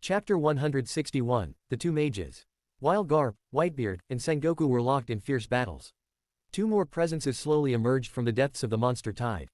Chapter 161, The Two Mages. While Garp, Whitebeard, and Sengoku were locked in fierce battles, two more presences slowly emerged from the depths of the monster tide.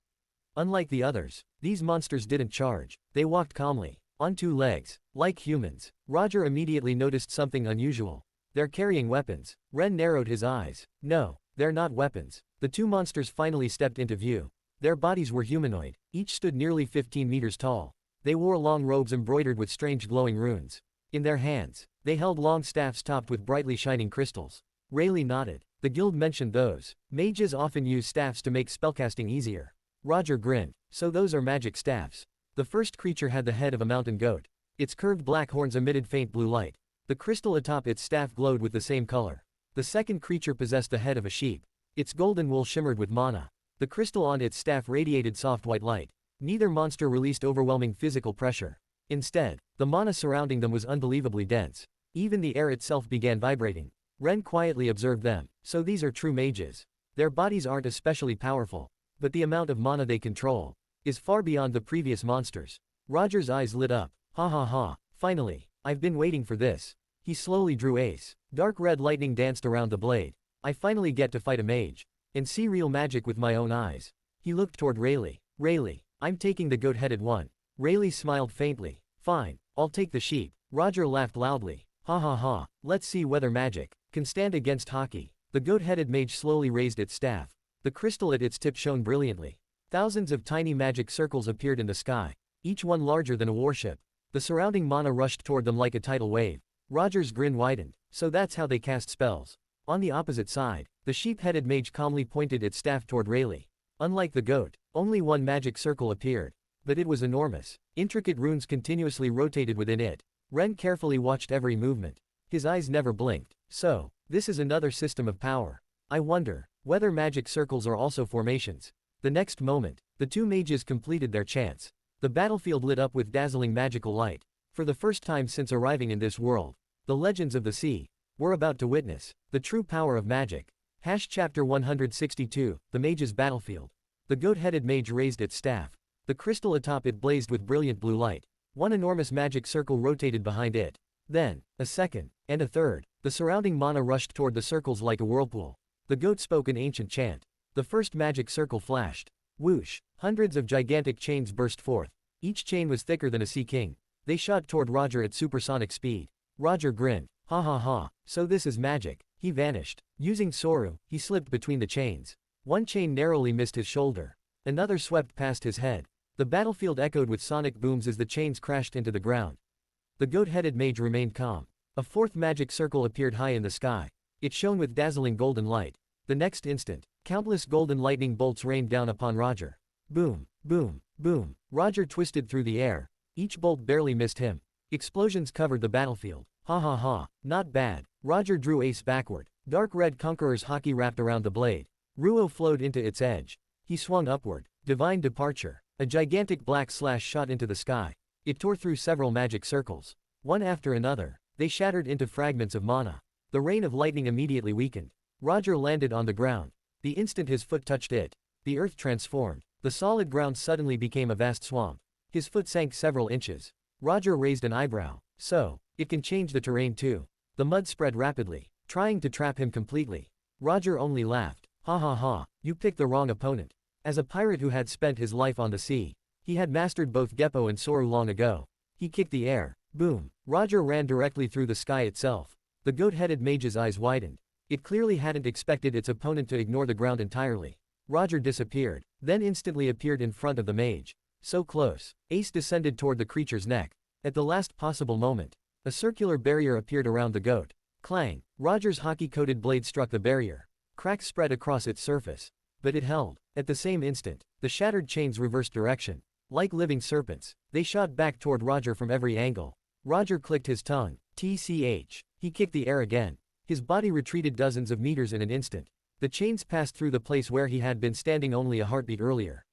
Unlike the others, these monsters didn't charge, they walked calmly, on two legs, like humans. Roger immediately noticed something unusual. They're carrying weapons. Ren narrowed his eyes. No, they're not weapons. The two monsters finally stepped into view. Their bodies were humanoid, each stood nearly 15 meters tall. They wore long robes embroidered with strange glowing runes. In their hands, they held long staffs topped with brightly shining crystals. Rayleigh nodded. The guild mentioned those. Mages often use staffs to make spellcasting easier. Roger grinned. So those are magic staffs. The first creature had the head of a mountain goat. Its curved black horns emitted faint blue light. The crystal atop its staff glowed with the same color. The second creature possessed the head of a sheep. Its golden wool shimmered with mana. The crystal on its staff radiated soft white light. Neither monster released overwhelming physical pressure. Instead, the mana surrounding them was unbelievably dense. Even the air itself began vibrating. Ren quietly observed them. So these are true mages. Their bodies aren't especially powerful, but the amount of mana they control is far beyond the previous monsters. Roger's eyes lit up. Ha ha ha, finally, I've been waiting for this. He slowly drew ace. Dark red lightning danced around the blade. I finally get to fight a mage and see real magic with my own eyes. He looked toward Rayleigh. Rayleigh, I'm taking the goat-headed one. Rayleigh smiled faintly. Fine, I'll take the sheep. Roger laughed loudly. Ha ha ha, let's see whether magic can stand against hockey. The goat-headed mage slowly raised its staff. The crystal at its tip shone brilliantly. Thousands of tiny magic circles appeared in the sky, each one larger than a warship. The surrounding mana rushed toward them like a tidal wave. Roger's grin widened. So that's how they cast spells. On the opposite side, the sheep-headed mage calmly pointed its staff toward Rayleigh. Unlike the goat, only one magic circle appeared, but it was enormous. Intricate runes continuously rotated within it. Ren carefully watched every movement. His eyes never blinked. So, this is another system of power. I wonder whether magic circles are also formations. The next moment, the two mages completed their chants. The battlefield lit up with dazzling magical light. For the first time since arriving in this world, the legends of the sea were about to witness the true power of magic. Chapter 162, The Mage's Battlefield. The goat-headed mage raised its staff. The crystal atop it blazed with brilliant blue light. One enormous magic circle rotated behind it. Then, a second, and a third. The surrounding mana rushed toward the circles like a whirlpool. The goat spoke an ancient chant. The first magic circle flashed. Whoosh! Hundreds of gigantic chains burst forth. Each chain was thicker than a sea king. They shot toward Roger at supersonic speed. Roger grinned. Ha ha ha, so this is magic. He vanished. Using Soru, he slipped between the chains. One chain narrowly missed his shoulder. Another swept past his head. The battlefield echoed with sonic booms as the chains crashed into the ground. The goat-headed mage remained calm. A fourth magic circle appeared high in the sky. It shone with dazzling golden light. The next instant, countless golden lightning bolts rained down upon Roger. Boom, boom, boom. Roger twisted through the air. Each bolt barely missed him. Explosions covered the battlefield. Ha ha ha, not bad. Roger drew ace backward. Dark red conqueror's hockey wrapped around the blade. Ruo flowed into its edge. He swung upward. Divine departure. A gigantic black slash shot into the sky. It tore through several magic circles. One after another, they shattered into fragments of mana. The rain of lightning immediately weakened. Roger landed on the ground. The instant his foot touched it, the earth transformed. The solid ground suddenly became a vast swamp. His foot sank several inches. Roger raised an eyebrow. So, it can change the terrain too. The mud spread rapidly, trying to trap him completely. Roger only laughed. Ha ha ha, you picked the wrong opponent. As a pirate who had spent his life on the sea, he had mastered both Geppo and Soru long ago. He kicked the air. Boom. Roger ran directly through the sky itself. The goat-headed mage's eyes widened. It clearly hadn't expected its opponent to ignore the ground entirely. Roger disappeared, then instantly appeared in front of the mage. So close. Ace descended toward the creature's neck. At the last possible moment, a circular barrier appeared around the goat. Clang! Roger's hockey-coated blade struck the barrier. Cracks spread across its surface. But it held. At the same instant, the shattered chains reversed direction. Like living serpents, they shot back toward Roger from every angle. Roger clicked his tongue. TCH. He kicked the air again. His body retreated dozens of meters in an instant. The chains passed through the place where he had been standing only a heartbeat earlier.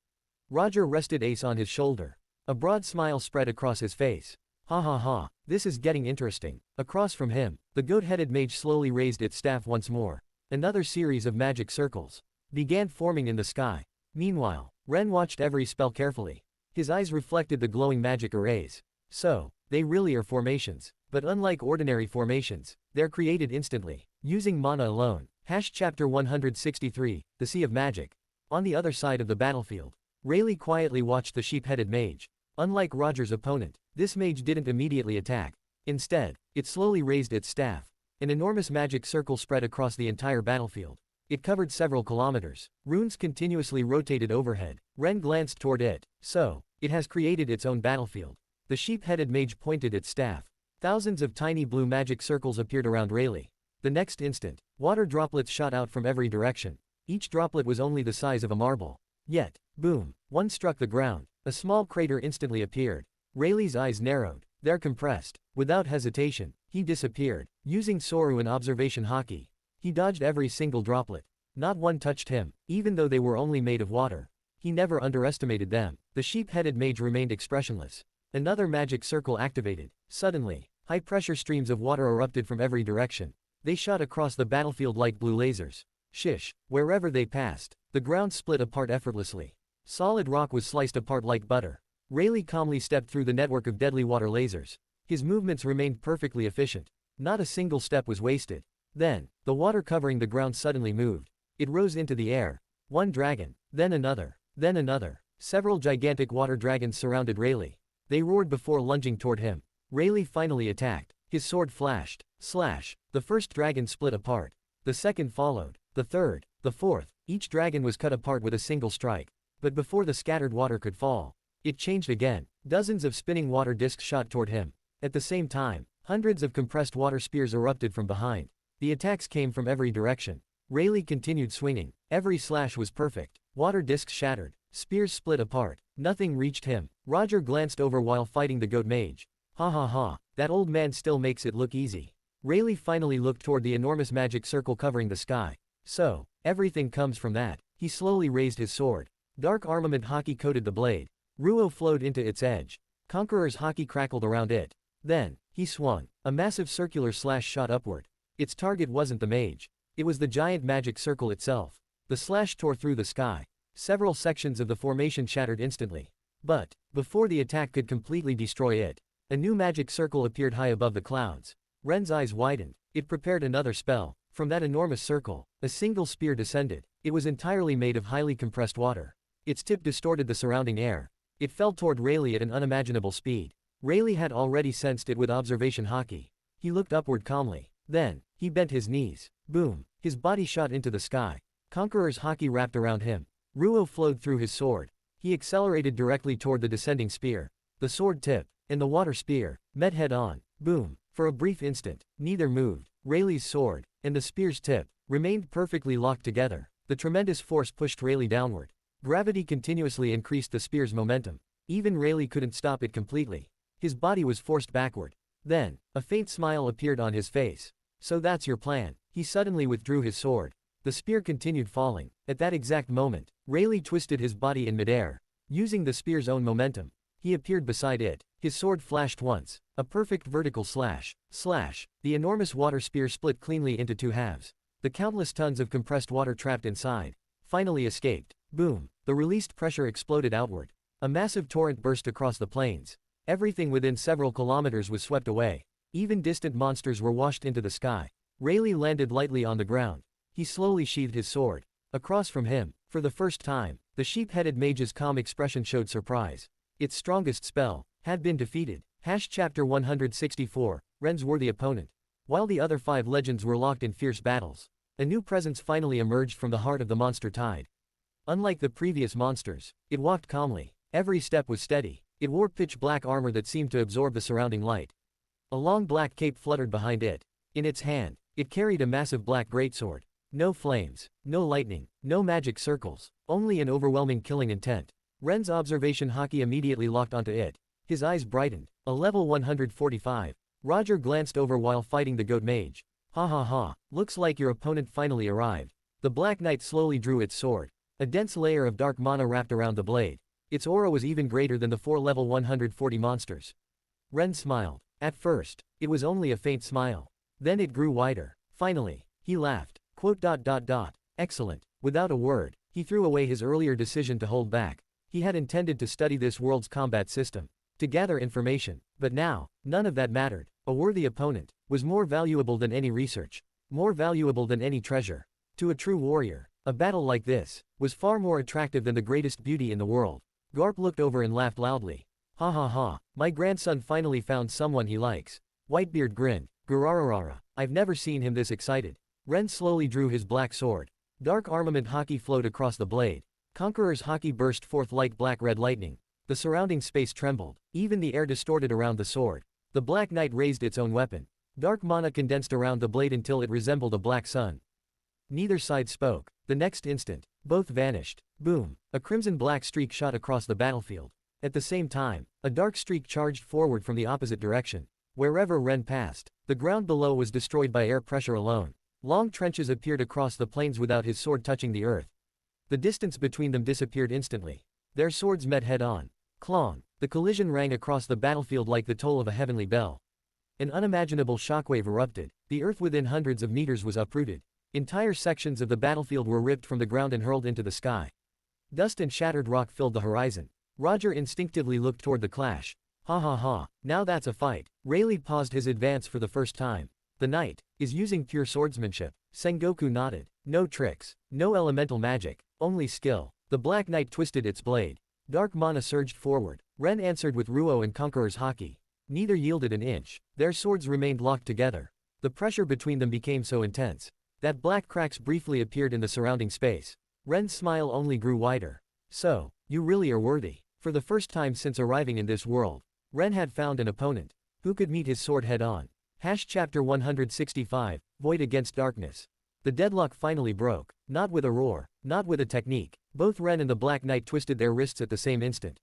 Roger rested Ace on his shoulder. A broad smile spread across his face. Ha ha ha, this is getting interesting. Across from him, the goat-headed mage slowly raised its staff once more. Another series of magic circles began forming in the sky. Meanwhile, Ren watched every spell carefully. His eyes reflected the glowing magic arrays. So, they really are formations. But unlike ordinary formations, they're created instantly, using mana alone. Chapter 163, The Sea of Magic. On the other side of the battlefield, Rayleigh quietly watched the sheep-headed mage. Unlike Roger's opponent, this mage didn't immediately attack. Instead, it slowly raised its staff. An enormous magic circle spread across the entire battlefield. It covered several kilometers. Runes continuously rotated overhead. Ren glanced toward it. So, it has created its own battlefield. The sheep-headed mage pointed its staff. Thousands of tiny blue magic circles appeared around Rayleigh. The next instant, water droplets shot out from every direction. Each droplet was only the size of a marble. Yet, boom, one struck the ground. A small crater instantly appeared. Rayleigh's eyes narrowed. They're compressed. Without hesitation, he disappeared, using Soru and observation haki. He dodged every single droplet. Not one touched him, even though they were only made of water. He never underestimated them. The sheep-headed mage remained expressionless. Another magic circle activated. Suddenly, high-pressure streams of water erupted from every direction. They shot across the battlefield like blue lasers. Shish, wherever they passed, the ground split apart effortlessly. Solid rock was sliced apart like butter. Rayleigh calmly stepped through the network of deadly water lasers. His movements remained perfectly efficient. Not a single step was wasted. Then, the water covering the ground suddenly moved. It rose into the air. One dragon, then another, then another. Several gigantic water dragons surrounded Rayleigh. They roared before lunging toward him. Rayleigh finally attacked. His sword flashed. Slash. The first dragon split apart. The second followed. The third. The fourth. Each dragon was cut apart with a single strike. But before the scattered water could fall, it changed again. Dozens of spinning water discs shot toward him. At the same time, hundreds of compressed water spears erupted from behind. The attacks came from every direction. Rayleigh continued swinging. Every slash was perfect. Water discs shattered. Spears split apart. Nothing reached him. Roger glanced over while fighting the goat mage. Ha ha ha, that old man still makes it look easy. Rayleigh finally looked toward the enormous magic circle covering the sky. So, everything comes from that. He slowly raised his sword. Dark armament haki coated the blade. Ruo flowed into its edge. Conqueror's haki crackled around it. Then, he swung. A massive circular slash shot upward. Its target wasn't the mage. It was the giant magic circle itself. The slash tore through the sky. Several sections of the formation shattered instantly. But, before the attack could completely destroy it, a new magic circle appeared high above the clouds. Ren's eyes widened. It prepared another spell. From that enormous circle, a single spear descended. It was entirely made of highly compressed water. Its tip distorted the surrounding air. It fell toward Rayleigh at an unimaginable speed. Rayleigh had already sensed it with observation haki. He looked upward calmly. Then, he bent his knees. Boom. His body shot into the sky. Conqueror's haki wrapped around him. Ruo flowed through his sword. He accelerated directly toward the descending spear. The sword tip and the water spear met head-on. Boom. For a brief instant, neither moved. Rayleigh's sword and the spear's tip remained perfectly locked together. The tremendous force pushed Rayleigh downward. Gravity continuously increased the spear's momentum. Even Rayleigh couldn't stop it completely. His body was forced backward. Then, a faint smile appeared on his face. So that's your plan. He suddenly withdrew his sword. The spear continued falling. At that exact moment, Rayleigh twisted his body in midair. Using the spear's own momentum, he appeared beside it. His sword flashed once. A perfect vertical slash. Slash. The enormous water spear split cleanly into two halves. The countless tons of compressed water trapped inside finally escaped. Boom. The released pressure exploded outward. A massive torrent burst across the plains. Everything within several kilometers was swept away. Even distant monsters were washed into the sky. Rayleigh landed lightly on the ground. He slowly sheathed his sword. Across from him, for the first time, the sheep-headed mage's calm expression showed surprise. Its strongest spell had been defeated. Chapter 164, Ren's worthy opponent. While the other 5 legends were locked in fierce battles, a new presence finally emerged from the heart of the monster tide. Unlike the previous monsters, it walked calmly. Every step was steady. It wore pitch-black armor that seemed to absorb the surrounding light. A long black cape fluttered behind it. In its hand, it carried a massive black greatsword. No flames, no lightning, no magic circles, only an overwhelming killing intent. Ren's observation haki immediately locked onto it. His eyes brightened. A level 145. Roger glanced over while fighting the goat mage. Ha ha ha, looks like your opponent finally arrived. The Black Knight slowly drew its sword. A dense layer of dark mana wrapped around the blade. Its aura was even greater than the 4 level 140 monsters. Ren smiled. At first, it was only a faint smile. Then it grew wider. Finally, he laughed. Excellent. Without a word, he threw away his earlier decision to hold back. He had intended to study this world's combat system. to gather information, but now, none of that mattered. A worthy opponent was more valuable than any research, more valuable than any treasure. To a true warrior, a battle like this was far more attractive than the greatest beauty in the world. Garp looked over and laughed loudly. Ha ha ha, my grandson finally found someone he likes. Whitebeard grinned. Gurararara, I've never seen him this excited. Ren slowly drew his black sword. Dark armament haki flowed across the blade. Conqueror's haki burst forth like black-red lightning. The surrounding space trembled. Even the air distorted around the sword. The Black Knight raised its own weapon. Dark mana condensed around the blade until it resembled a black sun. Neither side spoke. The next instant, both vanished. Boom! A crimson-black streak shot across the battlefield. At the same time, a dark streak charged forward from the opposite direction. Wherever Ren passed, the ground below was destroyed by air pressure alone. Long trenches appeared across the plains without his sword touching the earth. The distance between them disappeared instantly. Their swords met head-on. Clong! The collision rang across the battlefield like the toll of a heavenly bell. An unimaginable shockwave erupted. The earth within hundreds of meters was uprooted. Entire sections of the battlefield were ripped from the ground and hurled into the sky. Dust and shattered rock filled the horizon. Roger instinctively looked toward the clash. Ha ha ha, now that's a fight. Rayleigh paused his advance for the first time. The knight is using pure swordsmanship. Sengoku nodded. No tricks, no elemental magic, only skill. The Black Knight twisted its blade. Dark mana surged forward. Ren answered with Ruo and Conqueror's haki. Neither yielded an inch. Their swords remained locked together. The pressure between them became so intense that black cracks briefly appeared in the surrounding space. Ren's smile only grew wider. So, you really are worthy. For the first time since arriving in this world, Ren had found an opponent who could meet his sword head-on. Chapter 165, Void Against Darkness. The deadlock finally broke. Not with a roar, not with a technique. Both Ren and the Black Knight twisted their wrists at the same instant.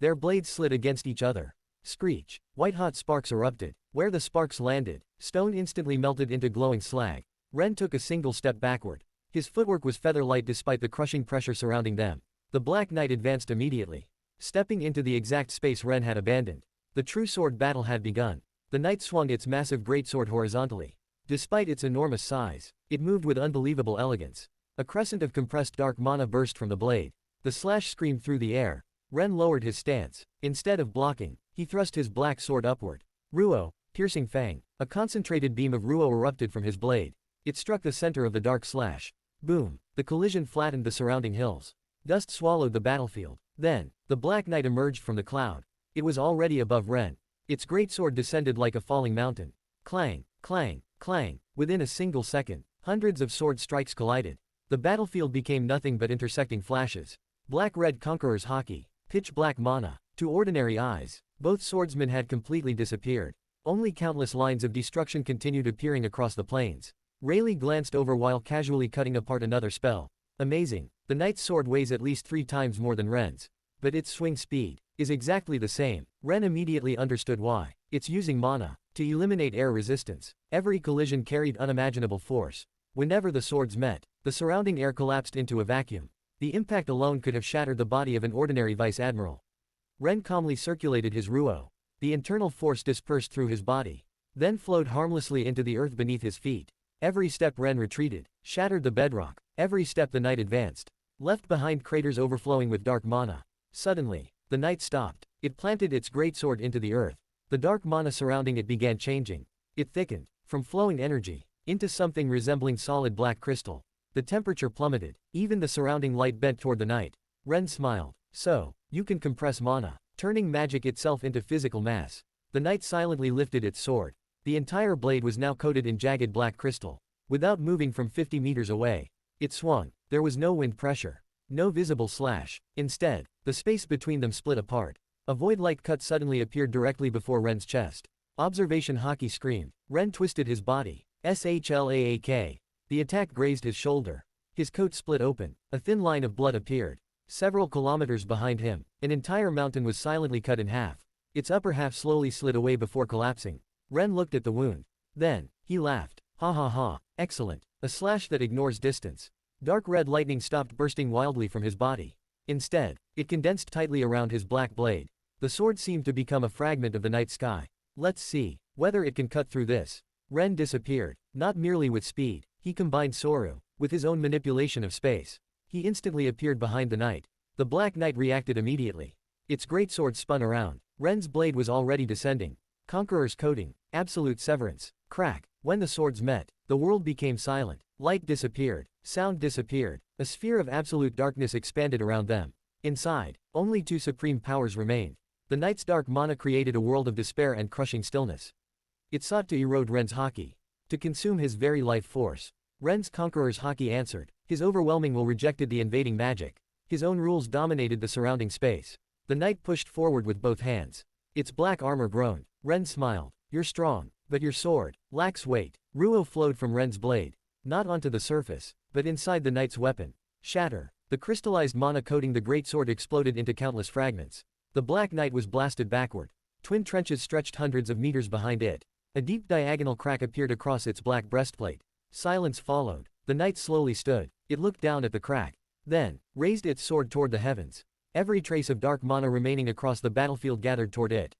Their blades slid against each other. Screech. White-hot sparks erupted. Where the sparks landed, stone instantly melted into glowing slag. Ren took a single step backward. His footwork was feather-light despite the crushing pressure surrounding them. The Black Knight advanced immediately, stepping into the exact space Ren had abandoned. The true sword battle had begun. The knight swung its massive greatsword horizontally. Despite its enormous size, it moved with unbelievable elegance. A crescent of compressed dark mana burst from the blade. The slash screamed through the air. Ren lowered his stance. Instead of blocking, he thrust his black sword upward. Ruo, piercing fang. A concentrated beam of Ruo erupted from his blade. It struck the center of the dark slash. Boom! The collision flattened the surrounding hills. Dust swallowed the battlefield. Then, the Black Knight emerged from the cloud. It was already above Ren. Its greatsword descended like a falling mountain. Clang, clang, clang. Within a single second, hundreds of sword strikes collided. The battlefield became nothing but intersecting flashes. Black-red Conqueror's haki. Pitch-black mana. To ordinary eyes, both swordsmen had completely disappeared. Only countless lines of destruction continued appearing across the plains. Rayleigh glanced over while casually cutting apart another spell. Amazing. The knight's sword weighs at least 3 times more than Ren's. But its swing speed is exactly the same. Ren immediately understood why. It's using mana to eliminate air resistance. Every collision carried unimaginable force. Whenever the swords met, the surrounding air collapsed into a vacuum. The impact alone could have shattered the body of an ordinary vice admiral. Ren calmly circulated his Ruo. The internal force dispersed through his body, then flowed harmlessly into the earth beneath his feet. Every step Ren retreated, shattered the bedrock. Every step the knight advanced, left behind craters overflowing with dark mana. Suddenly, the knight stopped. It planted its greatsword into the earth. The dark mana surrounding it began changing. It thickened, from flowing energy, into something resembling solid black crystal. The temperature plummeted. Even the surrounding light bent toward the knight. Ren smiled. So, you can compress mana, turning magic itself into physical mass. The knight silently lifted its sword. The entire blade was now coated in jagged black crystal. Without moving from 50 meters away, it swung. There was no wind pressure, no visible slash. Instead, the space between them split apart. A void-like cut suddenly appeared directly before Ren's chest. Observation haki screamed. Ren twisted his body. SHLAAK. The attack grazed his shoulder. His coat split open. A thin line of blood appeared. Several kilometers behind him, an entire mountain was silently cut in half. Its upper half slowly slid away before collapsing. Ren looked at the wound. Then, he laughed. Ha ha ha, excellent. A slash that ignores distance. Dark red lightning stopped bursting wildly from his body. Instead, it condensed tightly around his black blade. The sword seemed to become a fragment of the night sky. Let's see whether it can cut through this. Ren disappeared, not merely with speed. He combined Soru with his own manipulation of space. He instantly appeared behind the knight. The Black Knight reacted immediately. Its greatsword spun around. Ren's blade was already descending. Conqueror's coating. Absolute severance. Crack. When the swords met, the world became silent. Light disappeared. Sound disappeared. A sphere of absolute darkness expanded around them. Inside, only two supreme powers remained. The night's dark mana created a world of despair and crushing stillness. It sought to erode Ren's haki, to consume his very life force. Ren's conqueror's haki answered. His overwhelming will rejected the invading magic. His own rules dominated the surrounding space. The knight pushed forward with both hands. Its black armor groaned. Ren smiled. You're strong, but your sword lacks weight. Ruo flowed from Ren's blade, not onto the surface, but inside the knight's weapon. Shatter. The crystallized mana coating the great sword exploded into countless fragments. The black knight was blasted backward. Twin trenches stretched hundreds of meters behind it. A deep diagonal crack appeared across its black breastplate. Silence followed. The knight slowly stood. It looked down at the crack, then raised its sword toward the heavens. Every trace of dark mana remaining across the battlefield gathered toward it.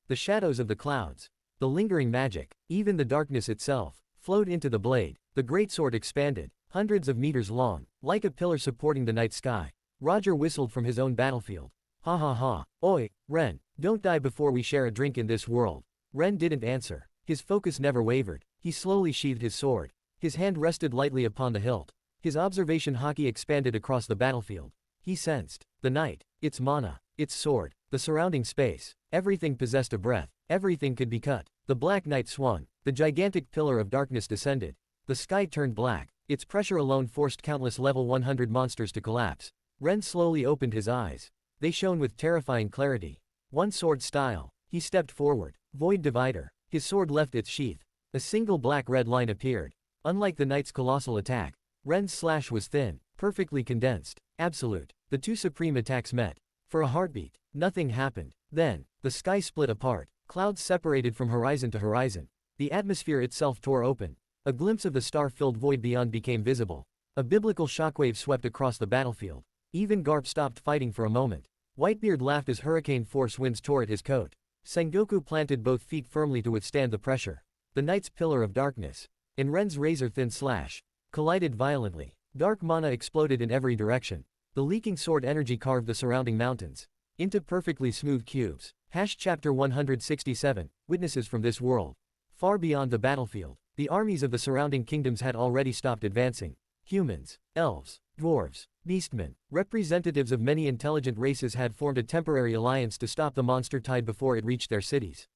The shadows of the clouds, the lingering magic, even the darkness itself, flowed into the blade. The great sword expanded, hundreds of meters long, like a pillar supporting the night sky. Roger whistled from his own battlefield. Ha ha ha. Oi, Ren, don't die before we share a drink in this world. Ren didn't answer. His focus never wavered. He slowly sheathed his sword. His hand rested lightly upon the hilt. His observation haki expanded across the battlefield. He sensed the night, its mana, its sword, the surrounding space. Everything possessed a breath. Everything could be cut. The black knight swung. The gigantic pillar of darkness descended. The sky turned black. Its pressure alone forced countless level 100 monsters to collapse. Ren slowly opened his eyes. They shone with terrifying clarity. One sword style. He stepped forward. Void divider. His sword left its sheath. A single black-red line appeared. Unlike the knight's colossal attack, Ren's slash was thin, perfectly condensed, absolute. The two supreme attacks met. For a heartbeat, nothing happened. Then, the sky split apart. Clouds separated from horizon to horizon. The atmosphere itself tore open. A glimpse of the star-filled void beyond became visible. A biblical shockwave swept across the battlefield. Even Garp stopped fighting for a moment. Whitebeard laughed as hurricane force winds tore at his coat. Sengoku planted both feet firmly to withstand the pressure. The knight's pillar of darkness, in Ren's razor-thin slash, collided violently. Dark mana exploded in every direction. The leaking sword energy carved the surrounding mountains into perfectly smooth cubes. Chapter 167, Witnesses from this world. Far beyond the battlefield, the armies of the surrounding kingdoms had already stopped advancing. Humans, elves, dwarves, beastmen, representatives of many intelligent races had formed a temporary alliance to stop the monster tide before it reached their cities.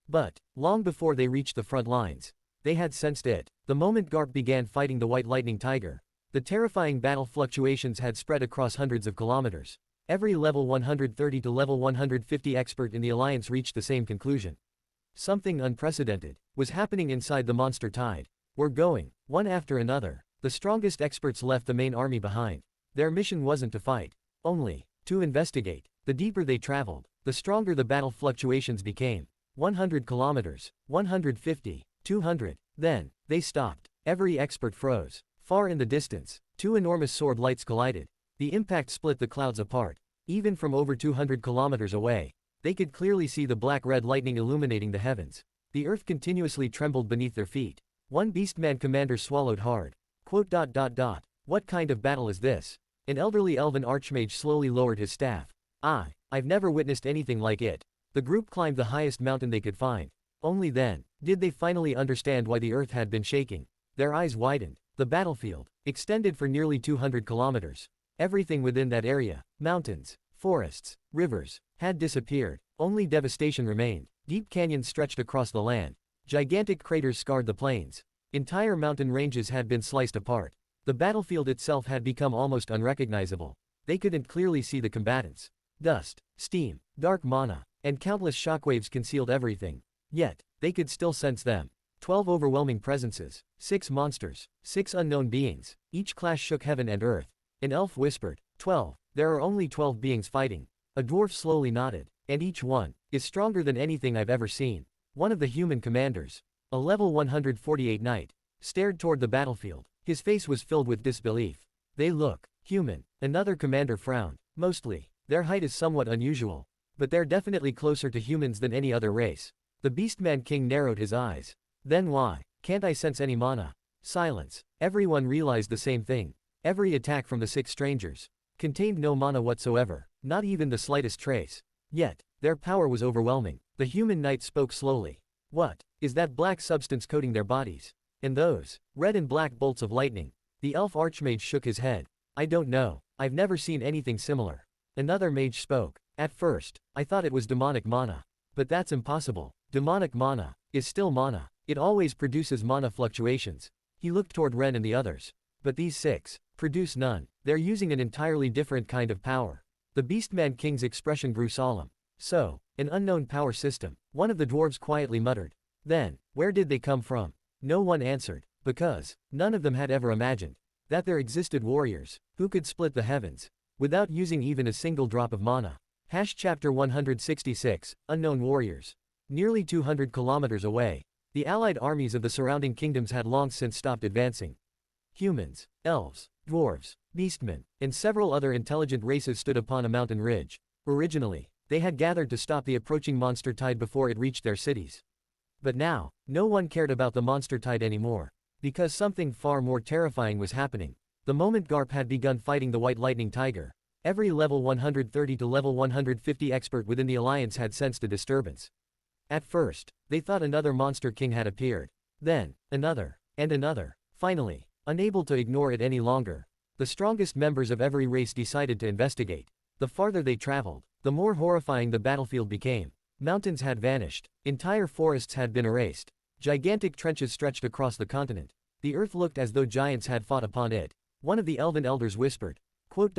But, long before they reached the front lines, they had sensed it. The moment Garp began fighting the White Lightning Tiger, the terrifying battle fluctuations had spread across hundreds of kilometers. Every level 130 to level 150 expert in the alliance reached the same conclusion. Something unprecedented was happening inside the monster tide. We're going, one after another. The strongest experts left the main army behind. Their mission wasn't to fight, only to investigate. The deeper they traveled, the stronger the battle fluctuations became. 100 kilometers, 150, 200. Then, they stopped. Every expert froze. Far in the distance, two enormous sword lights collided. The impact split the clouds apart. Even from over 200 kilometers away, they could clearly see the black-red lightning illuminating the heavens. The earth continuously trembled beneath their feet. One beastman commander swallowed hard. What kind of battle is this? An elderly elven archmage slowly lowered his staff. I've never witnessed anything like it. The group climbed the highest mountain they could find. Only then did they finally understand why the earth had been shaking. Their eyes widened. The battlefield extended for nearly 200 kilometers. Everything within that area, mountains, forests, rivers, had disappeared. Only devastation remained. Deep canyons stretched across the land. Gigantic craters scarred the plains. Entire mountain ranges had been sliced apart. The battlefield itself had become almost unrecognizable. They couldn't clearly see the combatants. Dust, steam, dark mana, and countless shockwaves concealed everything. Yet, they could still sense them. 12 overwhelming presences, 6 monsters, 6 unknown beings. Each clash shook heaven and earth. An elf whispered, 12. There are only 12 beings fighting. A dwarf slowly nodded. And each one is stronger than anything I've ever seen. One of the human commanders, a level 148 knight, stared toward the battlefield. His face was filled with disbelief. They look human. Another commander frowned. Mostly, their height is somewhat unusual, but they're definitely closer to humans than any other race. The Beastman King narrowed his eyes. Then why can't I sense any mana? Silence. Everyone realized the same thing. Every attack from the 6 strangers contained no mana whatsoever, not even the slightest trace. Yet, Their power was overwhelming. The human knight spoke slowly. What is that black substance coating their bodies? And those red and black bolts of lightning? The elf archmage shook his head. I don't know. I've never seen anything similar. Another mage spoke. At first, I thought it was demonic mana. But that's impossible. Demonic mana is still mana. It always produces mana fluctuations. He looked toward Ren and the others. But these six produce none. They're using an entirely different kind of power. The Beastman King's expression grew solemn. So, an unknown power system, one of the dwarves quietly muttered. Then, where did they come from? No one answered, because none of them had ever imagined that there existed warriors who could split the heavens without using even a single drop of mana. Chapter 166, Unknown Warriors. Nearly 200 kilometers away, the allied armies of the surrounding kingdoms had long since stopped advancing. Humans, elves, dwarves, beastmen, and several other intelligent races stood upon a mountain ridge. Originally, they had gathered to stop the approaching monster tide before it reached their cities. But now, no one cared about the monster tide anymore, because something far more terrifying was happening. The moment Garp had begun fighting the White Lightning Tiger, every level 130 to level 150 expert within the alliance had sensed a disturbance. At first, they thought another monster king had appeared. Then, another, and another. Finally, unable to ignore it any longer, the strongest members of every race decided to investigate. The farther they traveled, the more horrifying the battlefield became. Mountains had vanished. Entire forests had been erased. Gigantic trenches stretched across the continent. The earth looked as though giants had fought upon it. One of the elven elders whispered, quote,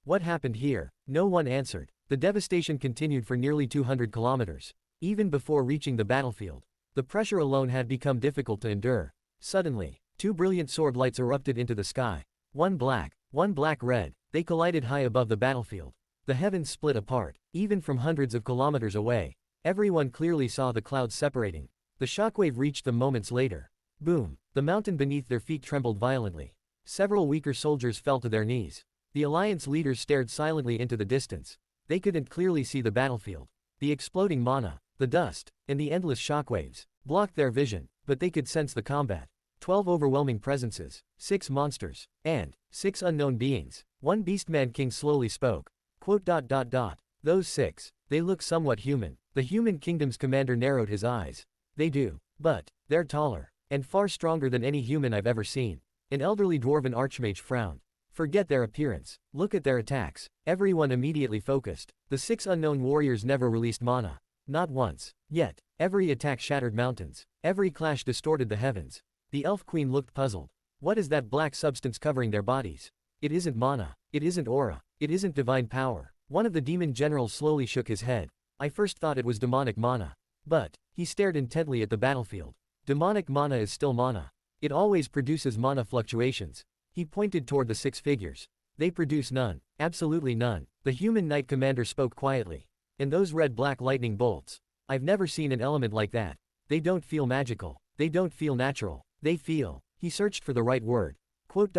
"What happened here?" No one answered. The devastation continued for nearly 200 kilometers. Even before reaching the battlefield, the pressure alone had become difficult to endure. Suddenly, two brilliant sword lights erupted into the sky. One black-red. They collided high above the battlefield. The heavens split apart, even from hundreds of kilometers away. Everyone clearly saw the clouds separating. The shockwave reached them moments later. Boom! The mountain beneath their feet trembled violently. Several weaker soldiers fell to their knees. The alliance leaders stared silently into the distance. They couldn't clearly see the battlefield. The exploding mana, the dust, and the endless shockwaves blocked their vision, but they could sense the combat. 12 overwhelming presences, 6 monsters, and 6 unknown beings. One Beastman King slowly spoke. Quote, "Those 6, they look somewhat human." The human kingdom's commander narrowed his eyes. "They do. But they're taller, and far stronger than any human I've ever seen." An elderly dwarven archmage frowned. "Forget their appearance. Look at their attacks." Everyone immediately focused. The 6 unknown warriors never released mana. Not once. Yet, every attack shattered mountains. Every clash distorted the heavens. The elf queen looked puzzled. What is that black substance covering their bodies? It isn't mana. It isn't aura. It isn't divine power. One of the demon generals slowly shook his head. I first thought it was demonic mana. But, he stared intently at the battlefield. Demonic mana is still mana. It always produces mana fluctuations. He pointed toward the 6 figures. They produce none. Absolutely none. The human knight commander spoke quietly. And those red-black lightning bolts. I've never seen an element like that. They don't feel magical. They don't feel natural. They feel. He searched for the right word. Quote,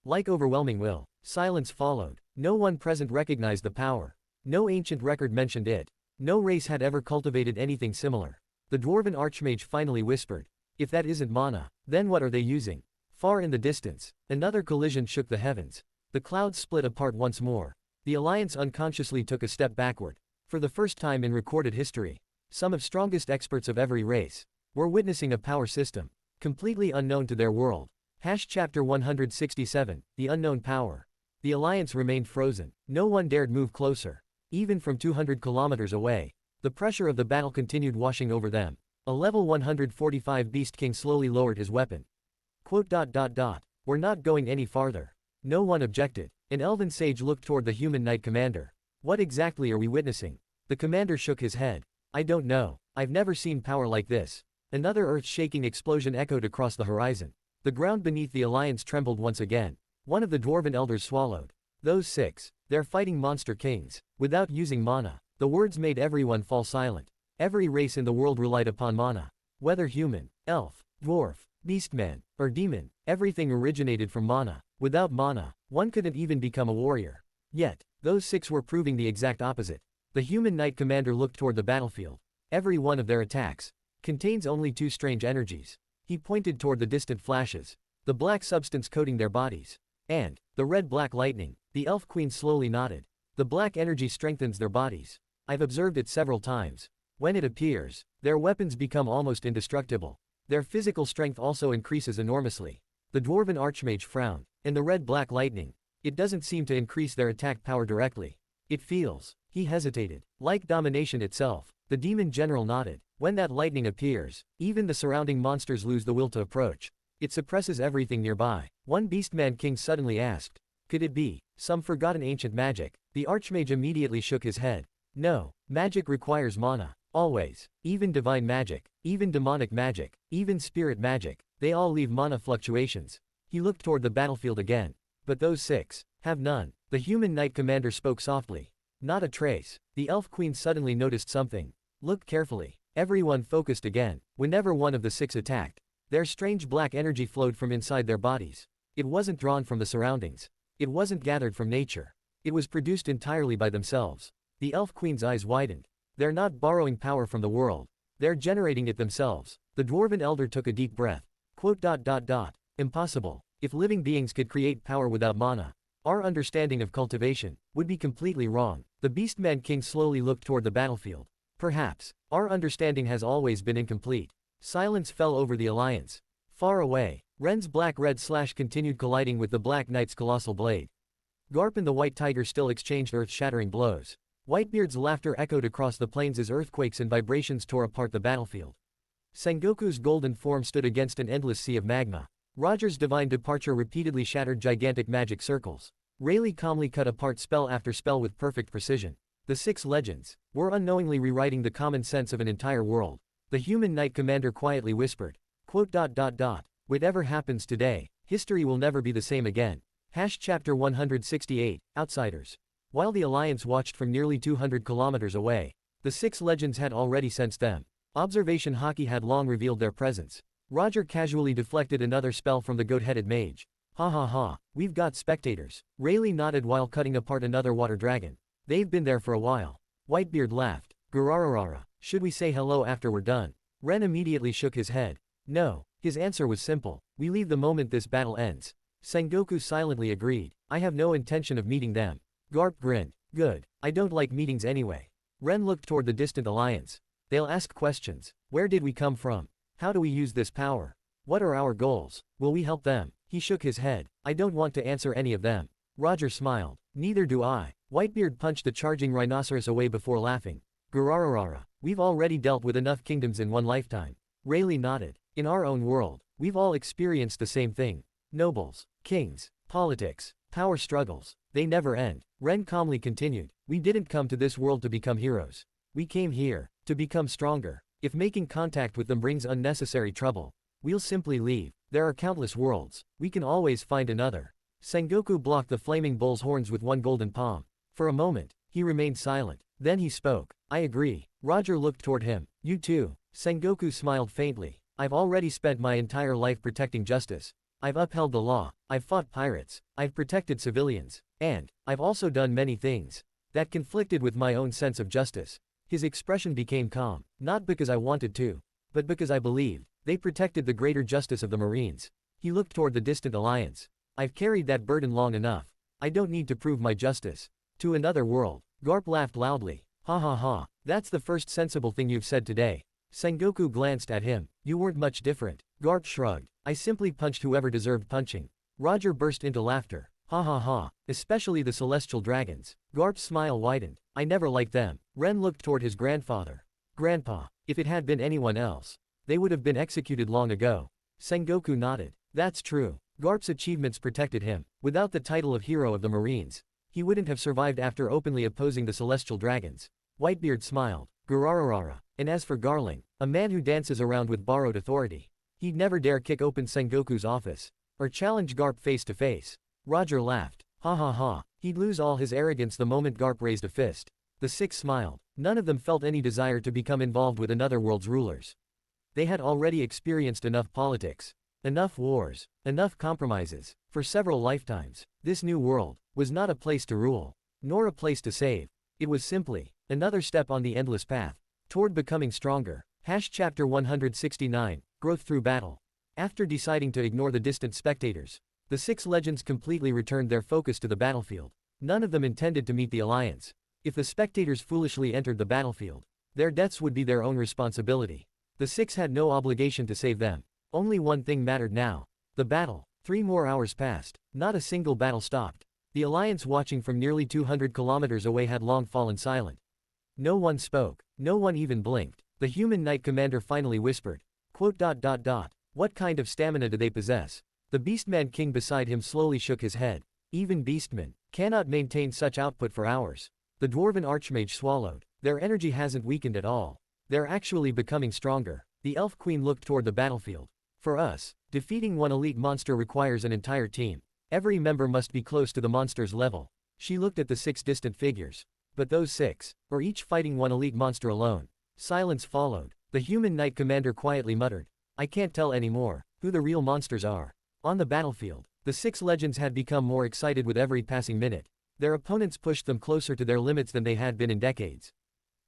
"Like overwhelming will." Silence followed. No one present recognized the power. No ancient record mentioned it. No race had ever cultivated anything similar. The dwarven archmage finally whispered. If that isn't mana, then what are they using? Far in the distance, another collision shook the heavens. The clouds split apart once more. The alliance unconsciously took a step backward. For the first time in recorded history, some of strongest experts of every race were witnessing a power system completely unknown to their world. Chapter 167, The Unknown Power. The alliance remained frozen. No one dared move closer. Even from 200 kilometers away, the pressure of the battle continued washing over them. A level 145 Beast King slowly lowered his weapon. Quote, "We're not going any farther." No one objected. An elven sage looked toward the human knight commander. What exactly are we witnessing? The commander shook his head. I don't know. I've never seen power like this. Another earth-shaking explosion echoed across the horizon. The ground beneath the alliance trembled once again. One of the dwarven elders swallowed. Those 6, they're fighting monster kings, without using mana. The words made everyone fall silent. Every race in the world relied upon mana. Whether human, elf, dwarf, beastman, or demon, everything originated from mana. Without mana, one couldn't even become a warrior. Yet, those 6 were proving the exact opposite. The human knight commander looked toward the battlefield. Every one of their attacks contains only 2 strange energies. He pointed toward the distant flashes, the black substance coating their bodies, and the red-black lightning. The elf queen slowly nodded. The black energy strengthens their bodies. I've observed it several times. When it appears, their weapons become almost indestructible. Their physical strength also increases enormously. The dwarven archmage frowned. And the red-black lightning. It doesn't seem to increase their attack power directly. It feels. He hesitated. Like domination itself. The demon general nodded. When that lightning appears, even the surrounding monsters lose the will to approach. It suppresses everything nearby. One beastman king suddenly asked. Could it be some forgotten ancient magic? The archmage immediately shook his head. No, magic requires mana. Always. Even divine magic. Even demonic magic. Even spirit magic. They all leave mana fluctuations. He looked toward the battlefield again. But those 6 have none. The human knight commander spoke softly. Not a trace. The elf queen suddenly noticed something. Look carefully. Everyone focused again. Whenever one of the 6 attacked, their strange black energy flowed from inside their bodies. It wasn't drawn from the surroundings. It wasn't gathered from nature. It was produced entirely by themselves. The elf queen's eyes widened. They're not borrowing power from the world. They're generating it themselves. The dwarven elder took a deep breath. Quote. Impossible. If living beings could create power without mana, our understanding of cultivation would be completely wrong. The beastman king slowly looked toward the battlefield. Perhaps, our understanding has always been incomplete. Silence fell over the alliance. Far away, Ren's black-red slash continued colliding with the Black Knight's colossal blade. Garp and the White Tiger still exchanged earth-shattering blows. Whitebeard's laughter echoed across the plains as earthquakes and vibrations tore apart the battlefield. Sengoku's golden form stood against an endless sea of magma. Roger's divine departure repeatedly shattered gigantic magic circles. Rayleigh calmly cut apart spell after spell with perfect precision. The 6 legends were unknowingly rewriting the common sense of an entire world. The human knight commander quietly whispered. Quote. Whatever happens today, history will never be the same again. Chapter 168, Outsiders. While the Alliance watched from nearly 200 kilometers away, the 6 legends had already sensed them. Observation Haki had long revealed their presence. Roger casually deflected another spell from the goat-headed mage. Ha ha ha, we've got spectators. Rayleigh nodded while cutting apart another water dragon. They've been there for a while. Whitebeard laughed. Gurararara, should we say hello after we're done? Ren immediately shook his head. No. His answer was simple. We leave the moment this battle ends. Sengoku silently agreed. I have no intention of meeting them. Garp grinned. Good. I don't like meetings anyway. Ren looked toward the distant alliance. They'll ask questions. Where did we come from? How do we use this power? What are our goals? Will we help them? He shook his head. I don't want to answer any of them. Roger smiled. Neither do I. Whitebeard punched the charging rhinoceros away before laughing. Gurararara. We've already dealt with enough kingdoms in one lifetime. Rayleigh nodded. In our own world, we've all experienced the same thing. Nobles, kings, politics, power struggles. They never end. Ren calmly continued. We didn't come to this world to become heroes. We came here to become stronger. If making contact with them brings unnecessary trouble, we'll simply leave. There are countless worlds. We can always find another. Sengoku blocked the flaming bull's horns with one golden palm. For a moment, he remained silent. Then he spoke. I agree. Roger looked toward him. You too. Sengoku smiled faintly. I've already spent my entire life protecting justice. I've upheld the law. I've fought pirates. I've protected civilians. And I've also done many things that conflicted with my own sense of justice. His expression became calm, not because I wanted to, but because I believed they protected the greater justice of the Marines. He looked toward the distant alliance. I've carried that burden long enough. I don't need to prove my justice to another world. Garp laughed loudly. Ha ha ha, that's the first sensible thing you've said today. Sengoku glanced at him. You weren't much different. Garp shrugged. I simply punched whoever deserved punching. Roger burst into laughter. Ha ha ha, especially the celestial dragons. Garp's smile widened. I never liked them. Ren looked toward his grandfather. Grandpa, if it had been anyone else, they would have been executed long ago. Sengoku nodded. That's true. Garp's achievements protected him. Without the title of hero of the Marines, he wouldn't have survived after openly opposing the celestial dragons. Whitebeard smiled. Gurararara. And as for Garling, a man who dances around with borrowed authority, he'd never dare kick open Sengoku's office or challenge Garp face to face. Roger laughed. Ha ha ha. He'd lose all his arrogance the moment Garp raised a fist. The 6 smiled. None of them felt any desire to become involved with another world's rulers. They had already experienced enough politics, enough wars, enough compromises. For several lifetimes, this new world was not a place to rule, nor a place to save. It was simply another step on the endless path toward becoming stronger. Chapter 169, Growth Through Battle. After deciding to ignore the distant spectators, the 6 legends completely returned their focus to the battlefield. None of them intended to meet the alliance. If the spectators foolishly entered the battlefield, their deaths would be their own responsibility. The six had no obligation to save them. Only one thing mattered now. The battle. 3 more hours passed. Not a single battle stopped. The Alliance watching from nearly 200 kilometers away had long fallen silent. No one spoke. No one even blinked. The human knight commander finally whispered. What kind of stamina do they possess? The Beastman King beside him slowly shook his head. Even beastmen cannot maintain such output for hours. The Dwarven Archmage swallowed. Their energy hasn't weakened at all. They're actually becoming stronger. The Elf Queen looked toward the battlefield. For us, defeating one elite monster requires an entire team. Every member must be close to the monster's level. She looked at the 6 distant figures. But those 6 were each fighting one elite monster alone. Silence followed. The human knight commander quietly muttered, I can't tell anymore who the real monsters are. On the battlefield, the 6 legends had become more excited with every passing minute. Their opponents pushed them closer to their limits than they had been in decades.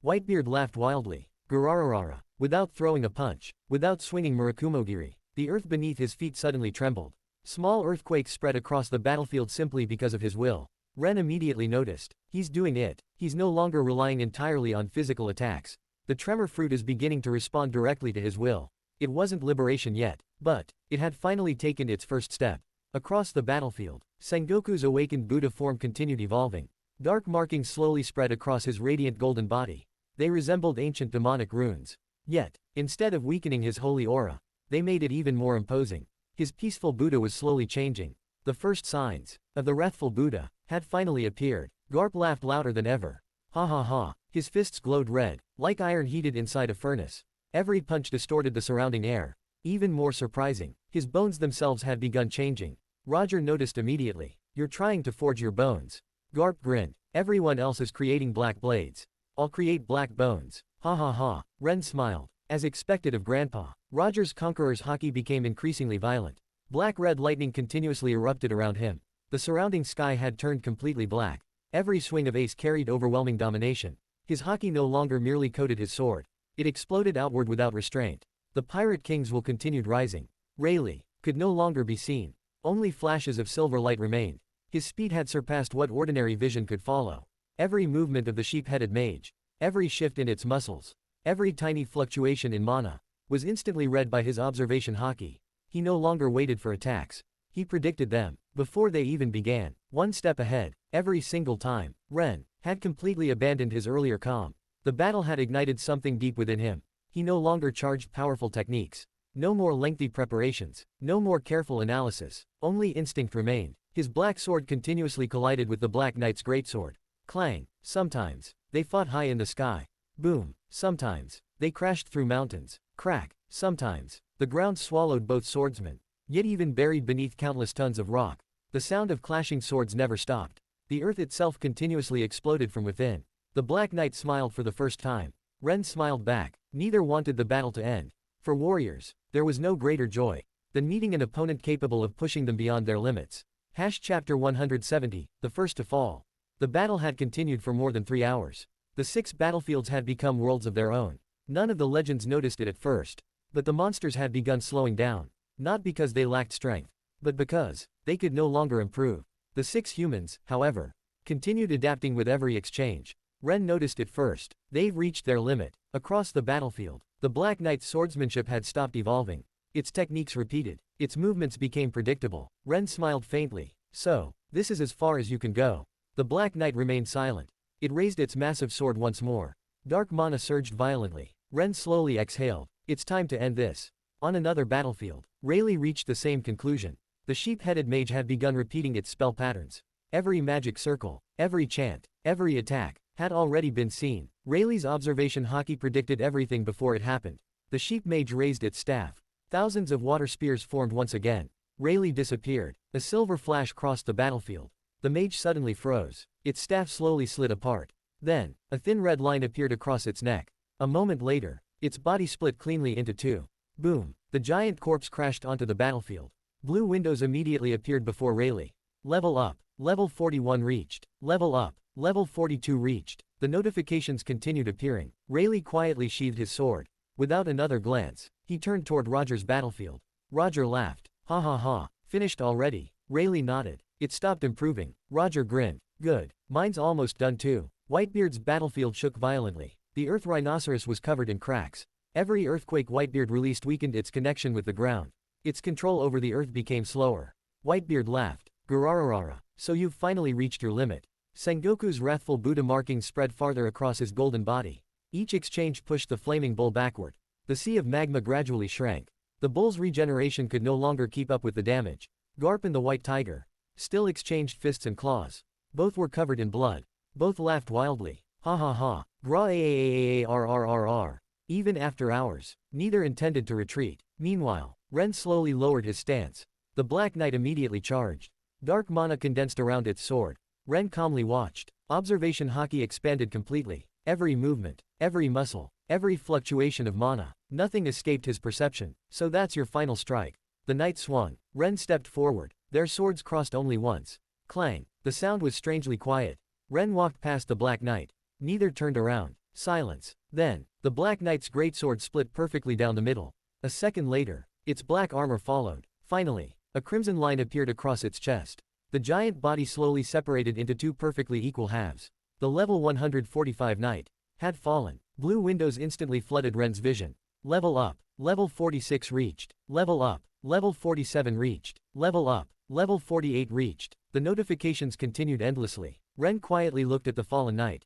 Whitebeard laughed wildly. Gurararara. Without throwing a punch, without swinging Murakumogiri, the earth beneath his feet suddenly trembled. Small earthquakes spread across the battlefield simply because of his will. Ren immediately noticed. He's doing it. He's no longer relying entirely on physical attacks. The tremor fruit is beginning to respond directly to his will. It wasn't liberation yet, but it had finally taken its first step. Across the battlefield, Sengoku's awakened Buddha form continued evolving. Dark markings slowly spread across his radiant golden body. They resembled ancient demonic runes. Yet, instead of weakening his holy aura, they made it even more imposing. His peaceful Buddha was slowly changing. The first signs of the wrathful Buddha had finally appeared. Garp laughed louder than ever. Ha ha ha. His fists glowed red, like iron heated inside a furnace. Every punch distorted the surrounding air. Even more surprising, his bones themselves had begun changing. Roger noticed immediately. You're trying to forge your bones. Garp grinned. Everyone else is creating black blades. I'll create black bones. Ha ha ha. Ren smiled. As expected of Grandpa, Roger's conqueror's haki became increasingly violent. Black-red lightning continuously erupted around him. The surrounding sky had turned completely black. Every swing of Ace carried overwhelming domination. His haki no longer merely coated his sword. It exploded outward without restraint. The Pirate King's will continued rising. Rayleigh could no longer be seen. Only flashes of silver light remained. His speed had surpassed what ordinary vision could follow. Every movement of the sheep-headed mage, every shift in its muscles, every tiny fluctuation in mana, was instantly read by his observation haki. He no longer waited for attacks. He predicted them, before they even began, one step ahead, every single time. Ren had completely abandoned his earlier calm. The battle had ignited something deep within him. He no longer charged powerful techniques. No more lengthy preparations, no more careful analysis, only instinct remained. His black sword continuously collided with the Black Knight's greatsword. Clang. Sometimes, they fought high in the sky. Boom. Sometimes, they crashed through mountains. Crack. Sometimes, the ground swallowed both swordsmen. Yet even buried beneath countless tons of rock, the sound of clashing swords never stopped. The earth itself continuously exploded from within. The Black Knight smiled for the first time. Ren smiled back. Neither wanted the battle to end. For warriors, there was no greater joy than meeting an opponent capable of pushing them beyond their limits. Chapter 170, The First to Fall. The battle had continued for more than 3 hours. The 6 battlefields had become worlds of their own. None of the legends noticed it at first. But the monsters had begun slowing down. Not because they lacked strength, but because they could no longer improve. The 6 humans, however, continued adapting with every exchange. Ren noticed it first. They've reached their limit. Across the battlefield, the Black Knight's swordsmanship had stopped evolving. Its techniques repeated. Its movements became predictable. Ren smiled faintly. So, this is as far as you can go. The Black Knight remained silent. It raised its massive sword once more. Dark mana surged violently. Ren slowly exhaled. It's time to end this. On another battlefield, Rayleigh reached the same conclusion. The sheep-headed mage had begun repeating its spell patterns. Every magic circle, every chant, every attack, had already been seen. Rayleigh's observation haki predicted everything before it happened. The sheep mage raised its staff. Thousands of water spears formed once again. Rayleigh disappeared. A silver flash crossed the battlefield. The mage suddenly froze. Its staff slowly slid apart. Then, a thin red line appeared across its neck. A moment later, its body split cleanly into 2. Boom. The giant corpse crashed onto the battlefield. Blue windows immediately appeared before Rayleigh. Level up. Level 41 reached. Level up. Level 42 reached. The notifications continued appearing. Rayleigh quietly sheathed his sword. Without another glance, he turned toward Roger's battlefield. Roger laughed. Ha ha ha. Finished already. Rayleigh nodded. It stopped improving. Roger grinned. Good. Mine's almost done too. Whitebeard's battlefield shook violently. The Earth rhinoceros was covered in cracks. Every earthquake Whitebeard released weakened its connection with the ground. Its control over the Earth became slower. Whitebeard laughed. Gurararara. So you've finally reached your limit. Sengoku's wrathful Buddha markings spread farther across his golden body. Each exchange pushed the flaming bull backward. The sea of magma gradually shrank. The bull's regeneration could no longer keep up with the damage. Garp and the white tiger still exchanged fists and claws. Both were covered in blood. Both laughed wildly. Ha ha ha. Gra-a-a-a-a-r-r-r-r. Even after hours, neither intended to retreat. Meanwhile, Ren slowly lowered his stance. The Black Knight immediately charged. Dark mana condensed around its sword. Ren calmly watched. Observation haki expanded completely. Every movement, every muscle, every fluctuation of mana. Nothing escaped his perception. So that's your final strike. The knight swung. Ren stepped forward. Their swords crossed only once. Clang. The sound was strangely quiet. Ren walked past the Black Knight. Neither turned around. Silence. Then, the Black Knight's greatsword split perfectly down the middle. A second later, its black armor followed. Finally, a crimson line appeared across its chest. The giant body slowly separated into two perfectly equal halves. The level 145 knight had fallen. Blue windows instantly flooded Ren's vision. Level up. Level 46 reached. Level up. Level 47 reached. Level up. Level 48 reached. The notifications continued endlessly. Ren quietly looked at the fallen knight.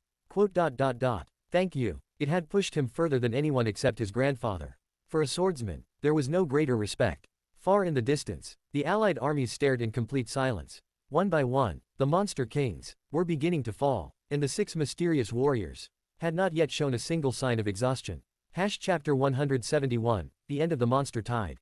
Thank you. It had pushed him further than anyone except his grandfather. For a swordsman, there was no greater respect. Far in the distance, the allied armies stared in complete silence. One by one, the monster kings were beginning to fall, and the 6 mysterious warriors had not yet shown a single sign of exhaustion. Chapter 171, The End of the Monster Tide.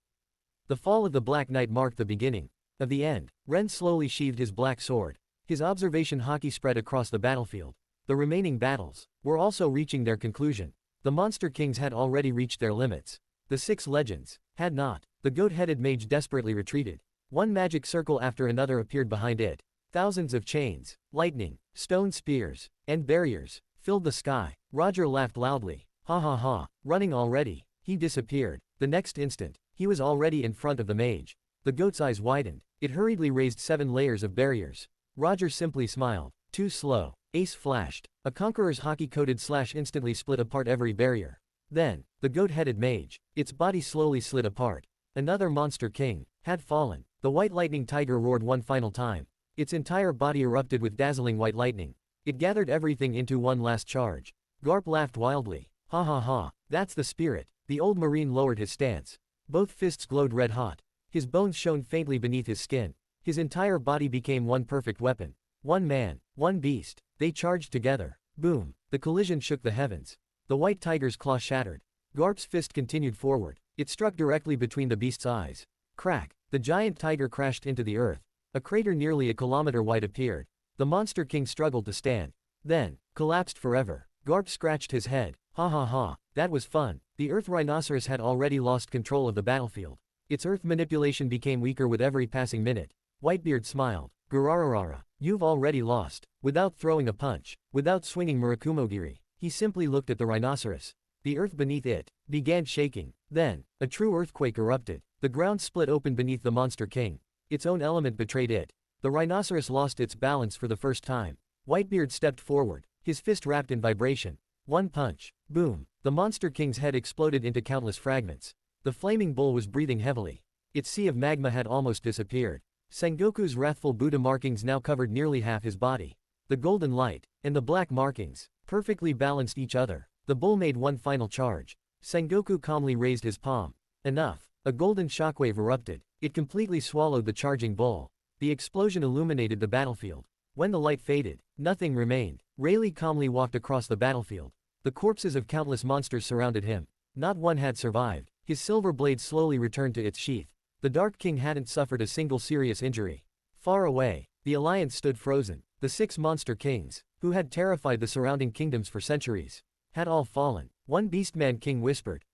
The fall of the Black Knight marked the beginning of the end. Ren slowly sheathed his black sword. His observation haki spread across the battlefield. The remaining battles were also reaching their conclusion. The monster kings had already reached their limits. The 6 legends had not. The goat-headed mage desperately retreated. One magic circle after another appeared behind it. Thousands of chains, lightning, stone spears, and barriers filled the sky. Roger laughed loudly. Ha ha ha. Running already. He disappeared. The next instant, he was already in front of the mage. The goat's eyes widened. It hurriedly raised 7 layers of barriers. Roger simply smiled. Too slow. Ace flashed. A conqueror's haki-coated slash instantly split apart every barrier. Then, the goat-headed mage, its body slowly slid apart. Another monster king had fallen. The white lightning tiger roared one final time. Its entire body erupted with dazzling white lightning. It gathered everything into one last charge. Garp laughed wildly. Ha ha ha. That's the spirit. The old marine lowered his stance. Both fists glowed red hot. His bones shone faintly beneath his skin. His entire body became one perfect weapon. One man, one beast. They charged together. Boom. The collision shook the heavens. The white tiger's claw shattered. Garp's fist continued forward. It struck directly between the beast's eyes. Crack. The giant tiger crashed into the earth. A crater nearly a kilometer wide appeared. The monster king struggled to stand. Then, collapsed forever. Garp scratched his head. Ha ha ha. That was fun. The earth rhinoceros had already lost control of the battlefield. Its earth manipulation became weaker with every passing minute. Whitebeard smiled. Gurararara. You've already lost. Without throwing a punch. Without swinging Murakumogiri. He simply looked at the rhinoceros. The earth beneath it began shaking. Then, a true earthquake erupted. The ground split open beneath the monster king. Its own element betrayed it. The rhinoceros lost its balance for the first time. Whitebeard stepped forward, his fist wrapped in vibration. One punch. Boom. The monster king's head exploded into countless fragments. The flaming bull was breathing heavily. Its sea of magma had almost disappeared. Sengoku's wrathful Buddha markings now covered nearly half his body. The golden light and the black markings perfectly balanced each other. The bull made one final charge. Sengoku calmly raised his palm. Enough. A golden shockwave erupted. It completely swallowed the charging bull. The explosion illuminated the battlefield. When the light faded, nothing remained. Rayleigh calmly walked across the battlefield. The corpses of countless monsters surrounded him. Not one had survived. His silver blade slowly returned to its sheath. The Dark King hadn't suffered a single serious injury. Far away, the alliance stood frozen. The 6 monster kings, who had terrified the surrounding kingdoms for centuries, had all fallen. One beastman king whispered,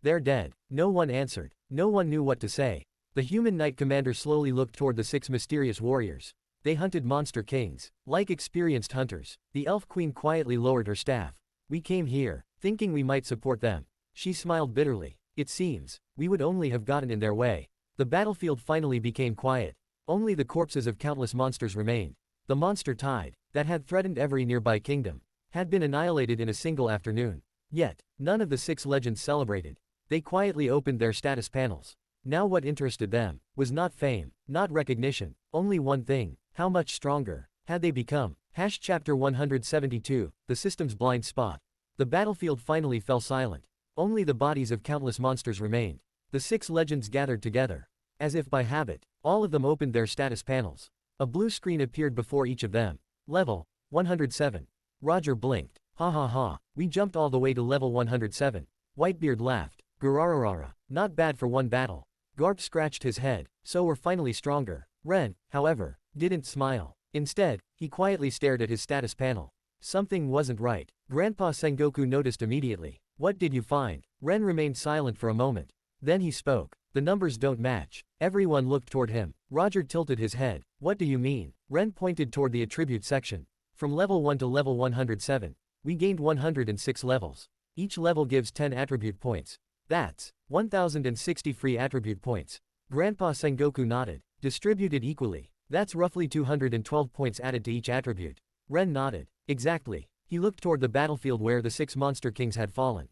"They're dead." No one answered. No one knew what to say. The human knight commander slowly looked toward the 6 mysterious warriors. They hunted monster kings, like experienced hunters. The elf queen quietly lowered her staff. "We came here, thinking we might support them." She smiled bitterly. "It seems, we would only have gotten in their way." The battlefield finally became quiet. Only the corpses of countless monsters remained. The monster tide, that had threatened every nearby kingdom, had been annihilated in a single afternoon. Yet, none of the 6 legends celebrated. They quietly opened their status panels. Now what interested them was not fame, not recognition, only one thing: how much stronger had they become? Chapter 172, The System's Blind Spot. The battlefield finally fell silent. Only the bodies of countless monsters remained. The 6 legends gathered together. As if by habit, all of them opened their status panels. A blue screen appeared before each of them. Level 107. Roger blinked. Ha ha ha, we jumped all the way to level 107. Whitebeard laughed. Gurararara, not bad for one battle. Garp scratched his head. So we're finally stronger. Ren, however, didn't smile. Instead, he quietly stared at his status panel. Something wasn't right. Grandpa Sengoku noticed immediately. What did you find? Ren remained silent for a moment. Then he spoke. The numbers don't match. Everyone looked toward him. Roger tilted his head. What do you mean? Ren pointed toward the attribute section. From level 1 to level 107, we gained 106 levels. Each level gives 10 attribute points. That's 1060 free attribute points. Grandpa Sengoku nodded. Distributed equally. That's roughly 212 points added to each attribute. Ren nodded. Exactly. He looked toward the battlefield where the 6 monster kings had fallen.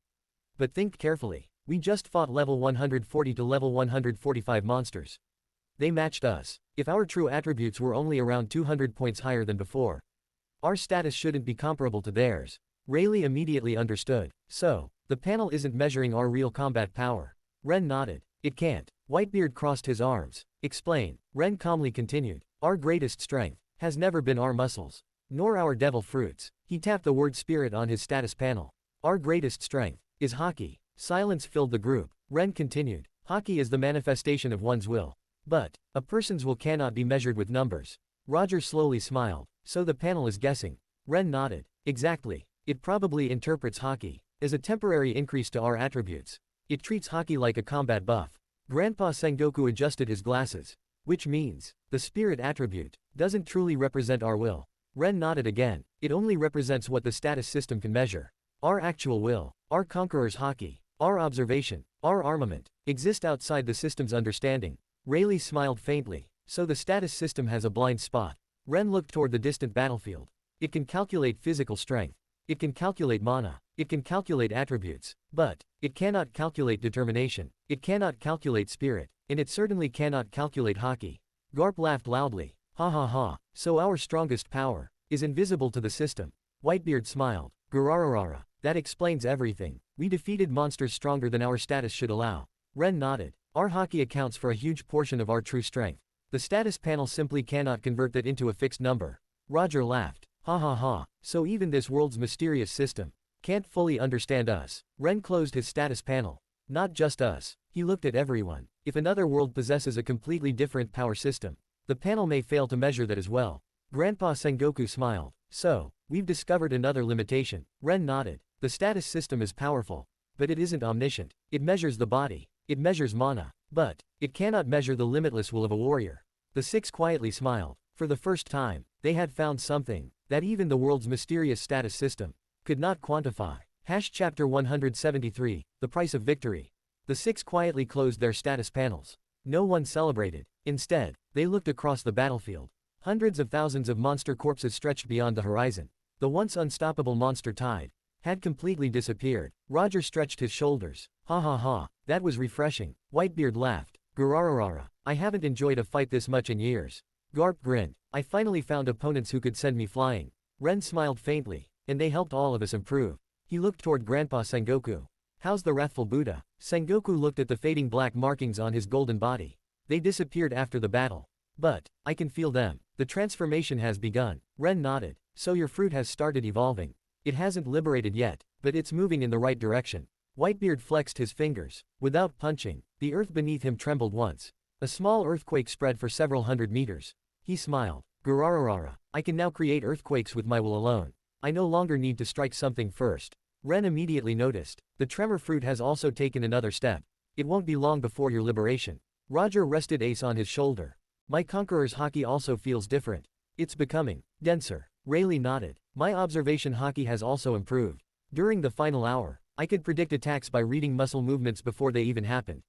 But think carefully. We just fought level 140 to level 145 monsters. They matched us. If our true attributes were only around 200 points higher than before, our status shouldn't be comparable to theirs. Rayleigh immediately understood. So, the panel isn't measuring our real combat power. Ren nodded. It can't. Whitebeard crossed his arms. Explain. Ren calmly continued. Our greatest strength has never been our muscles, nor our devil fruits. He tapped the word spirit on his status panel. Our greatest strength is Haki. Silence filled the group. Ren continued. Haki is the manifestation of one's will. But, a person's will cannot be measured with numbers. Roger slowly smiled. So the panel is guessing. Ren nodded. Exactly. It probably interprets Haki as a temporary increase to our attributes. It treats Haki like a combat buff. Grandpa Sengoku adjusted his glasses. Which means, the spirit attribute doesn't truly represent our will. Ren nodded again. It only represents what the status system can measure. Our actual will, our conqueror's Haki, our observation, our armament, exist outside the system's understanding. Rayleigh smiled faintly. So the status system has a blind spot. Ren looked toward the distant battlefield. It can calculate physical strength. It can calculate mana. It can calculate attributes. But, it cannot calculate determination. It cannot calculate spirit. And it certainly cannot calculate Haki. Garp laughed loudly. Ha ha ha. So our strongest power is invisible to the system. Whitebeard smiled. Gurararara. That explains everything. We defeated monsters stronger than our status should allow. Ren nodded. Our Haki accounts for a huge portion of our true strength. The status panel simply cannot convert that into a fixed number. Roger laughed. Ha ha ha. So even this world's mysterious system can't fully understand us. Ren closed his status panel. Not just us. He looked at everyone. If another world possesses a completely different power system, the panel may fail to measure that as well. Grandpa Sengoku smiled. So, we've discovered another limitation. Ren nodded. The status system is powerful, but it isn't omniscient. It measures the body. It measures mana. But, it cannot measure the limitless will of a warrior. The 6 quietly smiled. For the first time, they had found something that even the world's mysterious status system could not quantify. Chapter 173, The Price of Victory. The 6 quietly closed their status panels. No one celebrated. Instead, they looked across the battlefield. Hundreds of thousands of monster corpses stretched beyond the horizon. The once unstoppable monster tide had completely disappeared. Roger stretched his shoulders. Ha ha ha, that was refreshing. Whitebeard laughed. Gurararara, I haven't enjoyed a fight this much in years. Garp grinned. I finally found opponents who could send me flying. Ren smiled faintly. And they helped all of us improve. He looked toward Grandpa Sengoku. How's the wrathful Buddha? Sengoku looked at the fading black markings on his golden body. They disappeared after the battle. But, I can feel them. The transformation has begun. Ren nodded. So your fruit has started evolving. It hasn't liberated yet, but it's moving in the right direction. Whitebeard flexed his fingers. Without punching, the earth beneath him trembled once. A small earthquake spread for several hundred meters. He smiled. Gurararara, I can now create earthquakes with my will alone. I no longer need to strike something first. Ren immediately noticed. The tremor fruit has also taken another step. It won't be long before your liberation. Roger rested Ace on his shoulder. My conqueror's Haki also feels different. It's becoming denser. Rayleigh nodded. My observation Haki has also improved. During the final hour, I could predict attacks by reading muscle movements before they even happened.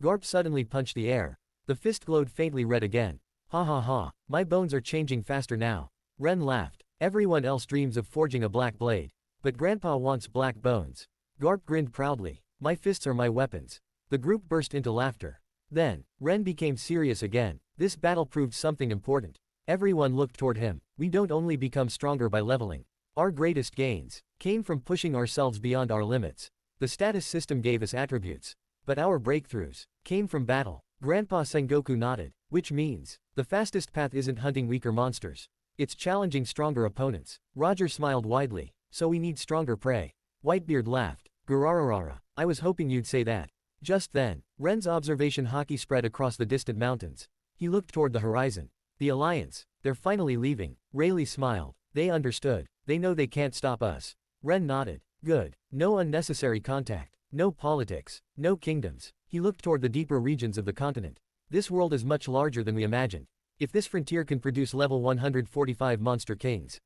Garp suddenly punched the air. The fist glowed faintly red again. Ha ha ha, my bones are changing faster now. Ren laughed. Everyone else dreams of forging a black blade. But Grandpa wants black bones. Garp grinned proudly. My fists are my weapons. The group burst into laughter. Then, Ren became serious again. This battle proved something important. Everyone looked toward him. We don't only become stronger by leveling. Our greatest gains came from pushing ourselves beyond our limits. The status system gave us attributes. But our breakthroughs came from battle. Grandpa Sengoku nodded. Which means, the fastest path isn't hunting weaker monsters. It's challenging stronger opponents. Roger smiled widely. So we need stronger prey. Whitebeard laughed. Gurararara. I was hoping you'd say that. Just then, Ren's observation hockey spread across the distant mountains. He looked toward the horizon. The Alliance. They're finally leaving. Rayleigh smiled. They understood. They know they can't stop us. Ren nodded. Good. No unnecessary contact. No politics. No kingdoms. He looked toward the deeper regions of the continent. This world is much larger than we imagined. If this frontier can produce level 145 monster kings,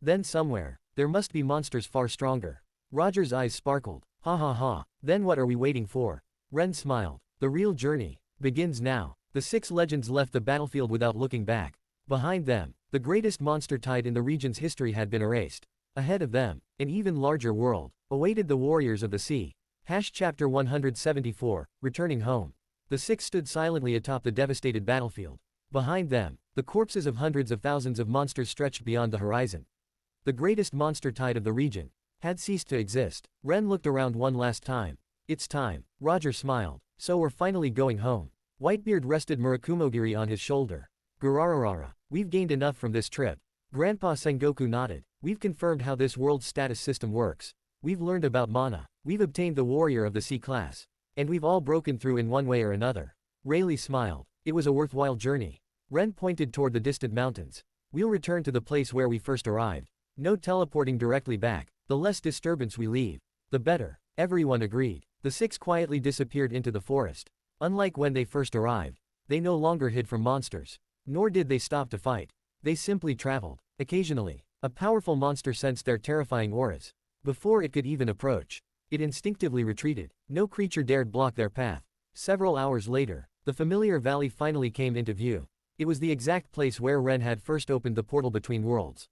then somewhere, there must be monsters far stronger. Roger's eyes sparkled. Ha ha ha. Then what are we waiting for? Ren smiled. The real journey begins now. The 6 legends left the battlefield without looking back. Behind them, the greatest monster tide in the region's history had been erased. Ahead of them, an even larger world awaited the warriors of the sea. Chapter 174, Returning Home. The 6 stood silently atop the devastated battlefield. Behind them, the corpses of hundreds of thousands of monsters stretched beyond the horizon. The greatest monster tide of the region had ceased to exist. Ren looked around one last time. It's time. Roger smiled. So we're finally going home. Whitebeard rested Murakumogiri on his shoulder. Gurararara. We've gained enough from this trip. Grandpa Sengoku nodded. We've confirmed how this world's status system works. We've learned about mana. We've obtained the Warrior of the Sea class. And we've all broken through in one way or another. Rayleigh smiled. It was a worthwhile journey. Ren pointed toward the distant mountains. We'll return to the place where we first arrived. No teleporting directly back. The less disturbance we leave, the better. Everyone agreed. The 6 quietly disappeared into the forest. Unlike when they first arrived, they no longer hid from monsters. Nor did they stop to fight. They simply traveled. Occasionally, a powerful monster sensed their terrifying auras. Before it could even approach, it instinctively retreated. No creature dared block their path. Several hours later, the familiar valley finally came into view. It was the exact place where Ren had first opened the portal between worlds.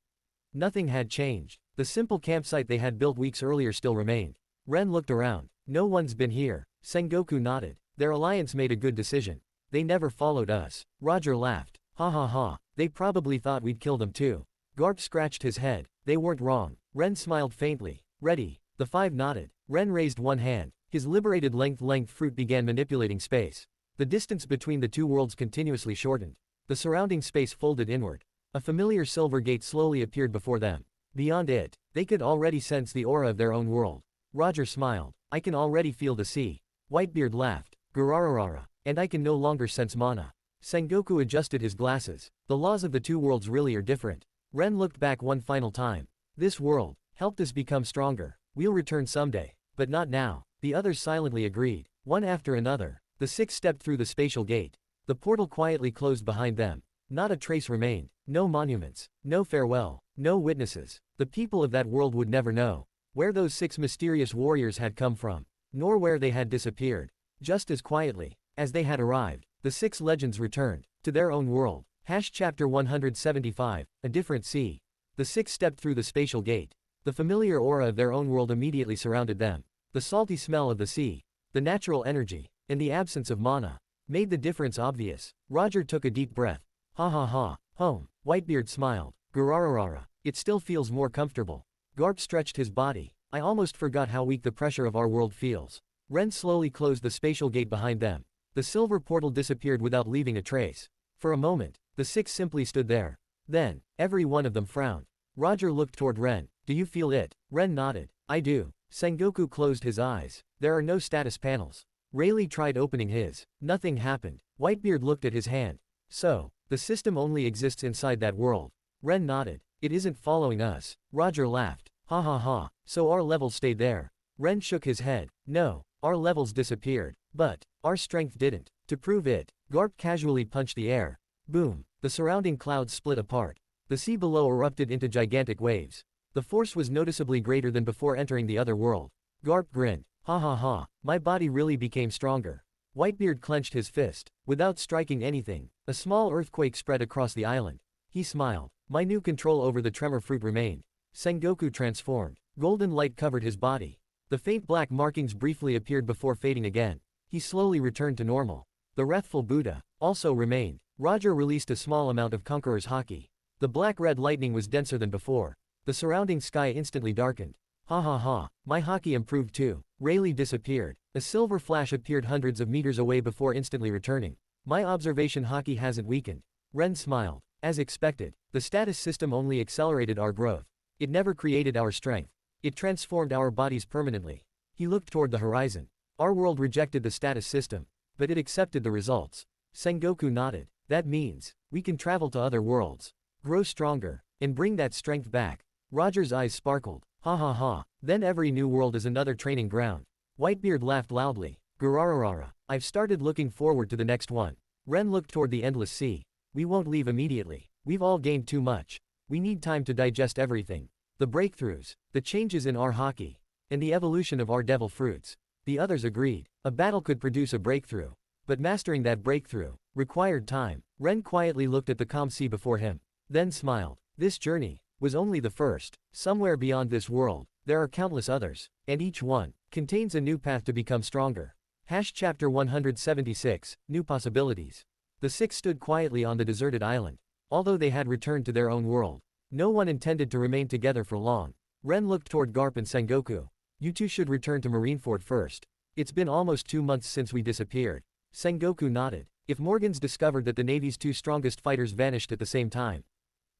Nothing had changed. The simple campsite they had built weeks earlier still remained. Ren looked around. No one's been here. Sengoku nodded. Their alliance made a good decision. They never followed us. Roger laughed. Ha ha ha. They probably thought we'd kill them too. Garp scratched his head. They weren't wrong. Ren smiled faintly. Ready. The 5 nodded. Ren raised one hand. His liberated length fruit began manipulating space. The distance between the 2 worlds continuously shortened. The surrounding space folded inward. A familiar silver gate slowly appeared before them. Beyond it, they could already sense the aura of their own world. Roger smiled. I can already feel the sea. Whitebeard laughed. Gurararara. And I can no longer sense mana. Sengoku adjusted his glasses. The laws of the 2 worlds really are different. Ren looked back one final time. This world helped us become stronger. We'll return someday. But not now. The others silently agreed. One after another, the 6 stepped through the spatial gate. The portal quietly closed behind them. Not a trace remained. No monuments. No farewell. No witnesses. The people of that world would never know where those 6 mysterious warriors had come from, nor where they had disappeared. Just as quietly as they had arrived, the 6 legends returned to their own world. Chapter 175, A Different Sea. The 6 stepped through the spatial gate. The familiar aura of their own world immediately surrounded them. The salty smell of the sea, the natural energy, and the absence of mana made the difference obvious. Roger took a deep breath. Ha ha ha. Home. Whitebeard smiled. Gurararara. It still feels more comfortable. Garp stretched his body. I almost forgot how weak the pressure of our world feels. Ren slowly closed the spatial gate behind them. The silver portal disappeared without leaving a trace. For a moment, the 6 simply stood there. Then, every one of them frowned. Roger looked toward Ren. Do you feel it? Ren nodded. I do. Sengoku closed his eyes. There are no status panels. Rayleigh tried opening his. Nothing happened. Whitebeard looked at his hand. So, the system only exists inside that world. Ren nodded. It isn't following us. Roger laughed. Ha ha ha. So our levels stayed there. Ren shook his head. No, our levels disappeared. But our strength didn't. To prove it, Garp casually punched the air. Boom. The surrounding clouds split apart. The sea below erupted into gigantic waves. The force was noticeably greater than before entering the other world. Garp grinned. Ha ha ha. My body really became stronger. Whitebeard clenched his fist. Without striking anything, a small earthquake spread across the island. He smiled. My new control over the tremor fruit remained. Sengoku transformed. Golden light covered his body. The faint black markings briefly appeared before fading again. He slowly returned to normal. The wrathful Buddha also remained. Roger released a small amount of Conqueror's Haki. The black-red lightning was denser than before. The surrounding sky instantly darkened. Ha ha ha, my Haki improved too. Rayleigh disappeared. A silver flash appeared hundreds of meters away before instantly returning. My observation Haki hasn't weakened. Ren smiled. As expected, the status system only accelerated our growth. It never created our strength. It transformed our bodies permanently. He looked toward the horizon. Our world rejected the status system, but it accepted the results. Sengoku nodded. That means, we can travel to other worlds, grow stronger, and bring that strength back. Roger's eyes sparkled. Ha ha ha, then every new world is another training ground. Whitebeard laughed loudly. Gurararara, I've started looking forward to the next one. Ren looked toward the endless sea. We won't leave immediately. We've all gained too much. We need time to digest everything. The breakthroughs, the changes in our Haki, and the evolution of our devil fruits. The others agreed. A battle could produce a breakthrough. But mastering that breakthrough required time. Ren quietly looked at the calm sea before him, then smiled. This journey was only the first. Somewhere beyond this world, there are countless others, and each one contains a new path to become stronger. Chapter 176, New Possibilities. The six stood quietly on the deserted island. Although they had returned to their own world, no one intended to remain together for long. Ren looked toward Garp and Sengoku. You two should return to Marineford first. It's been almost 2 months since we disappeared. Sengoku nodded. If Morgans discovered that the Navy's 2 strongest fighters vanished at the same time,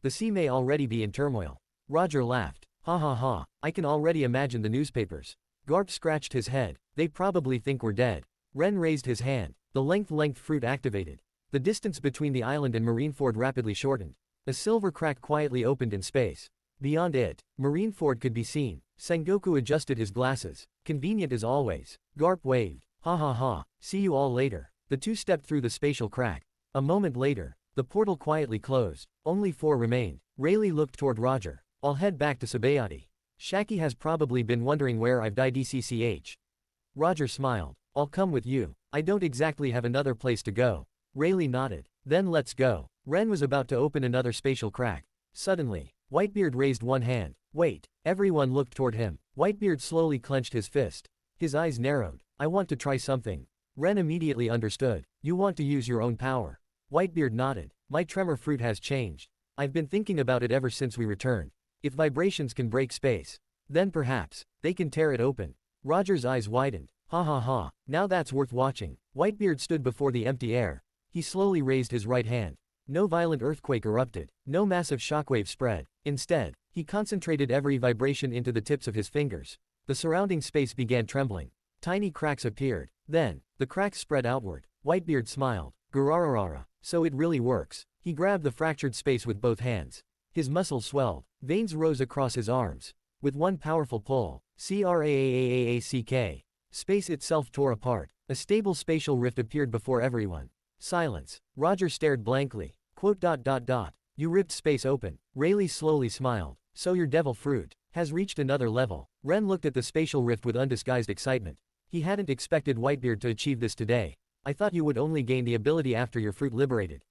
the sea may already be in turmoil. Roger laughed. Ha ha ha, I can already imagine the newspapers. Garp scratched his head. They probably think we're dead. Ren raised his hand. The length fruit activated. The distance between the island and Marineford rapidly shortened. A silver crack quietly opened in space. Beyond it, Marineford could be seen. Sengoku adjusted his glasses. Convenient as always. Garp waved. Ha ha ha, see you all later. The two stepped through the spatial crack. A moment later, the portal quietly closed. Only 4 remained. Rayleigh looked toward Roger. I'll head back to Sabayati. Shaki has probably been wondering where I've died ECCH. Roger smiled. I'll come with you. I don't exactly have another place to go. Rayleigh nodded. Then let's go. Ren was about to open another spatial crack. Suddenly, Whitebeard raised one hand. Wait. Everyone looked toward him. Whitebeard slowly clenched his fist. His eyes narrowed. I want to try something. Ren immediately understood. You want to use your own power. Whitebeard nodded. My tremor fruit has changed. I've been thinking about it ever since we returned. If vibrations can break space, then perhaps they can tear it open. Roger's eyes widened. Ha ha ha, now that's worth watching. Whitebeard stood before the empty air. He slowly raised his right hand. No violent earthquake erupted. No massive shockwave spread. Instead, he concentrated every vibration into the tips of his fingers. The surrounding space began trembling. Tiny cracks appeared. Then, the cracks spread outward. Whitebeard smiled. Gurararara, so it really works. He grabbed the fractured space with both hands. His muscles swelled. Veins rose across his arms. With one powerful pull, CRAAAACK, space itself tore apart. A stable spatial rift appeared before everyone. Silence. Roger stared blankly. Quote. You ripped space open. Rayleigh slowly smiled. So your devil fruit has reached another level. Ren looked at the spatial rift with undisguised excitement. He hadn't expected Whitebeard to achieve this today. I thought you would only gain the ability after your fruit liberated.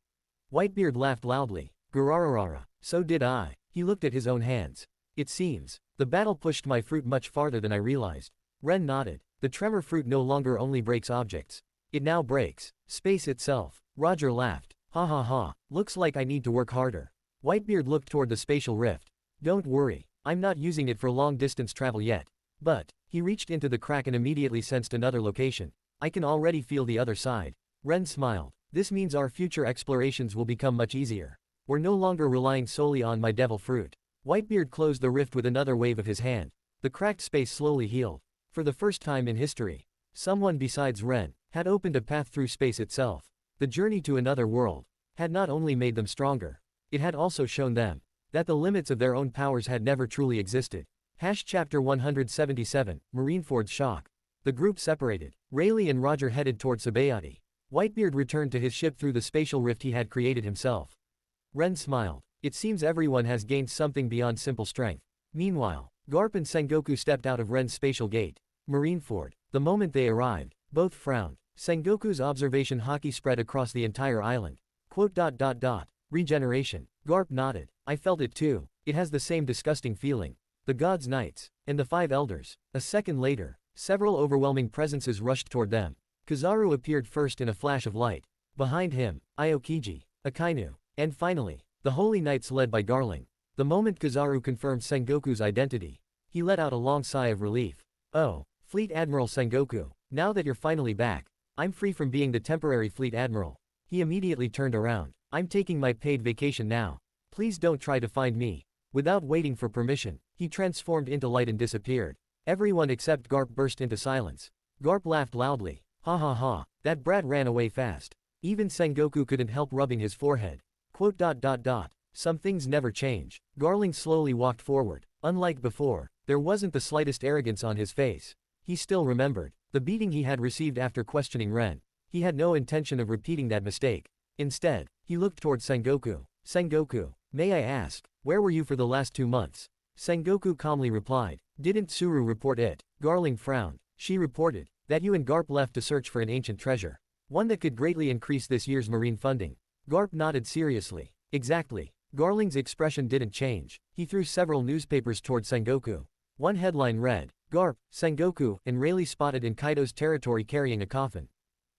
Whitebeard laughed loudly. Gurararara, so did I. He looked at his own hands. It seems, the battle pushed my fruit much farther than I realized. Ren nodded. The tremor fruit no longer only breaks objects. It now breaks space itself. Roger laughed. Ha ha ha, looks like I need to work harder. Whitebeard looked toward the spatial rift. Don't worry, I'm not using it for long-distance travel yet. But, he reached into the crack and immediately sensed another location. I can already feel the other side. Ren smiled. This means our future explorations will become much easier. We're no longer relying solely on my devil fruit. Whitebeard closed the rift with another wave of his hand. The cracked space slowly healed. For the first time in history, someone besides Ren had opened a path through space itself. The journey to another world had not only made them stronger, it had also shown them that the limits of their own powers had never truly existed. Chapter 177, Marineford's shock. The group separated. Rayleigh and Roger headed toward Sabayati. Whitebeard returned to his ship through the spatial rift he had created himself. Ren smiled. It seems everyone has gained something beyond simple strength. Meanwhile, Garp and Sengoku stepped out of Ren's spatial gate. Marineford. The moment they arrived, both frowned. Sengoku's observation haki spread across the entire island. Quote. Regeneration. Garp nodded. I felt it too. It has the same disgusting feeling. The gods' knights. And the 5 elders. A second later, several overwhelming presences rushed toward them. Kizaru appeared first in a flash of light. Behind him, Aokiji, Akainu, and finally, the holy knights led by Garling. The moment Kizaru confirmed Sengoku's identity, he let out a long sigh of relief. Oh, Fleet Admiral Sengoku, now that you're finally back, I'm free from being the temporary Fleet Admiral. He immediately turned around. I'm taking my paid vacation now. Please don't try to find me. Without waiting for permission, he transformed into light and disappeared. Everyone except Garp burst into silence. Garp laughed loudly. Ha ha ha, that brat ran away fast. Even Sengoku couldn't help rubbing his forehead. Quote. Some things never change. Garling slowly walked forward. Unlike before, there wasn't the slightest arrogance on his face. He still remembered the beating he had received after questioning Ren. He had no intention of repeating that mistake. Instead, he looked toward Sengoku. Sengoku, may I ask, where were you for the last 2 months? Sengoku calmly replied. Didn't Tsuru report it? Garling frowned. She reported that you and Garp left to search for an ancient treasure. One that could greatly increase this year's marine funding. Garp nodded seriously. Exactly. Garling's expression didn't change. He threw several newspapers toward Sengoku. One headline read, Garp, Sengoku, and Rayleigh spotted in Kaido's territory carrying a coffin.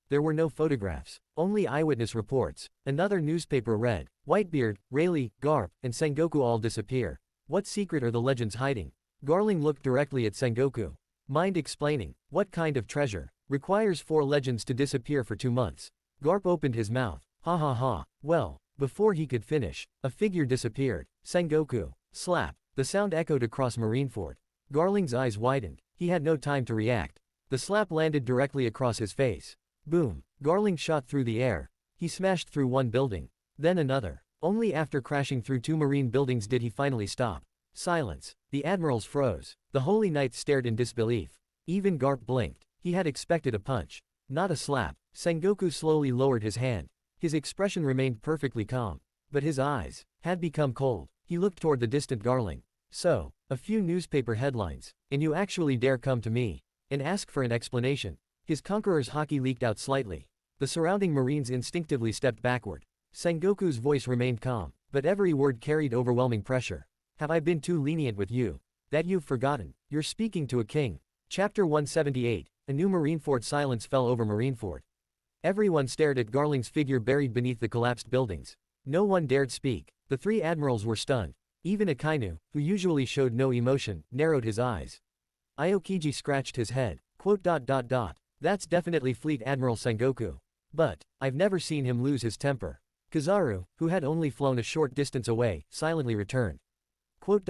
There were no photographs, only eyewitness reports. Another newspaper read, Whitebeard, Rayleigh, Garp, and Sengoku all disappear. What secret are the legends hiding? Garling looked directly at Sengoku. Mind explaining? What kind of treasure requires 4 legends to disappear for 2 months? Garp opened his mouth. Ha ha ha. Well, before he could finish, a figure disappeared. Sengoku. Slap. The sound echoed across Marineford. Garling's eyes widened. He had no time to react. The slap landed directly across his face. Boom. Garling shot through the air. He smashed through one building. Then another. Only after crashing through 2 marine buildings did he finally stop. Silence. The admirals froze. The holy knights stared in disbelief. Even Garp blinked. He had expected a punch, not a slap. Sengoku slowly lowered his hand. His expression remained perfectly calm, but his eyes had become cold. He looked toward the distant Garling. So, a few newspaper headlines, and you actually dare come to me and ask for an explanation. His conqueror's haki leaked out slightly. The surrounding marines instinctively stepped backward. Sengoku's voice remained calm, but every word carried overwhelming pressure. Have I been too lenient with you? That you've forgotten? You're speaking to a king. Chapter 178. A new Marineford. Silence fell over Marineford. Everyone stared at Garling's figure buried beneath the collapsed buildings. No one dared speak. The 3 admirals were stunned. Even Akainu, who usually showed no emotion, narrowed his eyes. Aokiji scratched his head. Quote. That's definitely Fleet Admiral Sengoku. But, I've never seen him lose his temper. Kizaru, who had only flown a short distance away, silently returned. Quote.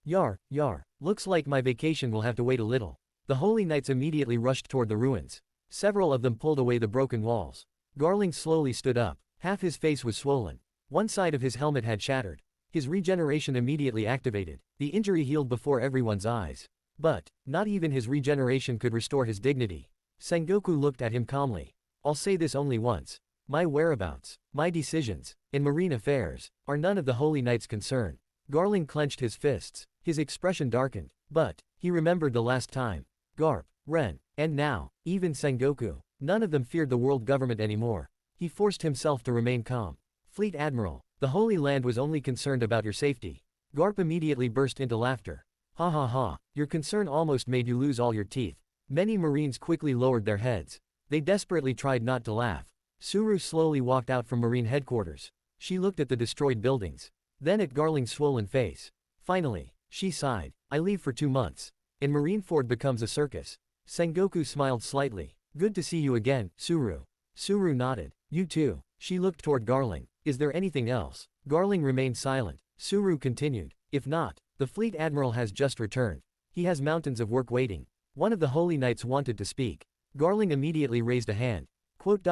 Yar, looks like my vacation will have to wait a little. The holy knights immediately rushed toward the ruins. Several of them pulled away the broken walls. Garling slowly stood up. Half his face was swollen. One side of his helmet had shattered. His regeneration immediately activated. The injury healed before everyone's eyes. But, not even his regeneration could restore his dignity. Sengoku looked at him calmly. I'll say this only once. My whereabouts, my decisions, in marine affairs, are none of the holy knights' concern. Garling clenched his fists. His expression darkened. But, he remembered the last time. Garp, Ren, and now, even Sengoku. None of them feared the world government anymore. He forced himself to remain calm. Fleet Admiral, the Holy Land was only concerned about your safety. Garp immediately burst into laughter. Ha ha ha, your concern almost made you lose all your teeth. Many Marines quickly lowered their heads. They desperately tried not to laugh. Tsuru slowly walked out from Marine headquarters. She looked at the destroyed buildings. Then at Garling's swollen face. Finally, she sighed. I leave for 2 months. And Marineford becomes a circus. Sengoku smiled slightly. Good to see you again, Tsuru. Tsuru nodded. You too. She looked toward Garling. Is there anything else? Garling remained silent. Tsuru continued. If not, the Fleet Admiral has just returned. He has mountains of work waiting. One of the Holy Knights wanted to speak. Garling immediately raised a hand. Quote.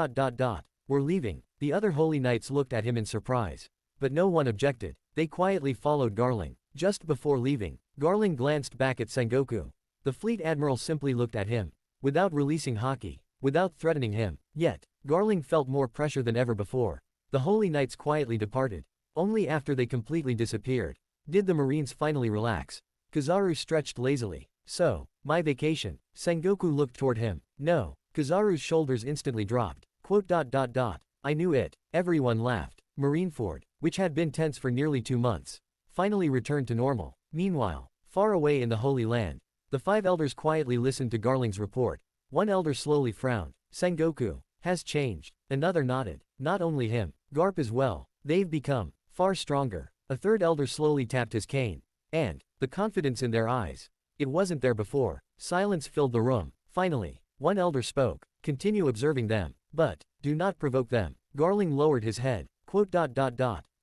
We're leaving. The other Holy Knights looked at him in surprise. But no one objected. They quietly followed Garling. Just before leaving, Garling glanced back at Sengoku. The Fleet Admiral simply looked at him. Without releasing haki. Without threatening him. Yet, Garling felt more pressure than ever before. The Holy Knights quietly departed. Only after they completely disappeared did the Marines finally relax. Kizaru stretched lazily. So, my vacation. Sengoku looked toward him. No. Kizaru's shoulders instantly dropped. Quote. I knew it. Everyone laughed. Marineford. which had been tense for nearly 2 months, finally returned to normal. Meanwhile, far away in the Holy Land, the 5 elders quietly listened to Garling's report. One elder slowly frowned. Sengoku has changed. Another nodded. Not only him, Garp as well. They've become far stronger. A third elder slowly tapped his cane. And the confidence in their eyes. It wasn't there before. Silence filled the room. Finally, one elder spoke. Continue observing them, but do not provoke them. Garling lowered his head.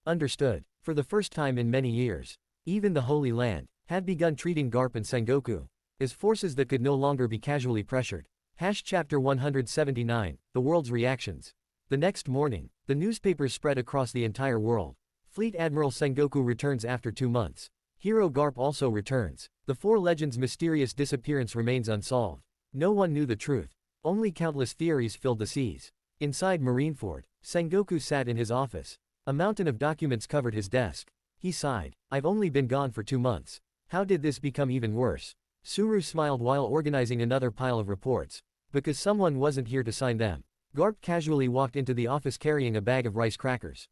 Understood. For the first time in many years, even the Holy Land had begun treating Garp and Sengoku as forces that could no longer be casually pressured. Chapter 179, The World's Reactions. The next morning, the newspapers spread across the entire world. Fleet Admiral Sengoku returns after 2 months. Hero Garp also returns. The 4 legends' mysterious disappearance remains unsolved. No one knew the truth. Only countless theories filled the seas. Inside Marineford, Sengoku sat in his office. A mountain of documents covered his desk. He sighed. I've only been gone for 2 months. How did this become even worse? Suru smiled while organizing another pile of reports. Because someone wasn't here to sign them. Garp casually walked into the office carrying a bag of rice crackers.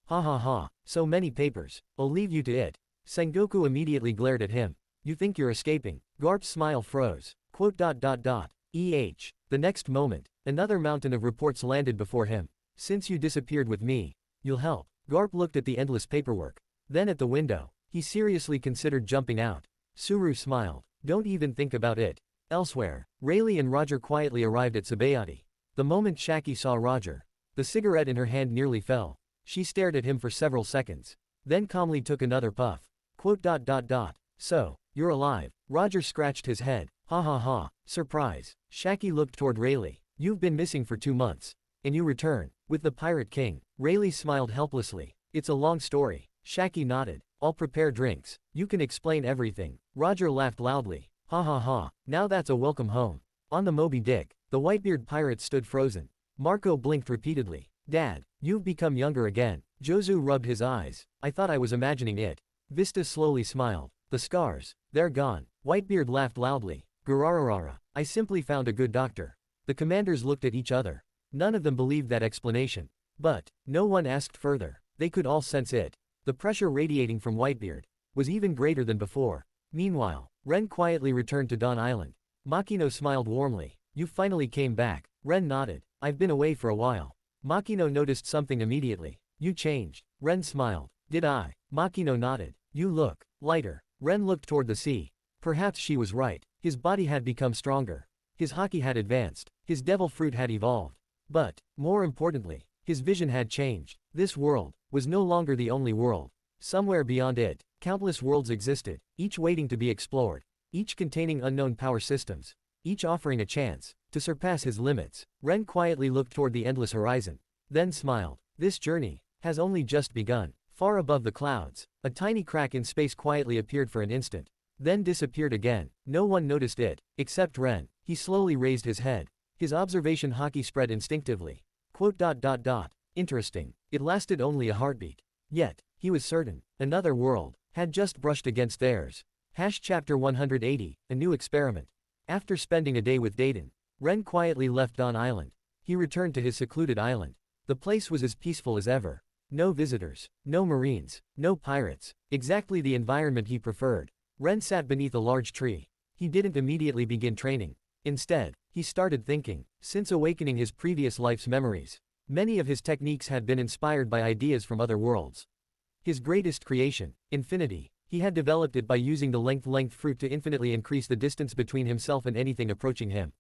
Ha ha ha, so many papers. I'll leave you to it. Sengoku immediately glared at him. You think you're escaping? Garp's smile froze. The next moment, another mountain of reports landed before him. Since you disappeared with me, you'll help. Garp looked at the endless paperwork. Then at the window. He seriously considered jumping out. Suru smiled. Don't even think about it. Elsewhere, Rayleigh and Roger quietly arrived at Sabayati. The moment Shaki saw Roger, the cigarette in her hand nearly fell. She stared at him for several seconds. Then calmly took another puff. So, you're alive. Roger scratched his head. Ha ha ha, surprise. Shaki looked toward Rayleigh. You've been missing for 2 months. And you return. With the Pirate King. Rayleigh smiled helplessly. It's a long story. Shaki nodded. I'll prepare drinks. You can explain everything. Roger laughed loudly. Ha ha ha, now that's a welcome home. On the Moby Dick, the Whitebeard pirate stood frozen. Marco blinked repeatedly. Dad, you've become younger again. Jozu rubbed his eyes. I thought I was imagining it. Vista slowly smiled. The scars, they're gone. Whitebeard laughed loudly. Gurararara, I simply found a good doctor. The commanders looked at each other. None of them believed that explanation. But no one asked further. They could all sense it. The pressure radiating from Whitebeard was even greater than before. Meanwhile, Ren quietly returned to Dawn Island. Makino smiled warmly. You finally came back. Ren nodded. I've been away for a while. Makino noticed something immediately. You changed. Ren smiled. Did I? Makino nodded. You look lighter. Ren looked toward the sea. Perhaps she was right. His body had become stronger. His haki had advanced. His devil fruit had evolved. But, more importantly, his vision had changed. This world was no longer the only world. Somewhere beyond it, countless worlds existed, each waiting to be explored, each containing unknown power systems, each offering a chance to surpass his limits. Ren quietly looked toward the endless horizon, then smiled. This journey has only just begun. Far above the clouds, a tiny crack in space quietly appeared for an instant, then disappeared again. No one noticed it, except Ren. He slowly raised his head. His observation haki spread instinctively. Interesting. It lasted only a heartbeat. Yet, he was certain, another world had just brushed against theirs. Chapter 180, A New Experiment. After spending a day with Dayton, Ren quietly left Dawn Island. He returned to his secluded island. The place was as peaceful as ever. No visitors, no marines, no pirates. Exactly the environment he preferred. Ren sat beneath a large tree. He didn't immediately begin training. Instead, he started thinking. Since awakening his previous life's memories, many of his techniques had been inspired by ideas from other worlds. His greatest creation, infinity, he had developed it by using the length fruit to infinitely increase the distance between himself and anything approaching him.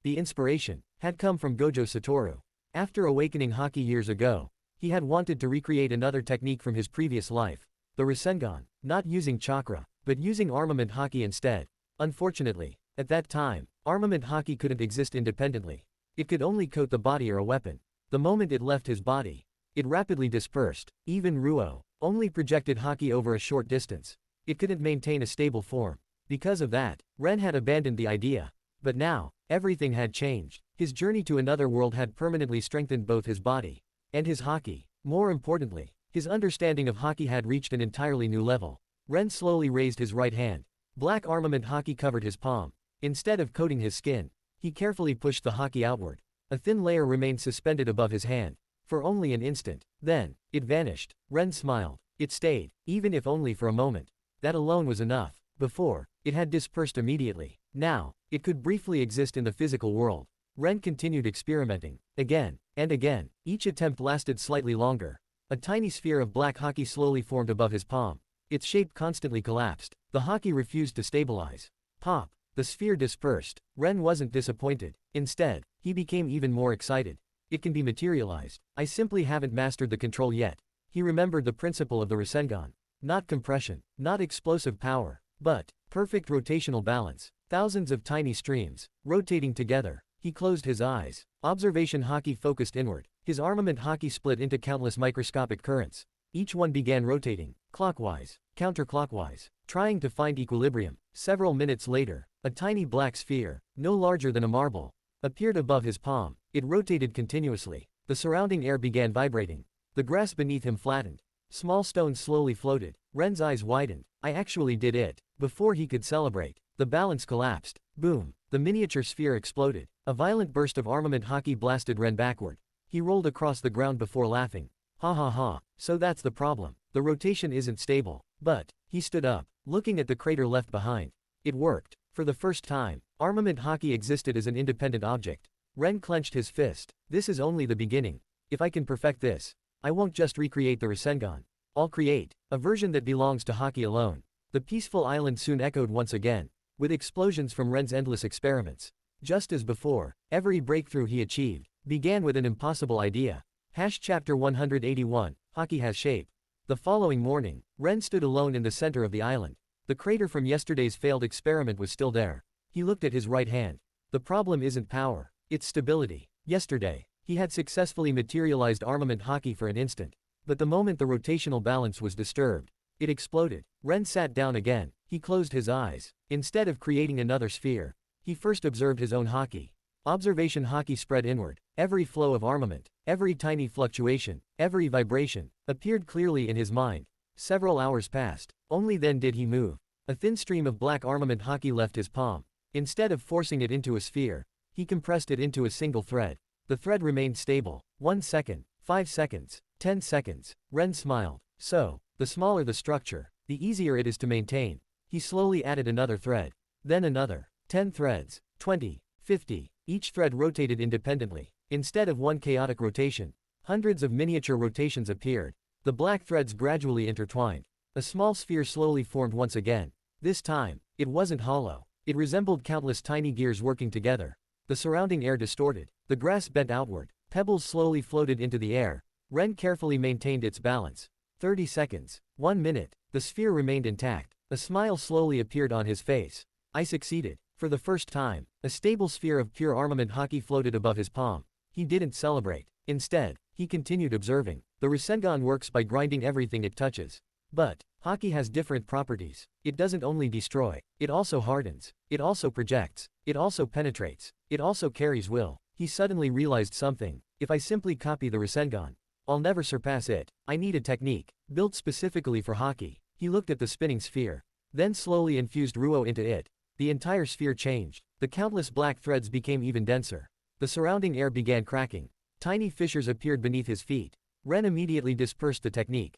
The inspiration had come from Gojo Satoru. After awakening haki years ago, he had wanted to recreate another technique from his previous life, the Rasengan, not using chakra, but using armament haki instead. Unfortunately, at that time, armament haki couldn't exist independently. It could only coat the body or a weapon. The moment it left his body, it rapidly dispersed. Even Ruo only projected haki over a short distance. It couldn't maintain a stable form. Because of that, Ren had abandoned the idea. But now, everything had changed. His journey to another world had permanently strengthened both his body and his haki. More importantly, his understanding of haki had reached an entirely new level. Ren slowly raised his right hand. Black armament haki covered his palm. Instead of coating his skin, he carefully pushed the haki outward. A thin layer remained suspended above his hand. For only an instant. Then, it vanished. Ren smiled. It stayed, even if only for a moment. That alone was enough. Before, it had dispersed immediately. Now, it could briefly exist in the physical world. Ren continued experimenting. Again, and again. Each attempt lasted slightly longer. A tiny sphere of black hockey slowly formed above his palm. Its shape constantly collapsed. The hockey refused to stabilize. Pop. The sphere dispersed. Ren wasn't disappointed. Instead, he became even more excited. It can be materialized. I simply haven't mastered the control yet. He remembered the principle of the Rasengan. Not compression, not explosive power, but perfect rotational balance. Thousands of tiny streams, rotating together. He closed his eyes. Observation hockey focused inward. His armament hockey split into countless microscopic currents. Each one began rotating, clockwise, counterclockwise, trying to find equilibrium. Several minutes later, a tiny black sphere, no larger than a marble, appeared above his palm. It rotated continuously. The surrounding air began vibrating. The grass beneath him flattened. Small stones slowly floated. Ren's eyes widened. I actually did it. Before he could celebrate, the balance collapsed. Boom. The miniature sphere exploded. A violent burst of armament hockey blasted Ren backward. He rolled across the ground before laughing. Ha ha ha. So that's the problem. The rotation isn't stable. But, he stood up, looking at the crater left behind. It worked. For the first time, armament hockey existed as an independent object. Ren clenched his fist. This is only the beginning. If I can perfect this, I won't just recreate the Rasengan. I'll create a version that belongs to hockey alone. The peaceful island soon echoed once again, with explosions from Ren's endless experiments. Just as before, every breakthrough he achieved began with an impossible idea. Chapter 181, Hockey has shape. The following morning, Ren stood alone in the center of the island. The crater from yesterday's failed experiment was still there. He looked at his right hand. The problem isn't power, it's stability. Yesterday, he had successfully materialized armament hockey for an instant. But the moment the rotational balance was disturbed, it exploded. Ren sat down again. He closed his eyes. Instead of creating another sphere, he first observed his own hockey. Observation hockey spread inward. Every flow of armament, every tiny fluctuation, every vibration, appeared clearly in his mind. Several hours passed. Only then did he move. A thin stream of black armament hockey left his palm. Instead of forcing it into a sphere, he compressed it into a single thread. The thread remained stable. 1 second, 5 seconds, 10 seconds. Ren smiled. So, the smaller the structure, the easier it is to maintain. He slowly added another thread. Then another. 10 threads. 20. 50. Each thread rotated independently. Instead of one chaotic rotation, hundreds of miniature rotations appeared. The black threads gradually intertwined. A small sphere slowly formed once again. This time, it wasn't hollow. It resembled countless tiny gears working together. The surrounding air distorted. The grass bent outward. Pebbles slowly floated into the air. Ren carefully maintained its balance. 30 seconds. 1 minute. The sphere remained intact. A smile slowly appeared on his face. I succeeded. For the first time, a stable sphere of pure armament hockey floated above his palm. He didn't celebrate. Instead, he continued observing. The Rasengan works by grinding everything it touches. But, hockey has different properties. It doesn't only destroy, it also hardens. It also projects. It also penetrates. It also carries will. He suddenly realized something. If I simply copy the Rasengan, I'll never surpass it. I need a technique, built specifically for hockey. He looked at the spinning sphere, then slowly infused Ruo into it. The entire sphere changed. The countless black threads became even denser. The surrounding air began cracking. Tiny fissures appeared beneath his feet. Ren immediately dispersed the technique.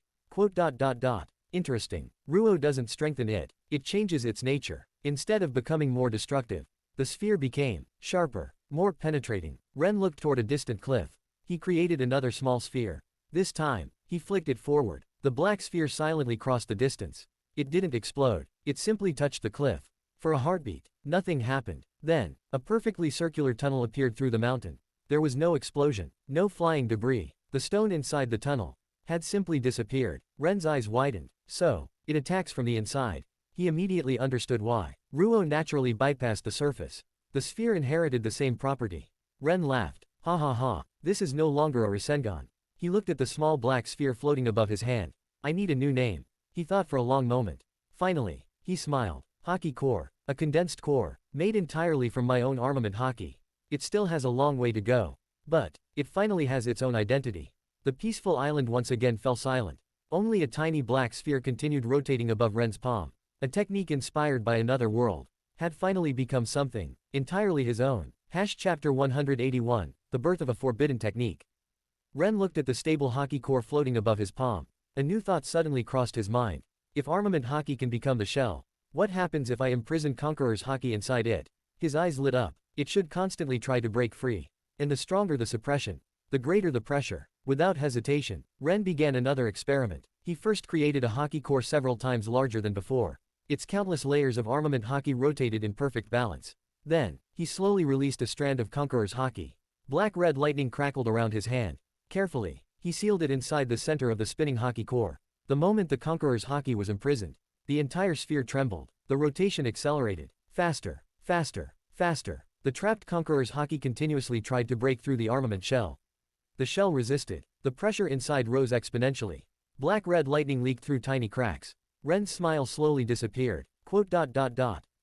Interesting. Ruo doesn't strengthen it. It changes its nature. Instead of becoming more destructive, the sphere became sharper, more penetrating. Ren looked toward a distant cliff. He created another small sphere. This time, he flicked it forward. The black sphere silently crossed the distance. It didn't explode. It simply touched the cliff. For a heartbeat, nothing happened. Then, a perfectly circular tunnel appeared through the mountain. There was no explosion, no flying debris. The stone inside the tunnel had simply disappeared. Ren's eyes widened. So, it attacks from the inside. He immediately understood why. Ruo naturally bypassed the surface. The sphere inherited the same property. Ren laughed. Ha ha ha, this is no longer a Rasengan. He looked at the small black sphere floating above his hand. I need a new name. He thought for a long moment. Finally, he smiled. Hockey core. A condensed core, made entirely from my own armament hockey. It still has a long way to go. But, it finally has its own identity. The peaceful island once again fell silent. Only a tiny black sphere continued rotating above Ren's palm. A technique inspired by another world had finally become something entirely his own. Chapter 181, The Birth of a Forbidden Technique. Ren looked at the stable hockey core floating above his palm. A new thought suddenly crossed his mind. If armament hockey can become the shell, what happens if I imprison conqueror's hockey inside it? His eyes lit up. It should constantly try to break free. And the stronger the suppression, the greater the pressure. Without hesitation, Ren began another experiment. He first created a hockey core several times larger than before. Its countless layers of armament hockey rotated in perfect balance. Then, he slowly released a strand of conqueror's hockey. Black-red lightning crackled around his hand. Carefully, he sealed it inside the center of the spinning hockey core. The moment the conqueror's hockey was imprisoned, the entire sphere trembled. The rotation accelerated. Faster, faster, faster. The trapped conqueror's hockey continuously tried to break through the armament shell. The shell resisted. The pressure inside rose exponentially. Black-red lightning leaked through tiny cracks. Ren's smile slowly disappeared.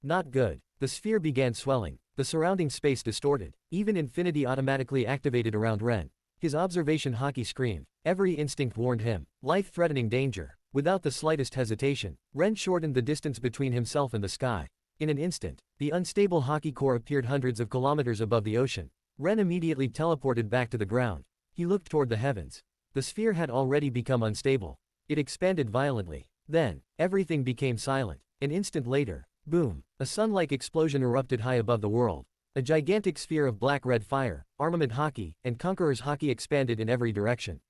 Not good. The sphere began swelling. The surrounding space distorted. Even infinity automatically activated around Ren. His observation hockey screamed. Every instinct warned him. Life-threatening danger. Without the slightest hesitation, Ren shortened the distance between himself and the sky. In an instant, the unstable hockey core appeared hundreds of kilometers above the ocean. Ren immediately teleported back to the ground. He looked toward the heavens. The sphere had already become unstable. It expanded violently. Then, everything became silent. An instant later, boom, a sun-like explosion erupted high above the world. A gigantic sphere of black-red fire, armament hockey, and conqueror's hockey expanded in every direction.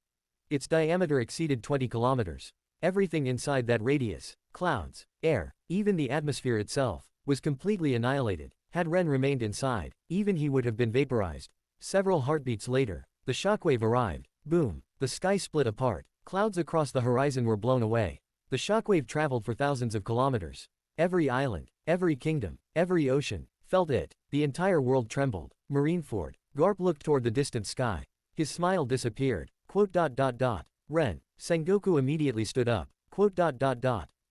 Its diameter exceeded 20 kilometers. Everything inside that radius, clouds, air, even the atmosphere itself, was completely annihilated. Had Ren remained inside, even he would have been vaporized. Several heartbeats later, the shockwave arrived. Boom, the sky split apart. Clouds across the horizon were blown away. The shockwave traveled for thousands of kilometers. Every island, every kingdom, every ocean, felt it. The entire world trembled. Marineford. Garp looked toward the distant sky. His smile disappeared. Ren. Sengoku immediately stood up.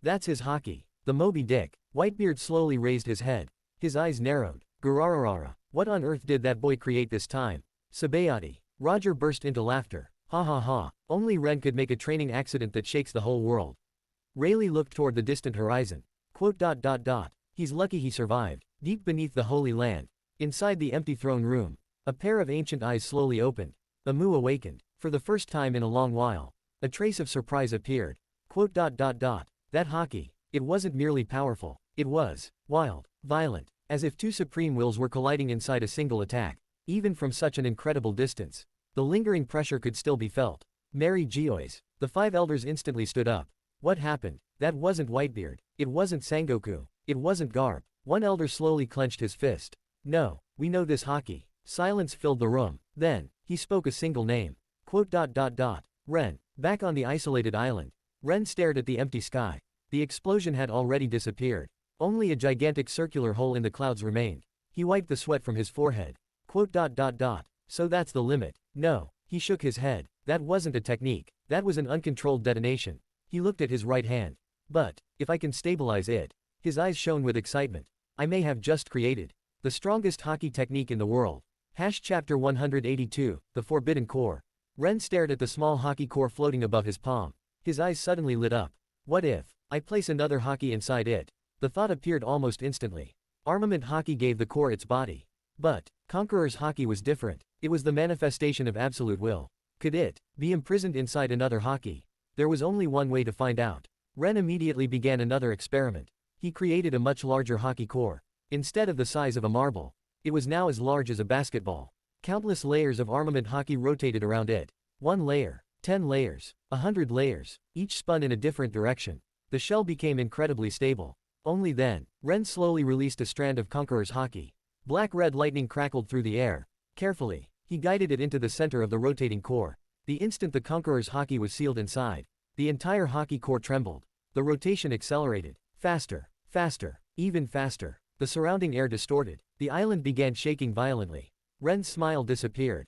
That's his hockey. The Moby Dick. Whitebeard slowly raised his head. His eyes narrowed. Gararara. What on earth did that boy create this time? Sabayati. Roger burst into laughter. Ha ha ha. Only Ren could make a training accident that shakes the whole world. Rayleigh looked toward the distant horizon. He's lucky he survived. Deep beneath the Holy Land, inside the empty throne room, a pair of ancient eyes slowly opened. Amu awakened. For the first time in a long while, a trace of surprise appeared. That hockey, it wasn't merely powerful, it was wild, violent, as if two supreme wills were colliding inside a single attack. Even from such an incredible distance, the lingering pressure could still be felt. Mary Geoise. The five elders instantly stood up. What happened? That wasn't Whitebeard. It wasn't Sengoku. It wasn't Garp. One elder slowly clenched his fist. No, we know this hockey. Silence filled the room. Then, he spoke a single name. Ren. Back on the isolated island. Ren stared at the empty sky. The explosion had already disappeared. Only a gigantic circular hole in the clouds remained. He wiped the sweat from his forehead. So that's the limit. No. He shook his head. That wasn't a technique. That was an uncontrolled detonation. He looked at his right hand. But, if I can stabilize it. His eyes shone with excitement. I may have just created the strongest hockey technique in the world. Chapter 182, The Forbidden Core. Ren stared at the small hockey core floating above his palm. His eyes suddenly lit up. What if I place another hockey inside it? The thought appeared almost instantly. Armament hockey gave the core its body. But, Conqueror's hockey was different. It was the manifestation of absolute will. Could it be imprisoned inside another hockey? There was only one way to find out. Ren immediately began another experiment. He created a much larger hockey core. Instead of the size of a marble, it was now as large as a basketball. Countless layers of armament hockey rotated around it. 1 layer, 10 layers, 100 layers, each spun in a different direction. The shell became incredibly stable. Only then, Ren slowly released a strand of Conqueror's hockey. Black-red lightning crackled through the air. Carefully, he guided it into the center of the rotating core. The instant the Conqueror's hockey was sealed inside, the entire hockey core trembled. The rotation accelerated. Faster, faster, even faster. The surrounding air distorted. The island began shaking violently. Ren's smile disappeared.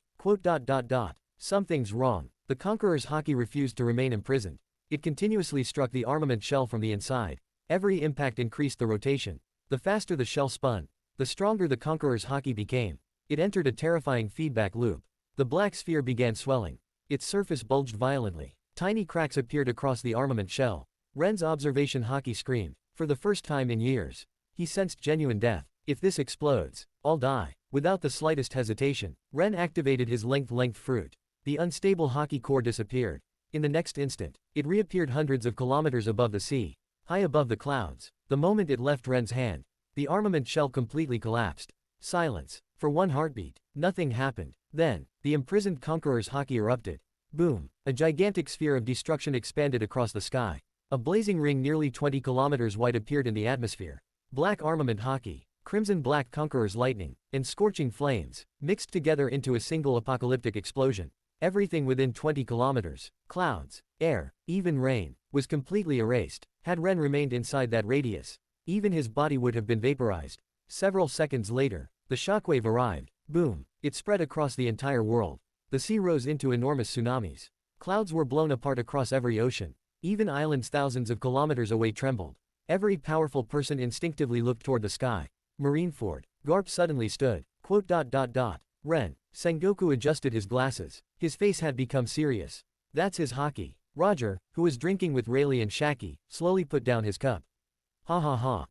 Something's wrong. The Conqueror's hockey refused to remain imprisoned. It continuously struck the armament shell from the inside. Every impact increased the rotation. The faster the shell spun, the stronger the Conqueror's hockey became. It entered a terrifying feedback loop. The black sphere began swelling. Its surface bulged violently. Tiny cracks appeared across the armament shell. Ren's observation hockey screamed. For the first time in years, he sensed genuine death. If this explodes, I'll die. Without the slightest hesitation, Ren activated his length fruit. The unstable hockey core disappeared. In the next instant, it reappeared hundreds of kilometers above the sea, high above the clouds. The moment it left Ren's hand, the armament shell completely collapsed. Silence. For one heartbeat, nothing happened. Then, the imprisoned conqueror's hockey erupted. Boom! A gigantic sphere of destruction expanded across the sky. A blazing ring nearly 20 kilometers wide appeared in the atmosphere. Black armament hockey, crimson-black conqueror's lightning, and scorching flames, mixed together into a single apocalyptic explosion. Everything within 20 kilometers, clouds, air, even rain, was completely erased. Had Ren remained inside that radius, even his body would have been vaporized. Several seconds later, the shockwave arrived. Boom! It spread across the entire world. The sea rose into enormous tsunamis. Clouds were blown apart across every ocean. Even islands thousands of kilometers away trembled. Every powerful person instinctively looked toward the sky. Marineford. Garp suddenly stood. Ren. Sengoku adjusted his glasses. His face had become serious. That's his hockey. Roger, who was drinking with Rayleigh and Shaki, slowly put down his cup. Ha ha ha.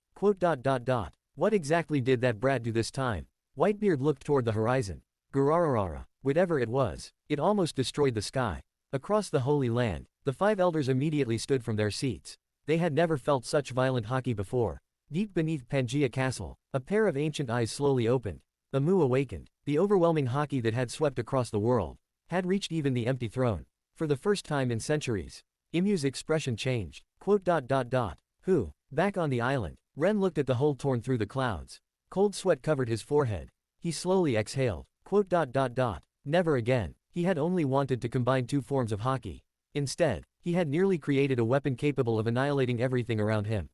What exactly did that brat do this time? Whitebeard looked toward the horizon. Garararara. Whatever it was, it almost destroyed the sky. Across the Holy Land, the 5 elders immediately stood from their seats. They had never felt such violent hockey before. Deep beneath Pangaea Castle, a pair of ancient eyes slowly opened. Amu awakened. The overwhelming hockey that had swept across the world had reached even the empty throne. For the first time in centuries, Imu's expression changed. Who? Back on the island, Ren looked at the hole torn through the clouds. Cold sweat covered his forehead. He slowly exhaled. Never again. He had only wanted to combine 2 forms of hockey. Instead, he had nearly created a weapon capable of annihilating everything around him.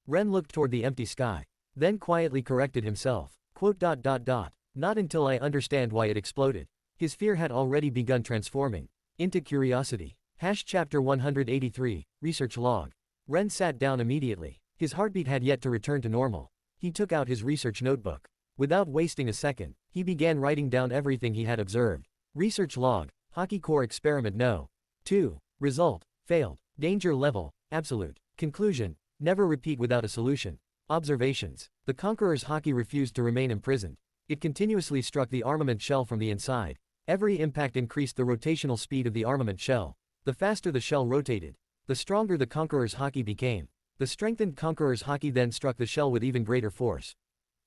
Ren looked toward the empty sky, then quietly corrected himself. Not until I understand why it exploded. His fear had already begun transforming into curiosity. Chapter 183, Research Log. Ren sat down immediately. His heartbeat had yet to return to normal. He took out his research notebook. Without wasting a second, he began writing down everything he had observed. Research Log, Hockey Core Experiment No. 2. Result, failed. Danger level, absolute. Conclusion, never repeat without a solution. Observations. The Conqueror's hockey refused to remain imprisoned. It continuously struck the armament shell from the inside. Every impact increased the rotational speed of the armament shell. The faster the shell rotated, the stronger the Conqueror's hockey became. The strengthened Conqueror's hockey then struck the shell with even greater force.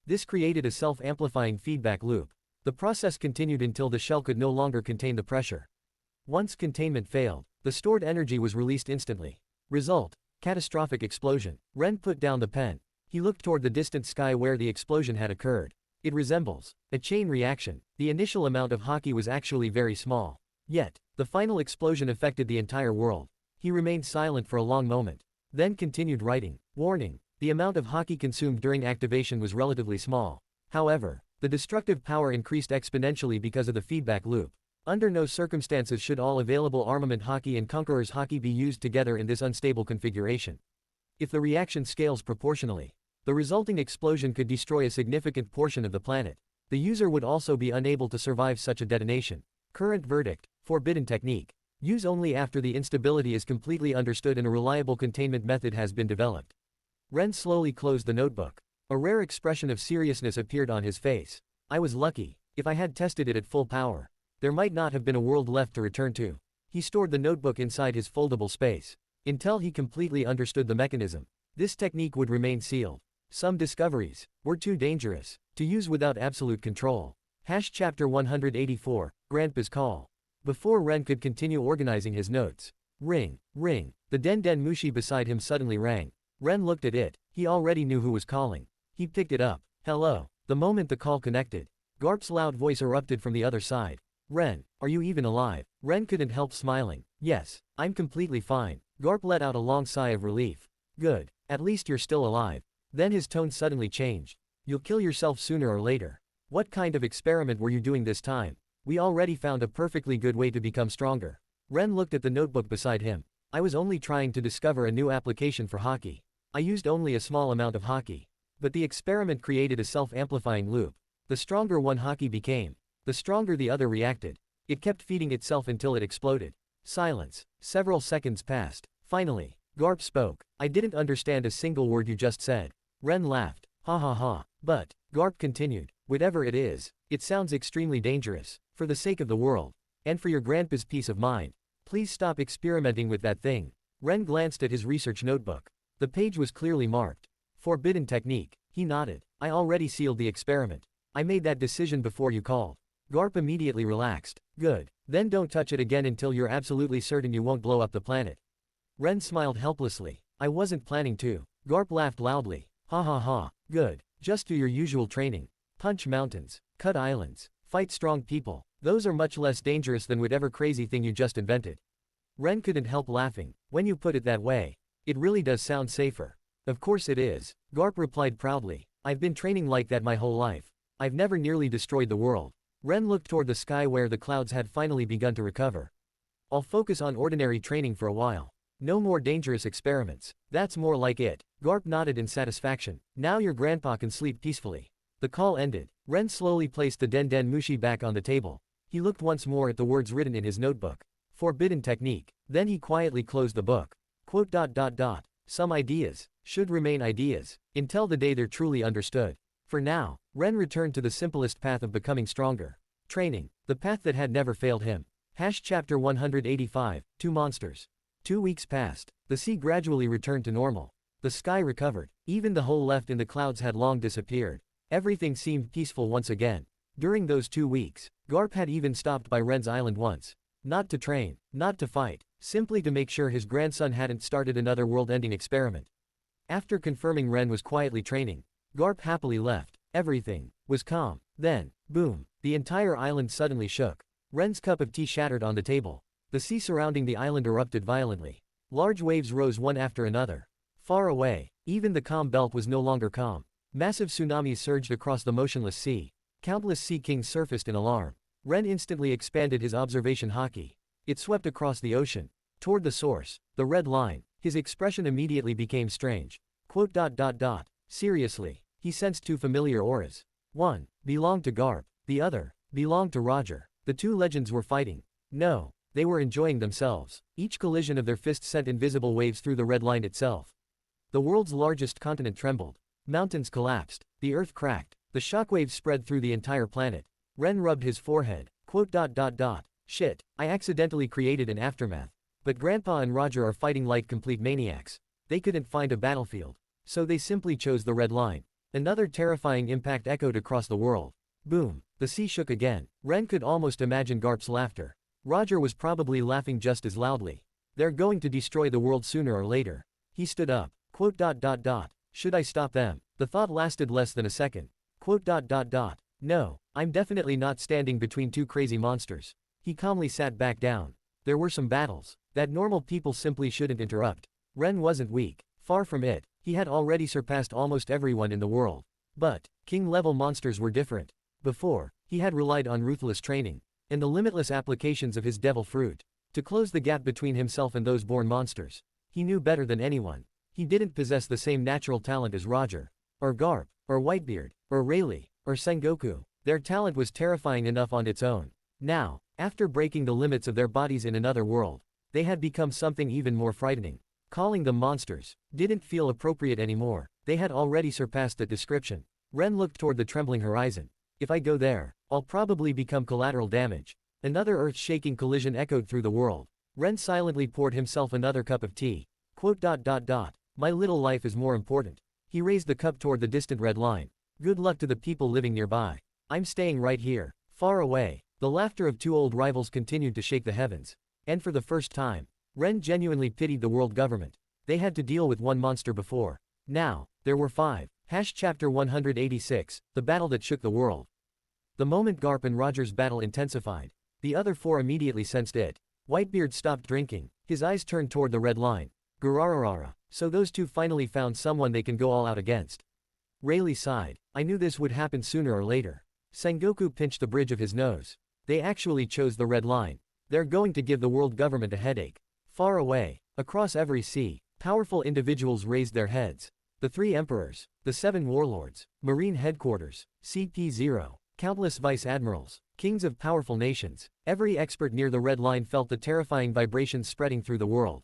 This created a self-amplifying feedback loop. The process continued until the shell could no longer contain the pressure. Once containment failed, the stored energy was released instantly. Result, catastrophic explosion. Ren put down the pen. He looked toward the distant sky where the explosion had occurred. It resembles a chain reaction. The initial amount of hockey was actually very small. Yet, the final explosion affected the entire world. He remained silent for a long moment, then continued writing. Warning, the amount of hockey consumed during activation was relatively small. However, the destructive power increased exponentially because of the feedback loop. Under no circumstances should all available armament hockey and Conqueror's hockey be used together in this unstable configuration. If the reaction scales proportionally, the resulting explosion could destroy a significant portion of the planet. The user would also be unable to survive such a detonation. Current verdict, forbidden technique. Use only after the instability is completely understood and a reliable containment method has been developed. Ren slowly closed the notebook. A rare expression of seriousness appeared on his face. I was lucky. If I had tested it at full power, there might not have been a world left to return to. He stored the notebook inside his foldable space. Until he completely understood the mechanism, this technique would remain sealed. Some discoveries were too dangerous to use without absolute control. Chapter 184, Grandpa's Call. Before Ren could continue organizing his notes, ring. The Den Mushi beside him suddenly rang. Ren looked at it. He already knew who was calling. He picked it up. Hello. The moment the call connected, Garp's loud voice erupted from the other side. Ren, are you even alive? Ren couldn't help smiling. Yes, I'm completely fine. Garp let out a long sigh of relief. Good. At least you're still alive. Then his tone suddenly changed. You'll kill yourself sooner or later. What kind of experiment were you doing this time? We already found a perfectly good way to become stronger. Ren looked at the notebook beside him. I was only trying to discover a new application for hockey. I used only a small amount of hockey. But the experiment created a self-amplifying loop. The stronger one hockey became, the stronger the other reacted. It kept feeding itself until it exploded. Silence. Several seconds passed. Finally, Garp spoke. I didn't understand a single word you just said. Ren laughed. Ha ha ha. But, Garp continued, whatever it is, it sounds extremely dangerous. For the sake of the world, And for your grandpa's peace of mind, please stop experimenting with that thing. Ren glanced at his research notebook. The page was clearly marked. Forbidden technique. He nodded. I already sealed the experiment. I made that decision before you called. Garp immediately relaxed. Good. Then don't touch it again until you're absolutely certain you won't blow up the planet. Ren smiled helplessly. I wasn't planning to. Garp laughed loudly. Ha ha ha. Good. Just do your usual training. Punch mountains. Cut islands. Fight strong people. Those are much less dangerous than whatever crazy thing you just invented. Ren couldn't help laughing. When you put it that way, it really does sound safer. Of course it is. Garp replied proudly. I've been training like that my whole life. I've never nearly destroyed the world. Ren looked toward the sky where the clouds had finally begun to recover. I'll focus on ordinary training for a while. No more dangerous experiments. That's more like it. Garp nodded in satisfaction. Now your grandpa can sleep peacefully. The call ended. Ren slowly placed the Den Den Mushi back on the table. He looked once more at the words written in his notebook. Forbidden technique. Then he quietly closed the book. Quote. Some ideas should remain ideas until the day they're truly understood. For now, Ren returned to the simplest path of becoming stronger. Training. The path that had never failed him. Chapter 185, Two Monsters. 2 weeks passed. The sea gradually returned to normal. The sky recovered. Even the hole left in the clouds had long disappeared. Everything seemed peaceful once again. During those 2 weeks, Garp had even stopped by Ren's island once. Not to train, not to fight, simply to make sure his grandson hadn't started another world-ending experiment. After confirming Ren was quietly training, Garp happily left. Everything was calm. Then, boom, the entire island suddenly shook. Ren's cup of tea shattered on the table. The sea surrounding the island erupted violently. Large waves rose one after another. Far away, even the calm belt was no longer calm. Massive tsunamis surged across the motionless sea. Countless sea kings surfaced in alarm. Ren instantly expanded his observation haki. It swept across the ocean. Toward the source, the red line. His expression immediately became strange. Quote. Seriously, he sensed two familiar auras. One belonged to Garp. The other belonged to Roger. The two legends were fighting. No, they were enjoying themselves. Each collision of their fists sent invisible waves through the red line itself. The world's largest continent trembled. Mountains collapsed. The earth cracked. The shockwaves spread through the entire planet. Ren rubbed his forehead. Quote. Shit, I accidentally created an aftermath. But Grandpa and Roger are fighting like complete maniacs. They couldn't find a battlefield. So they simply chose the red line. Another terrifying impact echoed across the world. Boom. The sea shook again. Ren could almost imagine Garp's laughter. Roger was probably laughing just as loudly. They're going to destroy the world sooner or later. He stood up. Quote. Should I stop them? The thought lasted less than a second. Quote. No, I'm definitely not standing between two crazy monsters. He calmly sat back down. There were some battles that normal people simply shouldn't interrupt. Ren wasn't weak. Far from it. He had already surpassed almost everyone in the world. But king-level monsters were different. Before, he had relied on ruthless training and the limitless applications of his devil fruit to close the gap between himself and those born monsters. He knew better than anyone. He didn't possess the same natural talent as Roger, or Garp, or Whitebeard, or Rayleigh, or Sengoku. Their talent was terrifying enough on its own. Now, after breaking the limits of their bodies in another world, they had become something even more frightening. Calling them monsters didn't feel appropriate anymore. They had already surpassed that description. Ren looked toward the trembling horizon. If I go there, I'll probably become collateral damage. Another earth-shaking collision echoed through the world. Ren silently poured himself another cup of tea. Quote. My little life is more important. He raised the cup toward the distant red line. Good luck to the people living nearby. I'm staying right here, far away. The laughter of two old rivals continued to shake the heavens. And for the first time, Ren genuinely pitied the world government. They had to deal with one monster before. Now, there were 5. Chapter 186, The Battle That Shook the World. The moment Garp and Roger's battle intensified, the other 4 immediately sensed it. Whitebeard stopped drinking. His eyes turned toward the red line. Gurararara. So those two finally found someone they can go all out against. Rayleigh sighed. I knew this would happen sooner or later. Sengoku pinched the bridge of his nose. They actually chose the red line. They're going to give the world government a headache. Far away, across every sea, powerful individuals raised their heads. The 3 emperors, the 7 warlords, marine headquarters, CP0, countless vice-admirals, kings of powerful nations. Every expert near the red line felt the terrifying vibrations spreading through the world.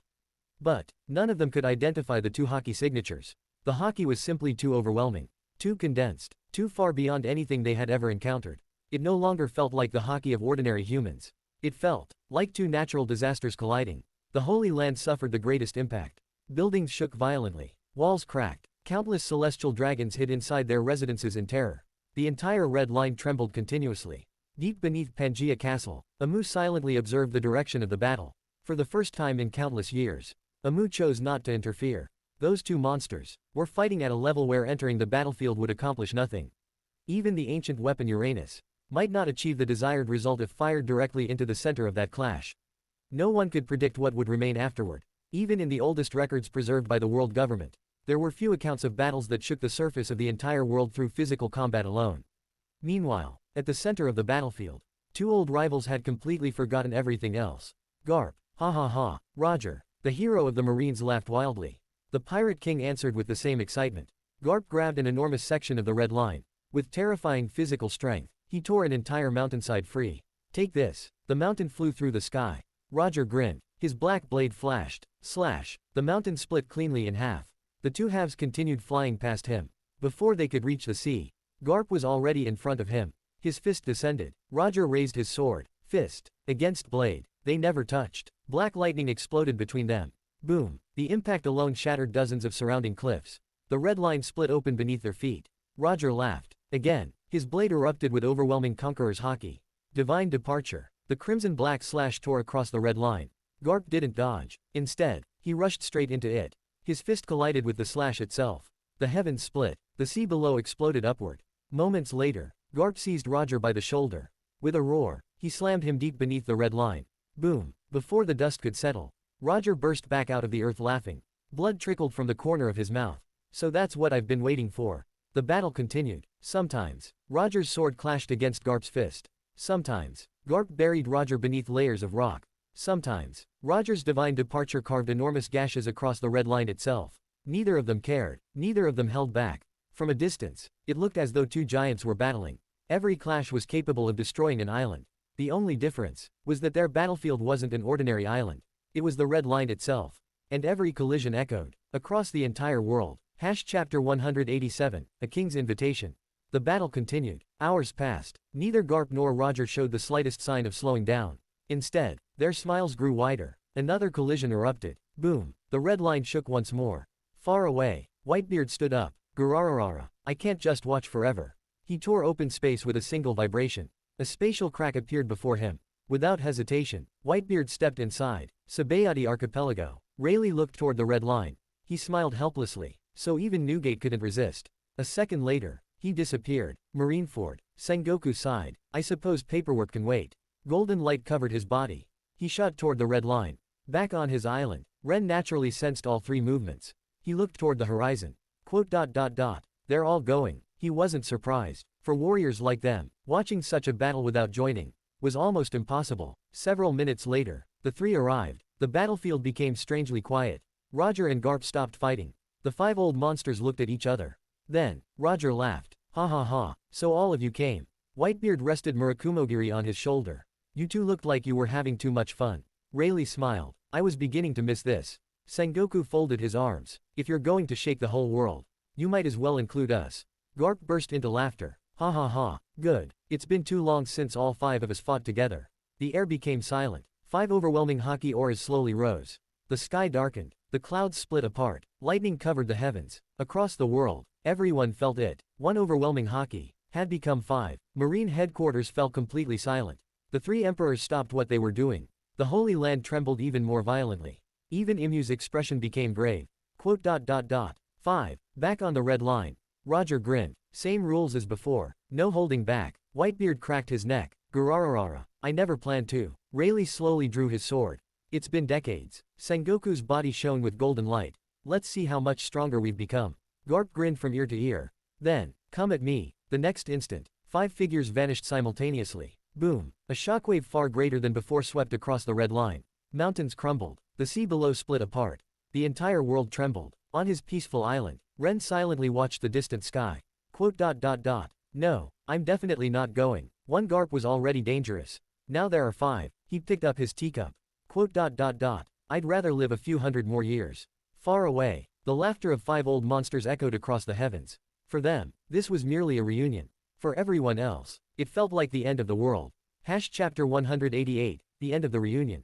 But none of them could identify the 2 haki signatures. The haki was simply too overwhelming, too condensed, too far beyond anything they had ever encountered. It no longer felt like the haki of ordinary humans. It felt like two natural disasters colliding. The Holy Land suffered the greatest impact. Buildings shook violently. Walls cracked. Countless celestial dragons hid inside their residences in terror. The entire Red Line trembled continuously. Deep beneath Pangaea Castle, Amu silently observed the direction of the battle. For the first time in countless years, Amu chose not to interfere. Those two monsters were fighting at a level where entering the battlefield would accomplish nothing. Even the ancient weapon Uranus might not achieve the desired result if fired directly into the center of that clash. No one could predict what would remain afterward. Even in the oldest records preserved by the world government, there were few accounts of battles that shook the surface of the entire world through physical combat alone. Meanwhile, at the center of the battlefield, two old rivals had completely forgotten everything else. Garp, ha ha ha, Roger, the hero of the Marines, laughed wildly. The Pirate King answered with the same excitement. Garp grabbed an enormous section of the Red Line. With terrifying physical strength, he tore an entire mountainside free. Take this. The mountain flew through the sky. Roger grinned. His black blade flashed. Slash. The mountain split cleanly in half. The two halves continued flying past him. Before they could reach the sea, Garp was already in front of him. His fist descended. Roger raised his sword. Fist against blade. They never touched. Black lightning exploded between them. Boom. The impact alone shattered dozens of surrounding cliffs. The Red Line split open beneath their feet. Roger laughed. Again, his blade erupted with overwhelming conqueror's haki. Divine departure. The crimson-black slash tore across the Red Line. Garp didn't dodge. Instead, he rushed straight into it. His fist collided with the slash itself. The heavens split. The sea below exploded upward. Moments later, Garp seized Roger by the shoulder. With a roar, he slammed him deep beneath the Red Line. Boom. Before the dust could settle, Roger burst back out of the earth laughing. Blood trickled from the corner of his mouth. So that's what I've been waiting for. The battle continued. Sometimes, Roger's sword clashed against Garp's fist. Sometimes, Garp buried Roger beneath layers of rock. Sometimes, Roger's divine departure carved enormous gashes across the Red Line itself. Neither of them cared. Neither of them held back. From a distance, it looked as though two giants were battling. Every clash was capable of destroying an island. The only difference was that their battlefield wasn't an ordinary island. It was the Red Line itself. And every collision echoed across the entire world. Chapter 187, A King's Invitation. The battle continued. Hours passed. Neither Garp nor Roger showed the slightest sign of slowing down. Instead, their smiles grew wider. Another collision erupted. Boom. The Red Line shook once more. Far away, Whitebeard stood up. Gurararara. I can't just watch forever. He tore open space with a single vibration. A spatial crack appeared before him. Without hesitation, Whitebeard stepped inside. Sabayati Archipelago. Rayleigh looked toward the Red Line. He smiled helplessly. So even Newgate couldn't resist. A second later, he disappeared. Marineford. Sengoku sighed. I suppose paperwork can wait. Golden light covered his body. He shot toward the Red Line. Back on his island, Ren naturally sensed all three movements. He looked toward the horizon. They're all going. He wasn't surprised. For warriors like them, watching such a battle without joining was almost impossible. Several minutes later, the three arrived. The battlefield became strangely quiet. Roger and Garp stopped fighting. The five old monsters looked at each other. Then, Roger laughed. Ha ha ha, so all of you came. Whitebeard rested Murakumogiri on his shoulder. You two looked like you were having too much fun. Rayleigh smiled. I was beginning to miss this. Sengoku folded his arms. If you're going to shake the whole world, you might as well include us. Garp burst into laughter. Ha ha ha, good. It's been too long since all five of us fought together. The air became silent. 5 overwhelming haki auras slowly rose. The sky darkened. The clouds split apart. Lightning covered the heavens. Across the world, everyone felt it. 1 overwhelming haki had become 5. Marine headquarters fell completely silent. The 3 emperors stopped what they were doing. The Holy Land trembled even more violently. Even Imu's expression became grave. 5. Back on the Red Line. Roger grinned. Same rules as before. No holding back. Whitebeard cracked his neck. Gurararara. I never planned to. Rayleigh slowly drew his sword. It's been decades. Sengoku's body shone with golden light. Let's see how much stronger we've become. Garp grinned from ear to ear. Then, come at me. The next instant, 5 figures vanished simultaneously. Boom. A shockwave far greater than before swept across the Red Line. Mountains crumbled. The sea below split apart. The entire world trembled. On his peaceful island, Ren silently watched the distant sky. No, I'm definitely not going. 1 Garp was already dangerous. Now there are 5. He picked up his teacup. I'd rather live a few hundred more years. Far away, the laughter of 5 old monsters echoed across the heavens. For them, this was merely a reunion. For everyone else, it felt like the end of the world. Chapter 188, the end of the reunion.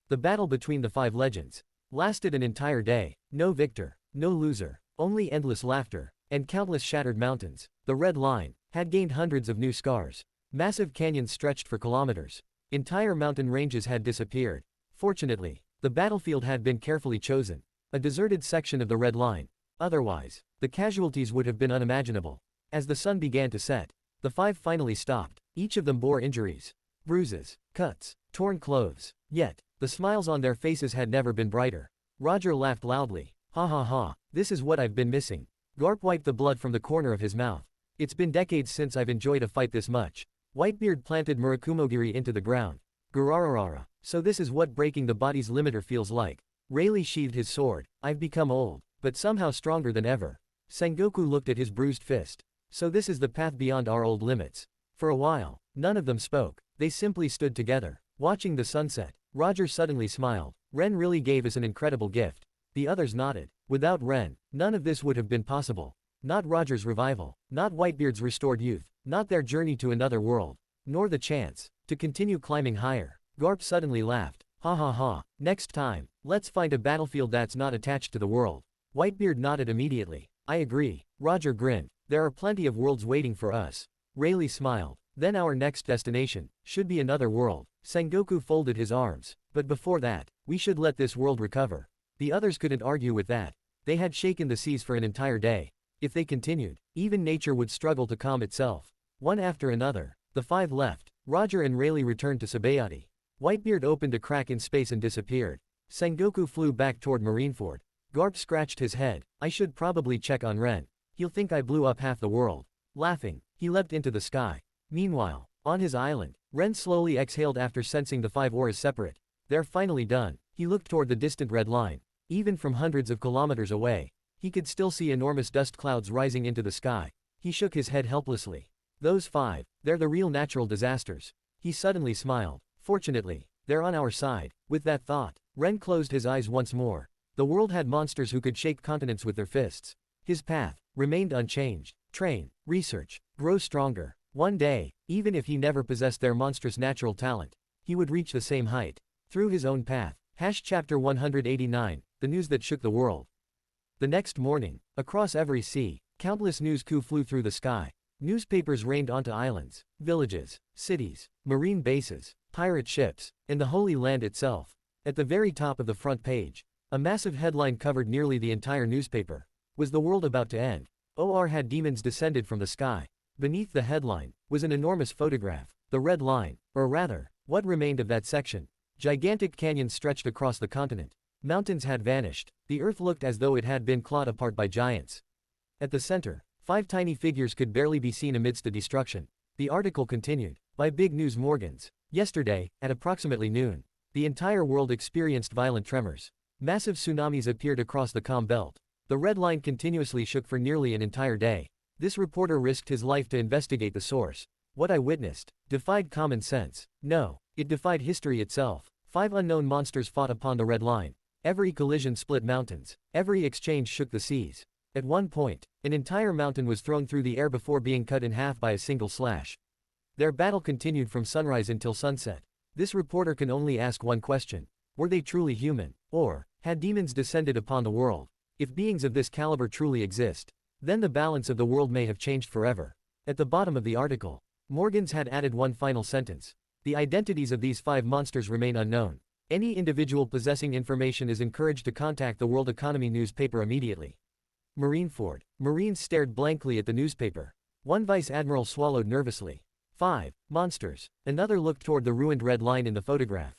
The battle between the five legends lasted an entire day. No victor, no loser, only endless laughter, and countless shattered mountains. The Red Line had gained hundreds of new scars. Massive canyons stretched for kilometers. Entire mountain ranges had disappeared. Fortunately, the battlefield had been carefully chosen. A deserted section of the Red Line. Otherwise, the casualties would have been unimaginable. As the sun began to set, the five finally stopped. Each of them bore injuries, bruises, cuts, torn clothes. Yet, the smiles on their faces had never been brighter. Roger laughed loudly. Ha ha ha, this is what I've been missing. Garp wiped the blood from the corner of his mouth. It's been decades since I've enjoyed a fight this much. Whitebeard planted Murakumogiri into the ground. Gurararara. So this is what breaking the body's limiter feels like. Rayleigh sheathed his sword. I've become old, but somehow stronger than ever. Sengoku looked at his bruised fist. So this is the path beyond our old limits. For a while, none of them spoke. They simply stood together, watching the sunset. Roger suddenly smiled. Ren really gave us an incredible gift. The others nodded. Without Ren, none of this would have been possible. Not Roger's revival, not Whitebeard's restored youth, not their journey to another world, nor the chance to continue climbing higher. Garp suddenly laughed. Ha ha ha, next time, let's find a battlefield that's not attached to the world. Whitebeard nodded immediately. I agree. Roger grinned. There are plenty of worlds waiting for us. Rayleigh smiled. Then our next destination should be another world. Sengoku folded his arms. But before that, we should let this world recover. The others couldn't argue with that. They had shaken the seas for an entire day. If they continued, even nature would struggle to calm itself. One after another, the five left. Roger and Rayleigh returned to Sabayati. Whitebeard opened a crack in space and disappeared. Sengoku flew back toward Marineford. Garp scratched his head. I should probably check on Ren. He'll think I blew up half the world. Laughing, he leapt into the sky. Meanwhile, on his island, Ren slowly exhaled after sensing the five auras separate. They're finally done. He looked toward the distant Red Line. Even from hundreds of kilometers away, he could still see enormous dust clouds rising into the sky. He shook his head helplessly. Those five, they're the real natural disasters. He suddenly smiled. Fortunately, they're on our side. With that thought, Ren closed his eyes once more. The world had monsters who could shake continents with their fists. His path remained unchanged. Train, research, grow stronger. One day, even if he never possessed their monstrous natural talent, he would reach the same height. Through his own path. Chapter 189, The News That Shook the World. The next morning, across every sea, countless news coups flew through the sky. Newspapers rained onto islands, villages, cities, marine bases, pirate ships, and the Holy Land itself. At the very top of the front page, a massive headline covered nearly the entire newspaper. Was the world about to end? Or had demons descended from the sky? Beneath the headline was an enormous photograph. The Red Line, or rather, what remained of that section. Gigantic canyons stretched across the continent. Mountains had vanished. The earth looked as though it had been clawed apart by giants. At the center, five tiny figures could barely be seen amidst the destruction. The article continued. By Big News Morgans. Yesterday, at approximately noon, the entire world experienced violent tremors. Massive tsunamis appeared across the calm belt. The Red Line continuously shook for nearly an entire day. This reporter risked his life to investigate the source. What I witnessed defied common sense. No, it defied history itself. Five unknown monsters fought upon the Red Line. Every collision split mountains. Every exchange shook the seas. At one point, an entire mountain was thrown through the air before being cut in half by a single slash. Their battle continued from sunrise until sunset. This reporter can only ask one question. Were they truly human? Or, had demons descended upon the world? If beings of this caliber truly exist, then the balance of the world may have changed forever. At the bottom of the article, Morgans had added one final sentence. The identities of these five monsters remain unknown. Any individual possessing information is encouraged to contact the World Economy newspaper immediately. Marineford. Marines stared blankly at the newspaper. One vice admiral swallowed nervously. 5. Monsters. Another looked toward the ruined Red Line in the photograph.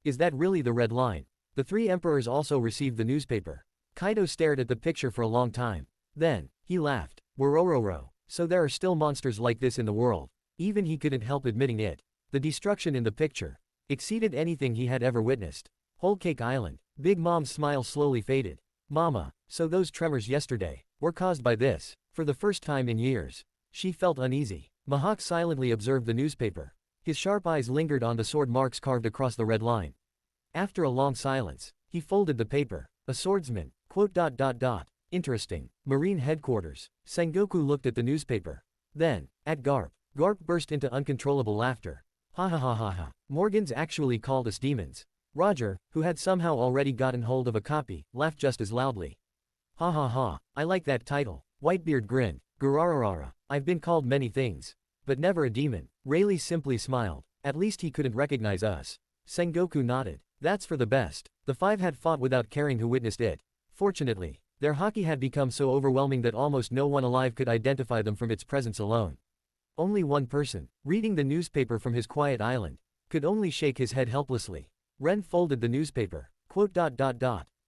Is that really the Red Line? The three emperors also received the newspaper. Kaido stared at the picture for a long time. Then, he laughed. Worororo. So there are still monsters like this in the world. Even he couldn't help admitting it. The destruction in the picture exceeded anything he had ever witnessed. Whole Cake Island. Big Mom's smile slowly faded. Mama, so those tremors yesterday were caused by this. For the first time in years, she felt uneasy. Mahawk silently observed the newspaper. His sharp eyes lingered on the sword marks carved across the Red Line. After a long silence, he folded the paper. A swordsman. Interesting. Marine headquarters. Sengoku looked at the newspaper. Then, at Garp. Garp burst into uncontrollable laughter. Ha ha ha ha ha. Morgans actually called us demons. Roger, who had somehow already gotten hold of a copy, laughed just as loudly. Ha ha ha, I like that title. Whitebeard grinned. Gurararara, I've been called many things. But never a demon. Rayleigh simply smiled. At least he couldn't recognize us. Sengoku nodded. That's for the best. The five had fought without caring who witnessed it. Fortunately, their haki had become so overwhelming that almost no one alive could identify them from its presence alone. Only one person, reading the newspaper from his quiet island, could only shake his head helplessly. Ren folded the newspaper. Quote.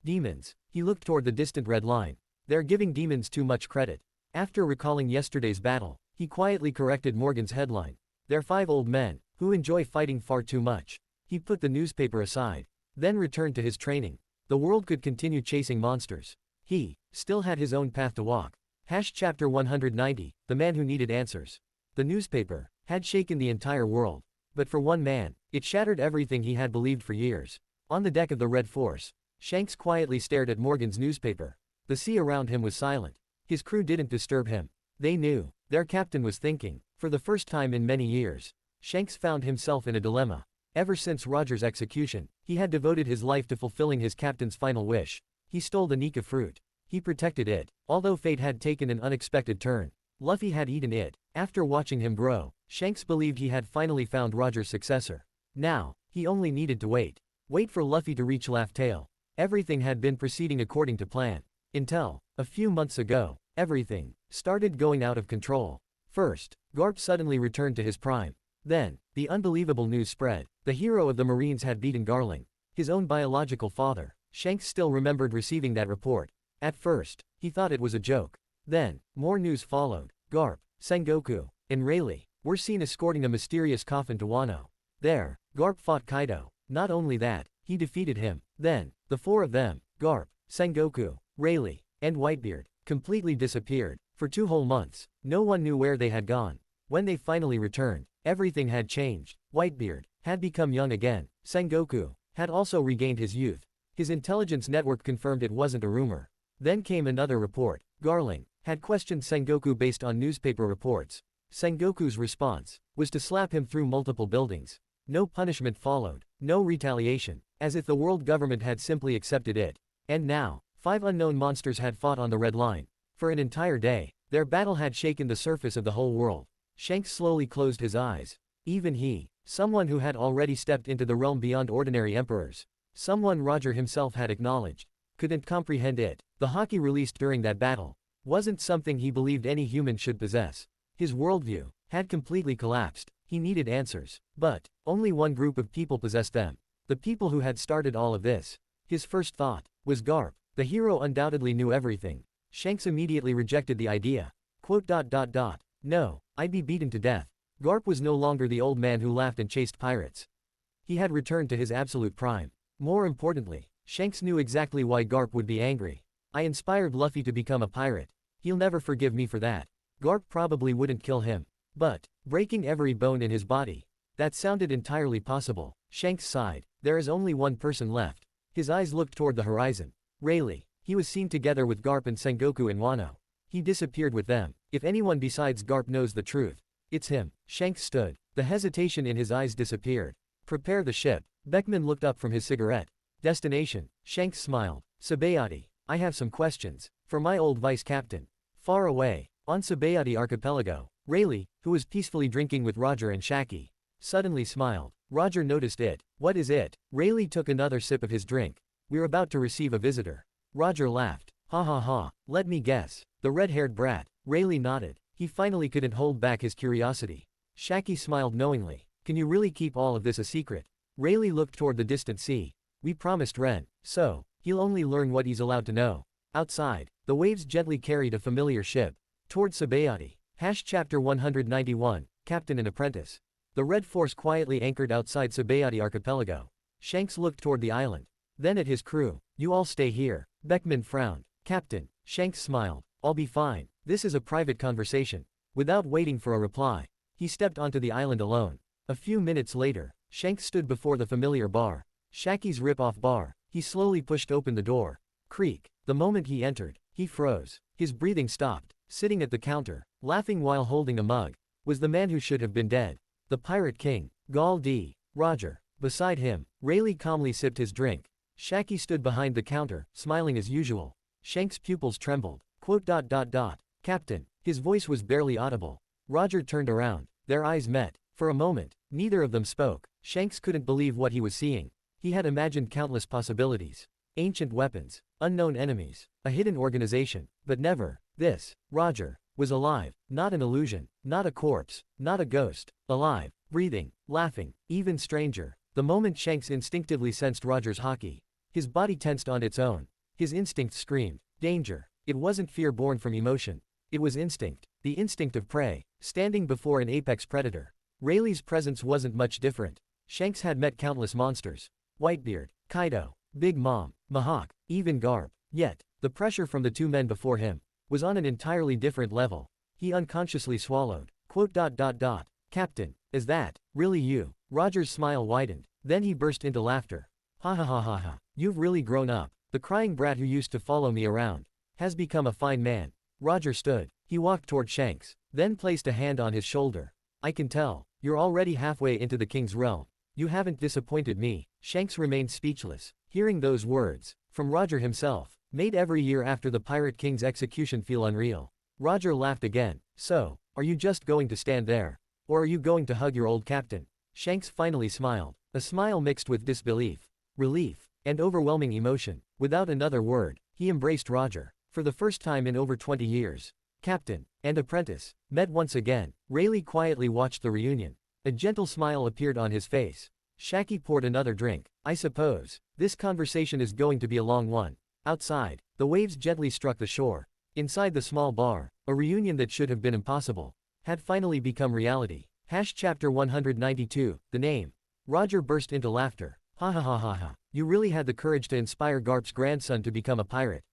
Demons. He looked toward the distant red line. They're giving demons too much credit. After recalling yesterday's battle, he quietly corrected Morgan's headline. They're 5 old men, who enjoy fighting far too much. He put the newspaper aside, then returned to his training. The world could continue chasing monsters. He still had his own path to walk. Chapter 190, The Man Who Needed Answers. The newspaper had shaken the entire world. But for one man, it shattered everything he had believed for years. On the deck of the Red Force, Shanks quietly stared at Morgan's newspaper. The sea around him was silent. His crew didn't disturb him. They knew. Their captain was thinking. For the first time in many years, Shanks found himself in a dilemma. Ever since Roger's execution, he had devoted his life to fulfilling his captain's final wish. He stole the Nika fruit. He protected it. Although fate had taken an unexpected turn, Luffy had eaten it. After watching him grow, Shanks believed he had finally found Roger's successor. Now, he only needed to wait. Wait for Luffy to reach Laugh Tale. Everything had been proceeding according to plan. Until, a few months ago, everything started going out of control. First, Garp suddenly returned to his prime. Then, the unbelievable news spread. The hero of the Marines had beaten Garling, his own biological father. Shanks still remembered receiving that report. At first, he thought it was a joke. Then, more news followed. Garp, Sengoku, and Rayleigh were seen escorting a mysterious coffin to Wano. There, Garp fought Kaido. Not only that, he defeated him. Then, the 4 of them, Garp, Sengoku, Rayleigh, and Whitebeard, completely disappeared. For 2 whole months, no one knew where they had gone. When they finally returned, everything had changed. Whitebeard had become young again. Sengoku had also regained his youth. His intelligence network confirmed it wasn't a rumor. Then came another report. Garling had questioned Sengoku based on newspaper reports. Sengoku's response was to slap him through multiple buildings. No punishment followed, no retaliation, as if the world government had simply accepted it. And now, 5 unknown monsters had fought on the Red Line. For an entire day, their battle had shaken the surface of the whole world. Shanks slowly closed his eyes. Even he, someone who had already stepped into the realm beyond ordinary emperors, someone Roger himself had acknowledged, couldn't comprehend it. The haki released during that battle wasn't something he believed any human should possess. His worldview had completely collapsed. He needed answers. But only one group of people possessed them. The people who had started all of this. His first thought was Garp. The hero undoubtedly knew everything. Shanks immediately rejected the idea. Quote. No, I'd be beaten to death. Garp was no longer the old man who laughed and chased pirates. He had returned to his absolute prime. More importantly, Shanks knew exactly why Garp would be angry. I inspired Luffy to become a pirate. He'll never forgive me for that. Garp probably wouldn't kill him. But, breaking every bone in his body. That sounded entirely possible. Shanks sighed. There is only one person left. His eyes looked toward the horizon. Rayleigh. He was seen together with Garp and Sengoku in Wano. He disappeared with them. If anyone besides Garp knows the truth, it's him. Shanks stood. The hesitation in his eyes disappeared. Prepare the ship. Beckman looked up from his cigarette. Destination. Shanks smiled. Sabayati. I have some questions. For my old vice captain. Far away, on Sabayati Archipelago, Rayleigh, who was peacefully drinking with Roger and Shaki, suddenly smiled. Roger noticed it. What is it? Rayleigh took another sip of his drink. We're about to receive a visitor. Roger laughed. Ha ha ha. Let me guess. The red-haired brat. Rayleigh nodded. He finally couldn't hold back his curiosity. Shaki smiled knowingly. Can you really keep all of this a secret? Rayleigh looked toward the distant sea. We promised Ren. So, he'll only learn what he's allowed to know. Outside, the waves gently carried a familiar ship toward Sabayati. Chapter 191, Captain and Apprentice. The Red Force quietly anchored outside Sabayati Archipelago. Shanks looked toward the island. Then at his crew. You all stay here. Beckman frowned. Captain. Shanks smiled. I'll be fine. This is a private conversation. Without waiting for a reply, he stepped onto the island alone. A few minutes later, Shanks stood before the familiar bar. Shaki's rip-off bar. He slowly pushed open the door. Creak. The moment he entered, he froze. His breathing stopped. Sitting at the counter, laughing while holding a mug, was the man who should have been dead. The Pirate King. Gall D. Roger. Beside him, Rayleigh calmly sipped his drink. Shaky stood behind the counter, smiling as usual. Shank's pupils trembled. Captain. His voice was barely audible. Roger turned around. Their eyes met. For a moment, neither of them spoke. Shanks couldn't believe what he was seeing. He had imagined countless possibilities. Ancient weapons, unknown enemies, a hidden organization, but never this. Roger was alive, not an illusion, not a corpse, not a ghost, alive, breathing, laughing, even stranger. The moment Shanks instinctively sensed Roger's hockey, his body tensed on its own. His instincts screamed, danger. It wasn't fear born from emotion. It was instinct, the instinct of prey, standing before an apex predator. Rayleigh's presence wasn't much different. Shanks had met countless monsters. Whitebeard, Kaido, Big Mom, Mihawk, even Garp. Yet, the pressure from the two men before him was on an entirely different level. He unconsciously swallowed. Captain, is that really you? Roger's smile widened. Then he burst into laughter. Ha ha ha ha ha. You've really grown up. The crying brat who used to follow me around has become a fine man. Roger stood. He walked toward Shanks, then placed a hand on his shoulder. I can tell. You're already halfway into the king's realm. You haven't disappointed me. Shanks remained speechless. Hearing those words, from Roger himself, made every year after the Pirate King's execution feel unreal. Roger laughed again. So, are you just going to stand there? Or are you going to hug your old captain? Shanks finally smiled. A smile mixed with disbelief, relief, and overwhelming emotion. Without another word, he embraced Roger. For the first time in over 20 years, captain and apprentice met once again. Rayleigh quietly watched the reunion. A gentle smile appeared on his face. Shaky poured another drink. I suppose this conversation is going to be a long one. Outside, the waves gently struck the shore. Inside the small bar, a reunion that should have been impossible had finally become reality. Chapter 192, the name. Roger burst into laughter. Ha ha ha ha ha. You really had the courage to inspire Garp's grandson to become a pirate.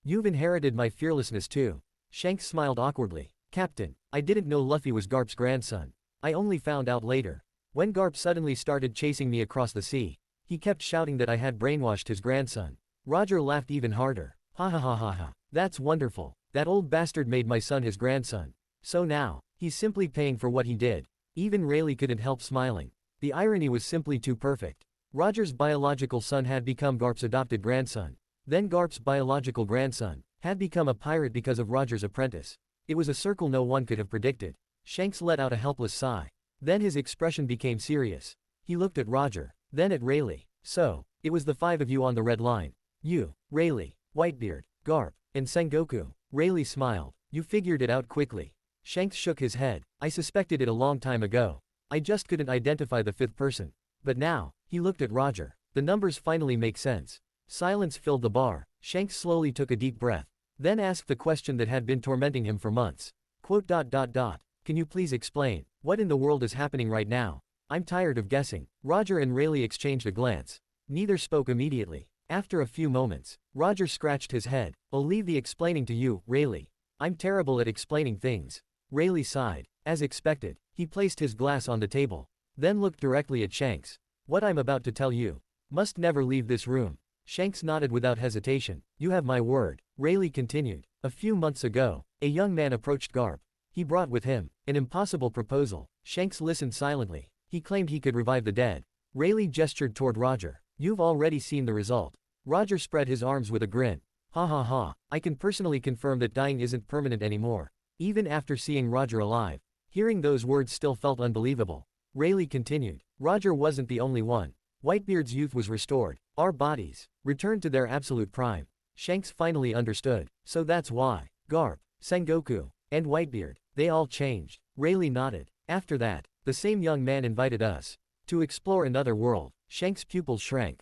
You've inherited my fearlessness too. Shanks smiled awkwardly. Captain, I didn't know Luffy was Garp's grandson. I only found out later. When Garp suddenly started chasing me across the sea, he kept shouting that I had brainwashed his grandson. Roger laughed even harder. Ha ha ha ha ha. That's wonderful. That old bastard made my son his grandson. So now, he's simply paying for what he did. Even Rayleigh couldn't help smiling. The irony was simply too perfect. Roger's biological son had become Garp's adopted grandson. Then Garp's biological grandson had become a pirate because of Roger's apprentice. It was a circle no one could have predicted. Shanks let out a helpless sigh. Then his expression became serious. He looked at Roger, then at Rayleigh. So, it was the five of you on the red line. You, Rayleigh, Whitebeard, Garp, and Sengoku. Rayleigh smiled. You figured it out quickly. Shanks shook his head. I suspected it a long time ago. I just couldn't identify the fifth person. But now, he looked at Roger. The numbers finally make sense. Silence filled the bar. Shanks slowly took a deep breath. Then asked the question that had been tormenting him for months. Can you please explain, what in the world is happening right now? I'm tired of guessing. Roger and Rayleigh exchanged a glance. Neither spoke immediately. After a few moments, Roger scratched his head. I'll leave the explaining to you, Rayleigh. I'm terrible at explaining things. Rayleigh sighed. As expected, he placed his glass on the table. Then looked directly at Shanks. What I'm about to tell you must never leave this room. Shanks nodded without hesitation. You have my word. Rayleigh continued. A few months ago, a young man approached Garp. He brought with him an impossible proposal. Shanks listened silently. He claimed he could revive the dead. Rayleigh gestured toward Roger. You've already seen the result. Roger spread his arms with a grin. Ha ha ha. I can personally confirm that dying isn't permanent anymore. Even after seeing Roger alive. Hearing those words still felt unbelievable. Rayleigh continued. Roger wasn't the only one. Whitebeard's youth was restored. Our bodies returned to their absolute prime. Shanks finally understood. So that's why Garp, Sengoku, and Whitebeard, they all changed. Rayleigh nodded. After that, the same young man invited us to explore another world. Shanks' pupils shrank.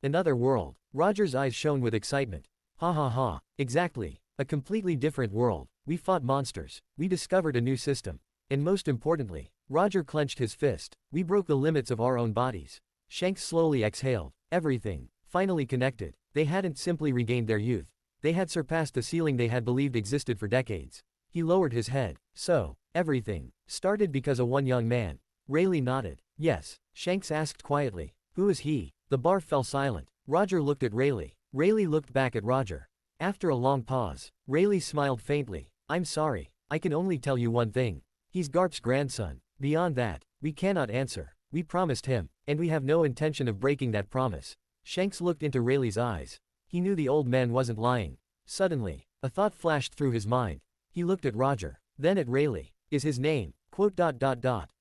Another world. Roger's eyes shone with excitement. Ha ha ha. Exactly. A completely different world. We fought monsters. We discovered a new system. And most importantly, Roger clenched his fist. We broke the limits of our own bodies. Shanks slowly exhaled. Everything finally connected. They hadn't simply regained their youth. They had surpassed the ceiling they had believed existed for decades. He lowered his head. So, everything started because of one young man. Rayleigh nodded. Yes. Shanks asked quietly. Who is he? The bar fell silent. Roger looked at Rayleigh. Rayleigh looked back at Roger. After a long pause, Rayleigh smiled faintly. I'm sorry. I can only tell you one thing. He's Garp's grandson. Beyond that, we cannot answer. We promised him, and we have no intention of breaking that promise. Shanks looked into Rayleigh's eyes. He knew the old man wasn't lying. Suddenly, a thought flashed through his mind. He looked at Roger, then at Rayleigh. Is his name,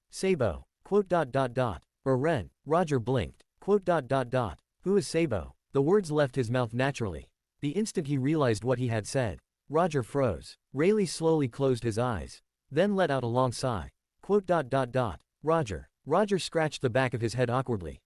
Sabo, or Ren? Roger blinked, Who is Sabo? The words left his mouth naturally. The instant he realized what he had said, Roger froze. Rayleigh slowly closed his eyes, then let out a long sigh. Roger. Roger scratched the back of his head awkwardly.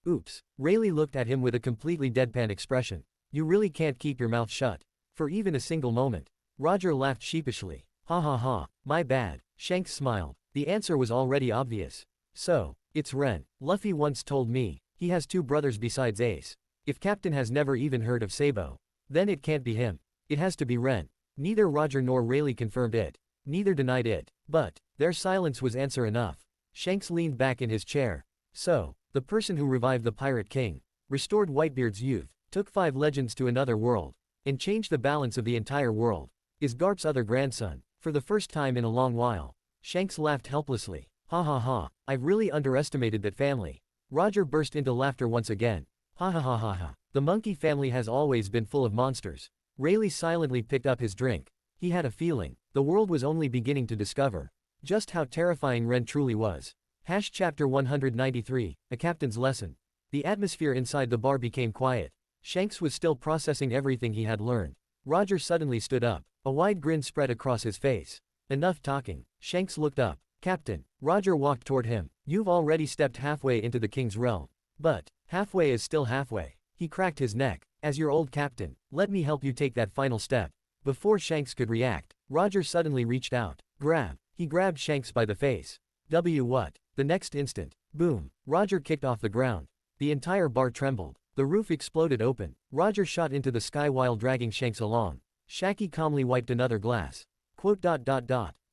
Oops. Rayleigh looked at him with a completely deadpan expression. You really can't keep your mouth shut. For even a single moment. Roger laughed sheepishly. Ha ha ha, my bad. Shanks smiled. The answer was already obvious. So, it's Ren. Luffy once told me, he has 2 brothers besides Ace. If Captain has never even heard of Sabo, then it can't be him. It has to be Ren. Neither Roger nor Rayleigh confirmed it. Neither denied it. But, their silence was answer enough. Shanks leaned back in his chair. So, the person who revived the Pirate King, restored Whitebeard's youth, took 5 legends to another world, and changed the balance of the entire world, is Garp's other grandson. For the first time in a long while, Shanks laughed helplessly. Ha ha ha, I've really underestimated that family. Roger burst into laughter once again. Ha ha ha ha ha. The monkey family has always been full of monsters. Rayleigh silently picked up his drink. He had a feeling, the world was only beginning to discover just how terrifying Ren truly was. Chapter 193, A Captain's Lesson. The atmosphere inside the bar became quiet. Shanks was still processing everything he had learned. Roger suddenly stood up. A wide grin spread across his face. Enough talking. Shanks looked up. Captain. Roger walked toward him. You've already stepped halfway into the king's realm. But, halfway is still halfway. He cracked his neck. As your old captain, let me help you take that final step. Before Shanks could react, Roger suddenly reached out. Grab. He grabbed Shanks by the face. What? The next instant. Boom. Roger kicked off the ground. The entire bar trembled. The roof exploded open. Roger shot into the sky while dragging Shanks along. Shaggy calmly wiped another glass.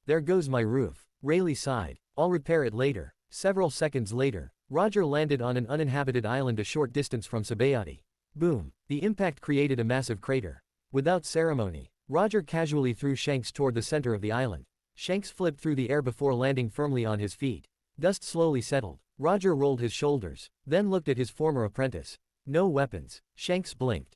There goes my roof. Rayleigh sighed. I'll repair it later. Several seconds later, Roger landed on an uninhabited island a short distance from Sabayati. Boom. The impact created a massive crater. Without ceremony, Roger casually threw Shanks toward the center of the island. Shanks flipped through the air before landing firmly on his feet. Dust slowly settled. Roger rolled his shoulders, then looked at his former apprentice. No weapons. Shanks blinked.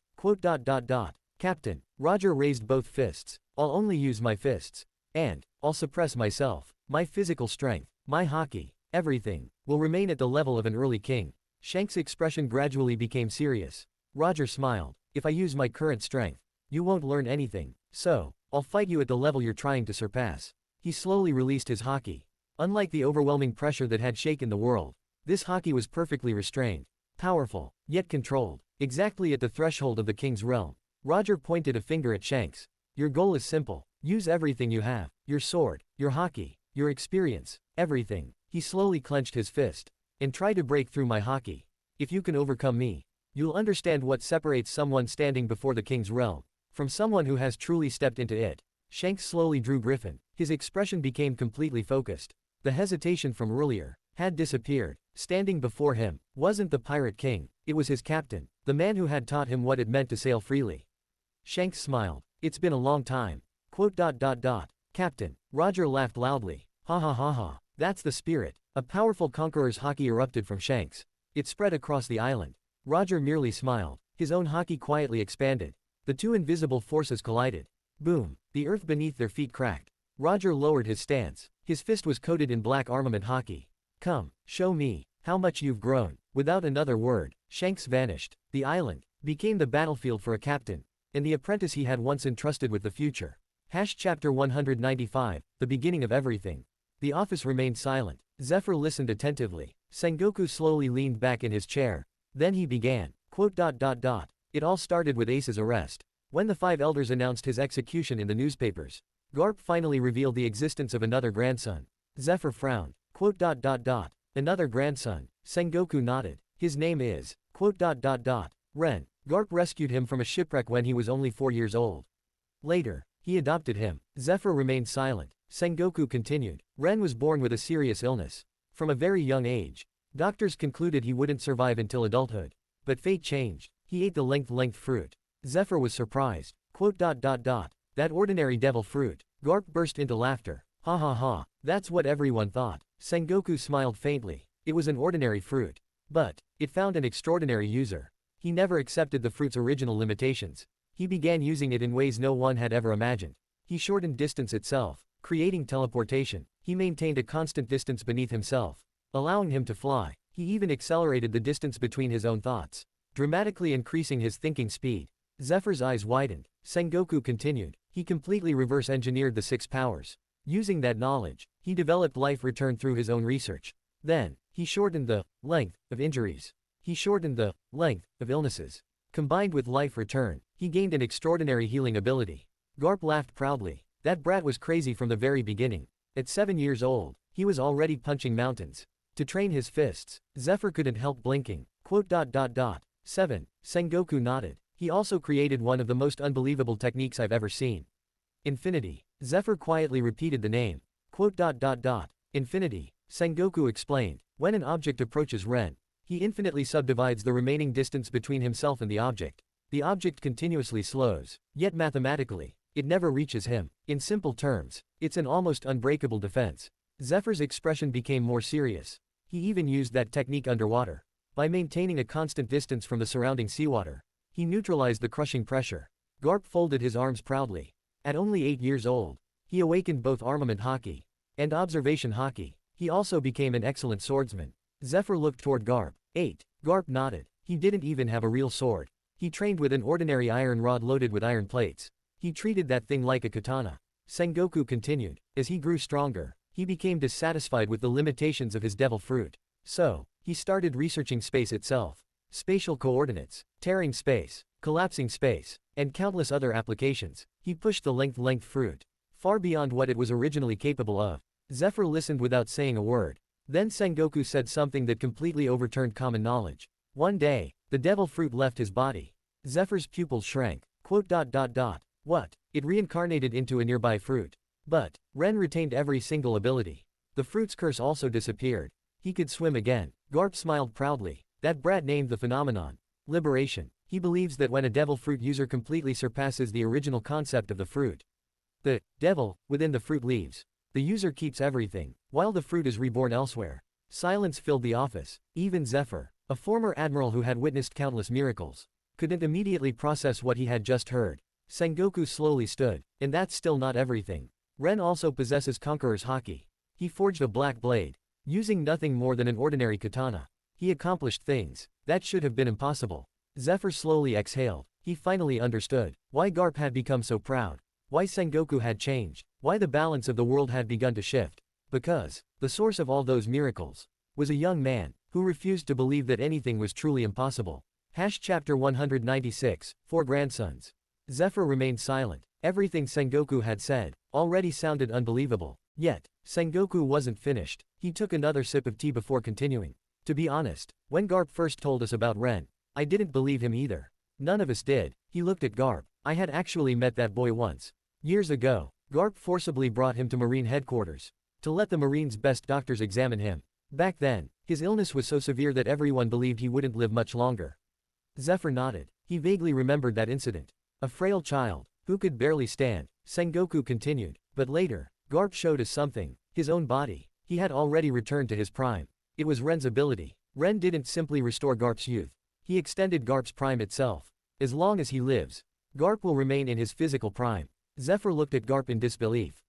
Captain. Roger raised both fists. I'll only use my fists. And, I'll suppress myself. My physical strength, my hockey, everything, will remain at the level of an early king. Shanks' expression gradually became serious. Roger smiled. If I use my current strength, you won't learn anything. So, I'll fight you at the level you're trying to surpass. He slowly released his hockey. Unlike the overwhelming pressure that had shaken the world, this hockey was perfectly restrained. Powerful, yet controlled. Exactly at the threshold of the king's realm. Roger pointed a finger at Shanks. Your goal is simple. Use everything you have. Your sword, your hockey, your experience, everything. He slowly clenched his fist. And try to break through my hockey. If you can overcome me, you'll understand what separates someone standing before the king's realm from someone who has truly stepped into it. Shanks slowly drew Griffin. His expression became completely focused. The hesitation from earlier had disappeared. Standing before him wasn't the Pirate King, it was his captain, the man who had taught him what it meant to sail freely. Shanks smiled. It's been a long time. Captain. Roger laughed loudly. Ha ha ha ha. That's the spirit. A powerful conqueror's hockey erupted from Shanks. It spread across the island. Roger merely smiled. His own hockey quietly expanded. The two invisible forces collided. Boom. The earth beneath their feet cracked. Roger lowered his stance. His fist was coated in black armament hockey. Come, show me how much you've grown. Without another word, Shanks vanished. The island became the battlefield for a captain, and the apprentice he had once entrusted with the future. Chapter 195, The Beginning of Everything. The office remained silent. Zephyr listened attentively. Sengoku slowly leaned back in his chair. Then he began. It all started with Ace's arrest. When the 5 elders announced his execution in the newspapers, Garp finally revealed the existence of another grandson. Zephyr frowned. Another grandson. Sengoku nodded. His name is. Ren. Garp rescued him from a shipwreck when he was only 4 years old. Later, he adopted him. Zephyr remained silent. Sengoku continued. Ren was born with a serious illness. From a very young age, doctors concluded he wouldn't survive until adulthood. But fate changed. He ate the length fruit. Zephyr was surprised. That ordinary devil fruit. Garp burst into laughter. Ha ha ha. That's what everyone thought. Sengoku smiled faintly. It was an ordinary fruit. But it found an extraordinary user. He never accepted the fruit's original limitations. He began using it in ways no one had ever imagined. He shortened distance itself, creating teleportation. He maintained a constant distance beneath himself, allowing him to fly. He even accelerated the distance between his own thoughts, dramatically increasing his thinking speed. Zephyr's eyes widened. Sengoku continued. He completely reverse-engineered the 6 powers. Using that knowledge, he developed life return through his own research. Then, he shortened the length of injuries. He shortened the length of illnesses. Combined with life return, he gained an extraordinary healing ability. Garp laughed proudly. That brat was crazy from the very beginning. At 7 years old, he was already punching mountains. To train his fists, Zephyr couldn't help blinking. 7. Sengoku nodded. He also created one of the most unbelievable techniques I've ever seen. Infinity. Zephyr quietly repeated the name. Infinity. Sengoku explained. When an object approaches Ren, he infinitely subdivides the remaining distance between himself and the object. The object continuously slows, yet mathematically, it never reaches him. In simple terms, it's an almost unbreakable defense. Zephyr's expression became more serious. He even used that technique underwater. By maintaining a constant distance from the surrounding seawater, he neutralized the crushing pressure. Garp folded his arms proudly. At only 8 years old, he awakened both armament haki and observation haki. He also became an excellent swordsman. Zephyr looked toward Garp. 8. Garp nodded. He didn't even have a real sword. He trained with an ordinary iron rod loaded with iron plates. He treated that thing like a katana. Sengoku continued. As he grew stronger, he became dissatisfied with the limitations of his devil fruit. So, he started researching space itself. Spatial coordinates, tearing space, collapsing space, and countless other applications. He pushed the length fruit far beyond what it was originally capable of. Zephyr listened without saying a word. Then Sengoku said something that completely overturned common knowledge. One day, the devil fruit left his body. Zephyr's pupils shrank. What? It reincarnated into a nearby fruit. But Ren retained every single ability. The fruit's curse also disappeared. He could swim again. Garp smiled proudly. That brat named the phenomenon liberation. He believes that when a devil fruit user completely surpasses the original concept of the fruit, the devil within the fruit leaves. The user keeps everything, while the fruit is reborn elsewhere. Silence filled the office. Even Zephyr, a former admiral who had witnessed countless miracles, couldn't immediately process what he had just heard. Sengoku slowly stood. And that's still not everything. Ren also possesses Conqueror's haki. He forged a black blade. Using nothing more than an ordinary katana, he accomplished things that should have been impossible. Zephyr slowly exhaled. He finally understood why Garp had become so proud, why Sengoku had changed, why the balance of the world had begun to shift. Because the source of all those miracles was a young man who refused to believe that anything was truly impossible. Chapter 196, 4 Grandsons. Zephyr remained silent. Everything Sengoku had said already sounded unbelievable. Yet, Sengoku wasn't finished. He took another sip of tea before continuing. To be honest, when Garp first told us about Ren, I didn't believe him either. None of us did. He looked at Garp. I had actually met that boy once. Years ago, Garp forcibly brought him to Marine headquarters to let the Marine's best doctors examine him. Back then, his illness was so severe that everyone believed he wouldn't live much longer. Zephyr nodded. He vaguely remembered that incident. A frail child, who could barely stand. Sengoku continued. But later, Garp showed us something. His own body. He had already returned to his prime. It was Ren's ability. Ren didn't simply restore Garp's youth. He extended Garp's prime itself. As long as he lives, Garp will remain in his physical prime. Zephyr looked at Garp in disbelief.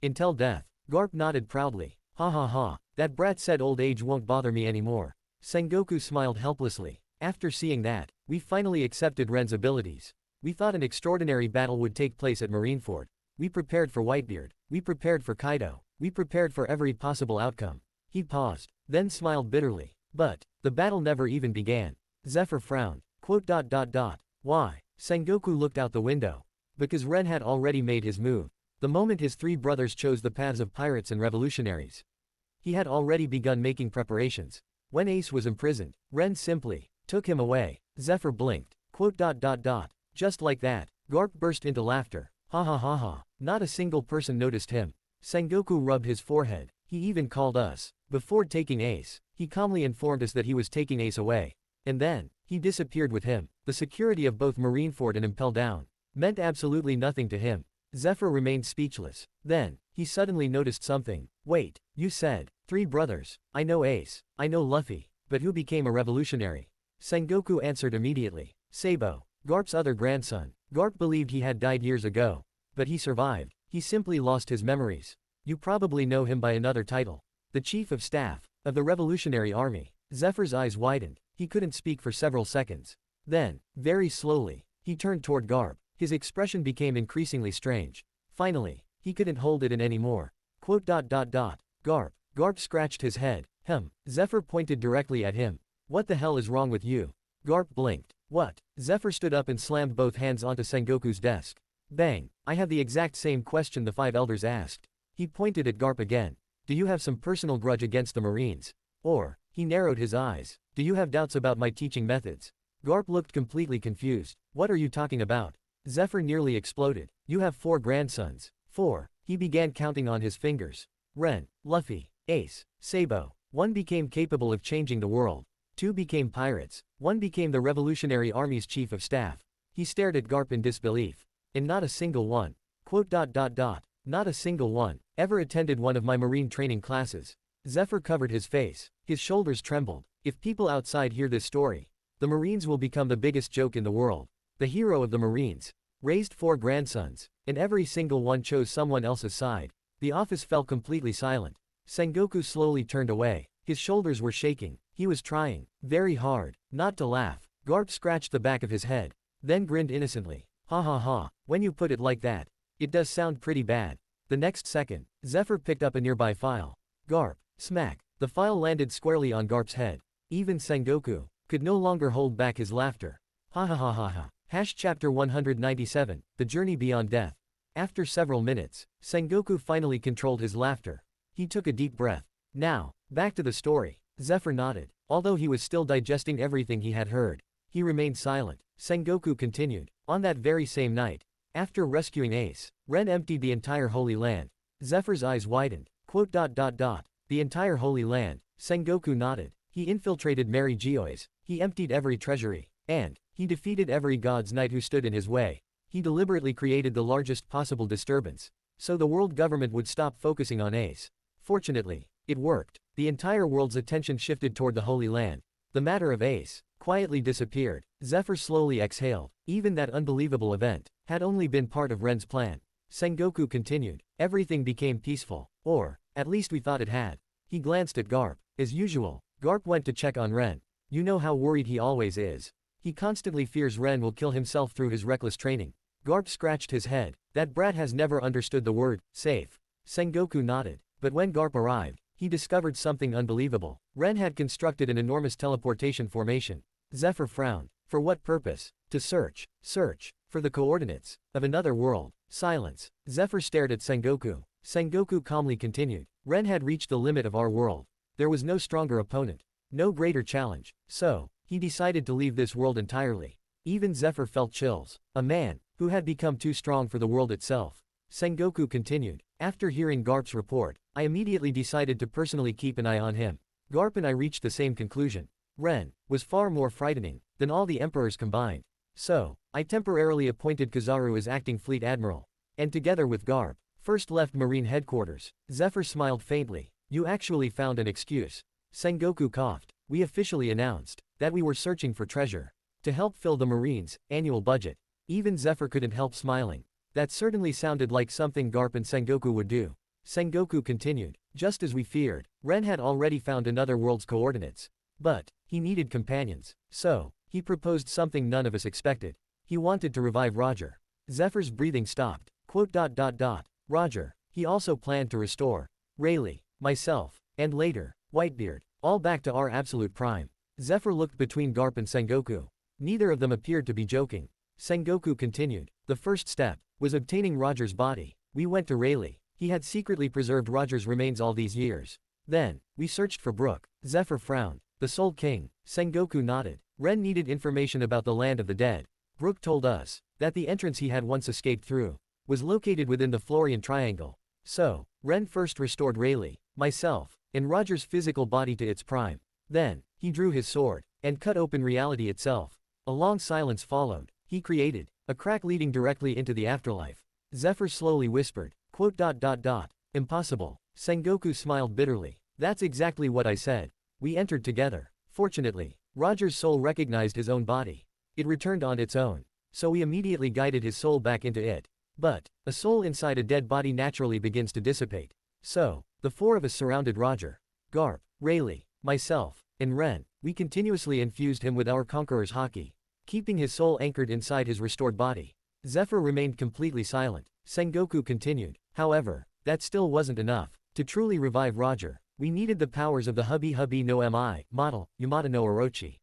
Until death. Garp nodded proudly. Ha ha ha. That brat said old age won't bother me anymore. Sengoku smiled helplessly. After seeing that, we finally accepted Ren's abilities. We thought an extraordinary battle would take place at Marineford. We prepared for Whitebeard. We prepared for Kaido. We prepared for every possible outcome. He paused, then smiled bitterly. But the battle never even began. Zephyr frowned. Why? Sengoku looked out the window. Because Ren had already made his move. The moment his 3 brothers chose the paths of pirates and revolutionaries, he had already begun making preparations. When Ace was imprisoned, Ren simply took him away. Zephyr blinked. Just like that, Garp burst into laughter. Ha ha ha ha. Not a single person noticed him. Sengoku rubbed his forehead. He even called us. Before taking Ace, he calmly informed us that he was taking Ace away. And then, he disappeared with him. The security of both Marineford and Impel Down meant absolutely nothing to him. Zephyr remained speechless. Then, he suddenly noticed something. Wait, you said, 3 brothers. I know Ace, I know Luffy, but who became a revolutionary? Sengoku answered immediately. Sabo, Garp's other grandson. Garp believed he had died years ago. But he survived. He simply lost his memories. You probably know him by another title. The Chief of Staff, of the Revolutionary Army. Zephyr's eyes widened. He couldn't speak for several seconds. Then, very slowly, he turned toward Garp. His expression became increasingly strange. Finally, he couldn't hold it in anymore. Garp. Garp scratched his head. Zephyr pointed directly at him. What the hell is wrong with you? Garp blinked. What? Zephyr stood up and slammed both hands onto Sengoku's desk. Bang. I have the exact same question the 5 elders asked. He pointed at Garp again. Do you have some personal grudge against the Marines? Or, he narrowed his eyes. Do you have doubts about my teaching methods? Garp looked completely confused. What are you talking about? Zephyr nearly exploded. You have 4 grandsons. 4. He began counting on his fingers. Ren, Luffy, Ace, Sabo. 1 became capable of changing the world. 2 became pirates. 1 became the Revolutionary Army's chief of staff. He stared at Garp in disbelief. And not a single one. Not a single one ever attended one of my marine training classes. Zephyr covered his face. His shoulders trembled. If people outside hear this story, the Marines will become the biggest joke in the world. The hero of the Marines raised 4 grandsons, and every single one chose someone else's side. The office fell completely silent. Sengoku slowly turned away. His shoulders were shaking. He was trying very hard not to laugh. Garp scratched the back of his head, then grinned innocently. Ha ha ha, when you put it like that, it does sound pretty bad. The next second, Zephyr picked up a nearby file. Garp, smack. The file landed squarely on Garp's head. Even Sengoku could no longer hold back his laughter. Ha ha ha ha ha. Chapter 197, The Journey Beyond Death. After several minutes, Sengoku finally controlled his laughter. He took a deep breath. Now, back to the story. Zephyr nodded. Although he was still digesting everything he had heard, he remained silent. Sengoku continued. On that very same night, after rescuing Ace, Ren emptied the entire Holy Land. Zephyr's eyes widened. The entire Holy Land. Sengoku nodded. He infiltrated Mary Geoise. He emptied every treasury. And, he defeated every god's knight who stood in his way. He deliberately created the largest possible disturbance, so the world government would stop focusing on Ace. Fortunately, it worked. The entire world's attention shifted toward the Holy Land. The matter of Ace quietly disappeared. Zephyr slowly exhaled. Even that unbelievable event had only been part of Ren's plan. Sengoku continued. Everything became peaceful. Or, at least we thought it had. He glanced at Garp. As usual, Garp went to check on Ren. You know how worried he always is. He constantly fears Ren will kill himself through his reckless training. Garp scratched his head. That brat has never understood the word safe. Sengoku nodded. But when Garp arrived, he discovered something unbelievable. Ren had constructed an enormous teleportation formation. Zephyr frowned. For what purpose? To search for the coordinates of another world. Silence. Zephyr stared at Sengoku. Sengoku calmly continued. Ren had reached the limit of our world. There was no stronger opponent, no greater challenge. So, he decided to leave this world entirely. Even Zephyr felt chills. A man who had become too strong for the world itself. Sengoku continued. After hearing Garp's report, I immediately decided to personally keep an eye on him. Garp and I reached the same conclusion. Ren was far more frightening than all the emperors combined. So, I temporarily appointed Kizaru as acting fleet admiral. And together with Garp, first left Marine headquarters. Zephyr smiled faintly. You actually found an excuse. Sengoku coughed. We officially announced that we were searching for treasure to help fill the Marines' annual budget. Even Zephyr couldn't help smiling. That certainly sounded like something Garp and Sengoku would do. Sengoku continued. Just as we feared, Ren had already found another world's coordinates. But, he needed companions. So, he proposed something none of us expected. He wanted to revive Roger. Zephyr's breathing stopped. Roger. He also planned to restore Rayleigh, myself, and later, Whitebeard, all back to our absolute prime. Zephyr looked between Garp and Sengoku. Neither of them appeared to be joking. Sengoku continued. The first step was obtaining Roger's body. We went to Rayleigh. He had secretly preserved Roger's remains all these years. Then, we searched for Brook. Zephyr frowned. The Soul King. Sengoku nodded. Ren needed information about the land of the dead. Brook told us that the entrance he had once escaped through was located within the Florian Triangle. So, Ren first restored Rayleigh, myself, and Roger's physical body to its prime. Then, he drew his sword and cut open reality itself. A long silence followed. He created a crack leading directly into the afterlife. Zephyr slowly whispered. Quote dot dot dot. Impossible. Sengoku smiled bitterly. That's exactly what I said. We entered together. Fortunately, Roger's soul recognized his own body. It returned on its own. So we immediately guided his soul back into it. But, a soul inside a dead body naturally begins to dissipate. So, the four of us surrounded Roger. Garp, Rayleigh, myself, and Ren. We continuously infused him with our conqueror's haki, keeping his soul anchored inside his restored body. Zephyr remained completely silent. Sengoku continued. However, that still wasn't enough. To truly revive Roger, we needed the powers of the Hubby no Mi model, Yamada no Orochi.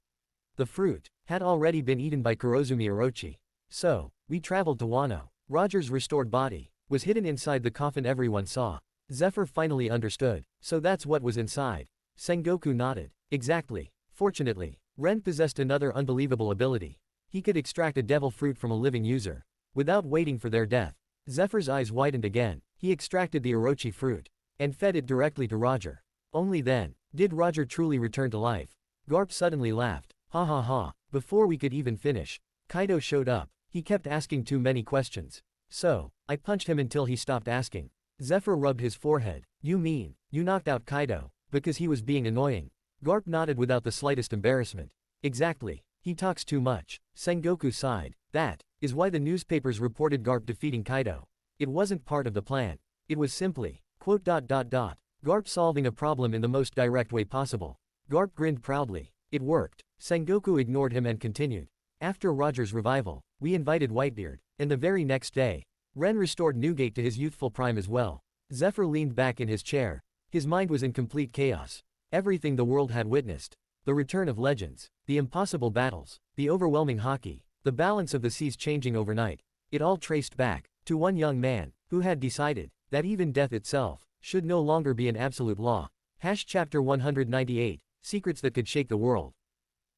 The fruit had already been eaten by Kurozumi Orochi. So, we traveled to Wano. Roger's restored body was hidden inside the coffin everyone saw. Zephyr finally understood. So that's what was inside. Sengoku nodded. Exactly. Fortunately, Ren possessed another unbelievable ability. He could extract a devil fruit from a living user, without waiting for their death. Zephyr's eyes widened again. He extracted the Orochi fruit, and fed it directly to Roger. Only then, did Roger truly return to life. Garp suddenly laughed. Ha ha ha. Before we could even finish, Kaido showed up. He kept asking too many questions. So, I punched him until he stopped asking. Zephyr rubbed his forehead. You mean, you knocked out Kaido, because he was being annoying? Garp nodded without the slightest embarrassment. Exactly. He talks too much. Sengoku sighed. That is why the newspapers reported Garp defeating Kaido. It wasn't part of the plan. It was simply, quote dot dot dot, Garp solving a problem in the most direct way possible. Garp grinned proudly. It worked. Sengoku ignored him and continued. After Roger's revival, we invited Whitebeard, and the very next day, Ren restored Newgate to his youthful prime as well. Zephyr leaned back in his chair. His mind was in complete chaos. Everything the world had witnessed. The return of legends, the impossible battles, the overwhelming haki, the balance of the seas changing overnight. It all traced back to one young man who had decided that even death itself should no longer be an absolute law. Chapter 198, Secrets that could shake the world.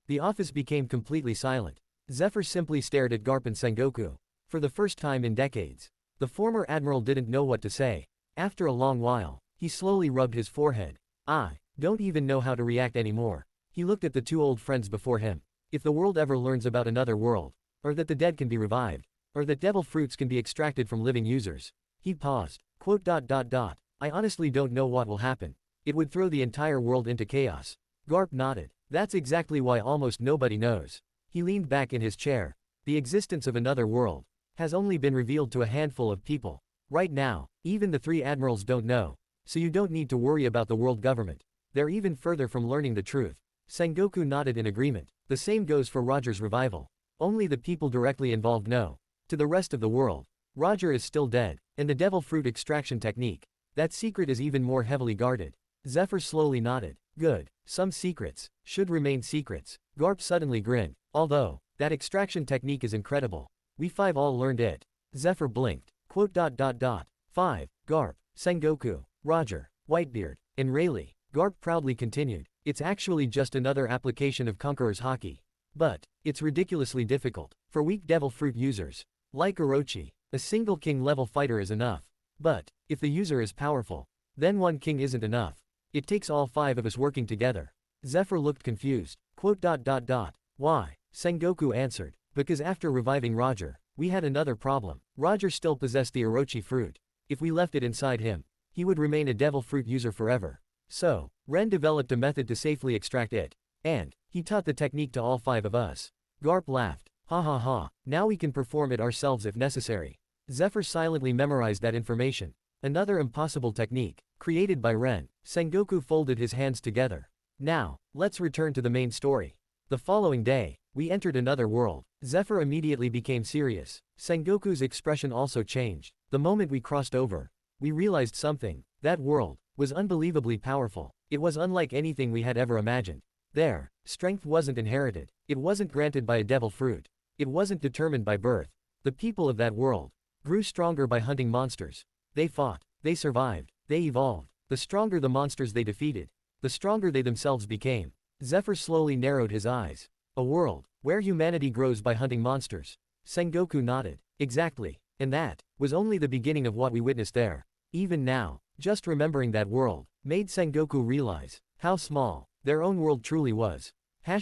The office became completely silent. Zephyr simply stared at Garp and Sengoku. For the first time in decades, the former admiral didn't know what to say. After a long while, he slowly rubbed his forehead. I don't even know how to react anymore. He looked at the two old friends before him. If the world ever learns about another world, or that the dead can be revived, or that devil fruits can be extracted from living users. He paused. Quote dot dot dot. I honestly don't know what will happen. It would throw the entire world into chaos. Garp nodded. That's exactly why almost nobody knows. He leaned back in his chair. The existence of another world has only been revealed to a handful of people. Right now, even the three admirals don't know. So you don't need to worry about the world government. They're even further from learning the truth. Sengoku nodded in agreement. The same goes for Roger's revival. Only the people directly involved know. To the rest of the world, Roger is still dead, and the devil fruit extraction technique, that secret is even more heavily guarded. Zephyr slowly nodded. Good. Some secrets should remain secrets. Garp suddenly grinned. Although, that extraction technique is incredible. We five all learned it. Zephyr blinked. Quote dot dot dot. 5. Garp, Sengoku, Roger, Whitebeard, and Rayleigh. Garp proudly continued. It's actually just another application of Conqueror's haki. But, it's ridiculously difficult for weak devil fruit users. Like Orochi, a single king level fighter is enough. But, if the user is powerful, then one king isn't enough. It takes all 5 of us working together. Zephyr looked confused. Quote dot dot dot. Why? Sengoku answered. Because after reviving Roger, we had another problem. Roger still possessed the Orochi fruit. If we left it inside him, he would remain a devil fruit user forever. So, Ren developed a method to safely extract it. And, he taught the technique to all 5 of us. Garp laughed. Ha ha ha. Now we can perform it ourselves if necessary. Zephyr silently memorized that information. Another impossible technique, created by Ren. Sengoku folded his hands together. Now, let's return to the main story. The following day, we entered another world. Zephyr immediately became serious. Sengoku's expression also changed. The moment we crossed over, we realized something. That world was unbelievably powerful. It was unlike anything we had ever imagined. There, strength wasn't inherited. It wasn't granted by a devil fruit. It wasn't determined by birth. The people of that world grew stronger by hunting monsters. They fought. They survived. They evolved. The stronger the monsters they defeated, the stronger they themselves became. Zephyr slowly narrowed his eyes. A world where humanity grows by hunting monsters. Sengoku nodded. Exactly. And that was only the beginning of what we witnessed there. Even now, just remembering that world made Sengoku realize how small their own world truly was.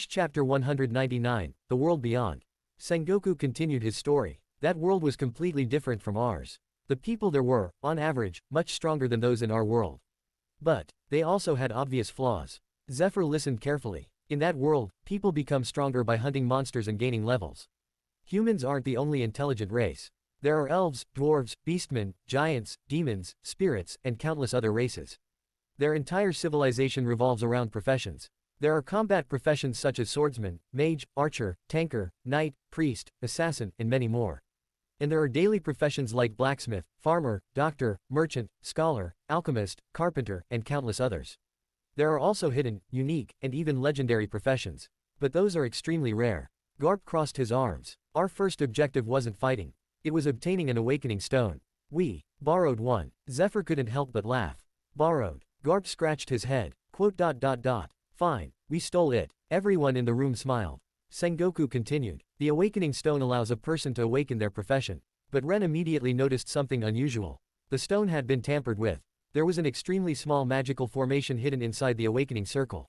Chapter 199, The World Beyond. Sengoku continued his story. That world was completely different from ours. The people there were, on average, much stronger than those in our world. But they also had obvious flaws. Zephyr listened carefully. In that world, people become stronger by hunting monsters and gaining levels. Humans aren't the only intelligent race. There are elves, dwarves, beastmen, giants, demons, spirits, and countless other races. Their entire civilization revolves around professions. There are combat professions such as swordsman, mage, archer, tanker, knight, priest, assassin, and many more. And there are daily professions like blacksmith, farmer, doctor, merchant, scholar, alchemist, carpenter, and countless others. There are also hidden, unique, and even legendary professions. But those are extremely rare. Garp crossed his arms. Our first objective wasn't fighting. It was obtaining an awakening stone. We borrowed one. Zephyr couldn't help but laugh. Borrowed. Garp scratched his head. Quote. Fine. We stole it. Everyone in the room smiled. Sengoku continued. The awakening stone allows a person to awaken their profession. But Ren immediately noticed something unusual. The stone had been tampered with. There was an extremely small magical formation hidden inside the awakening circle.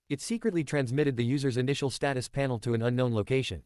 It secretly transmitted the user's initial status panel to an unknown location.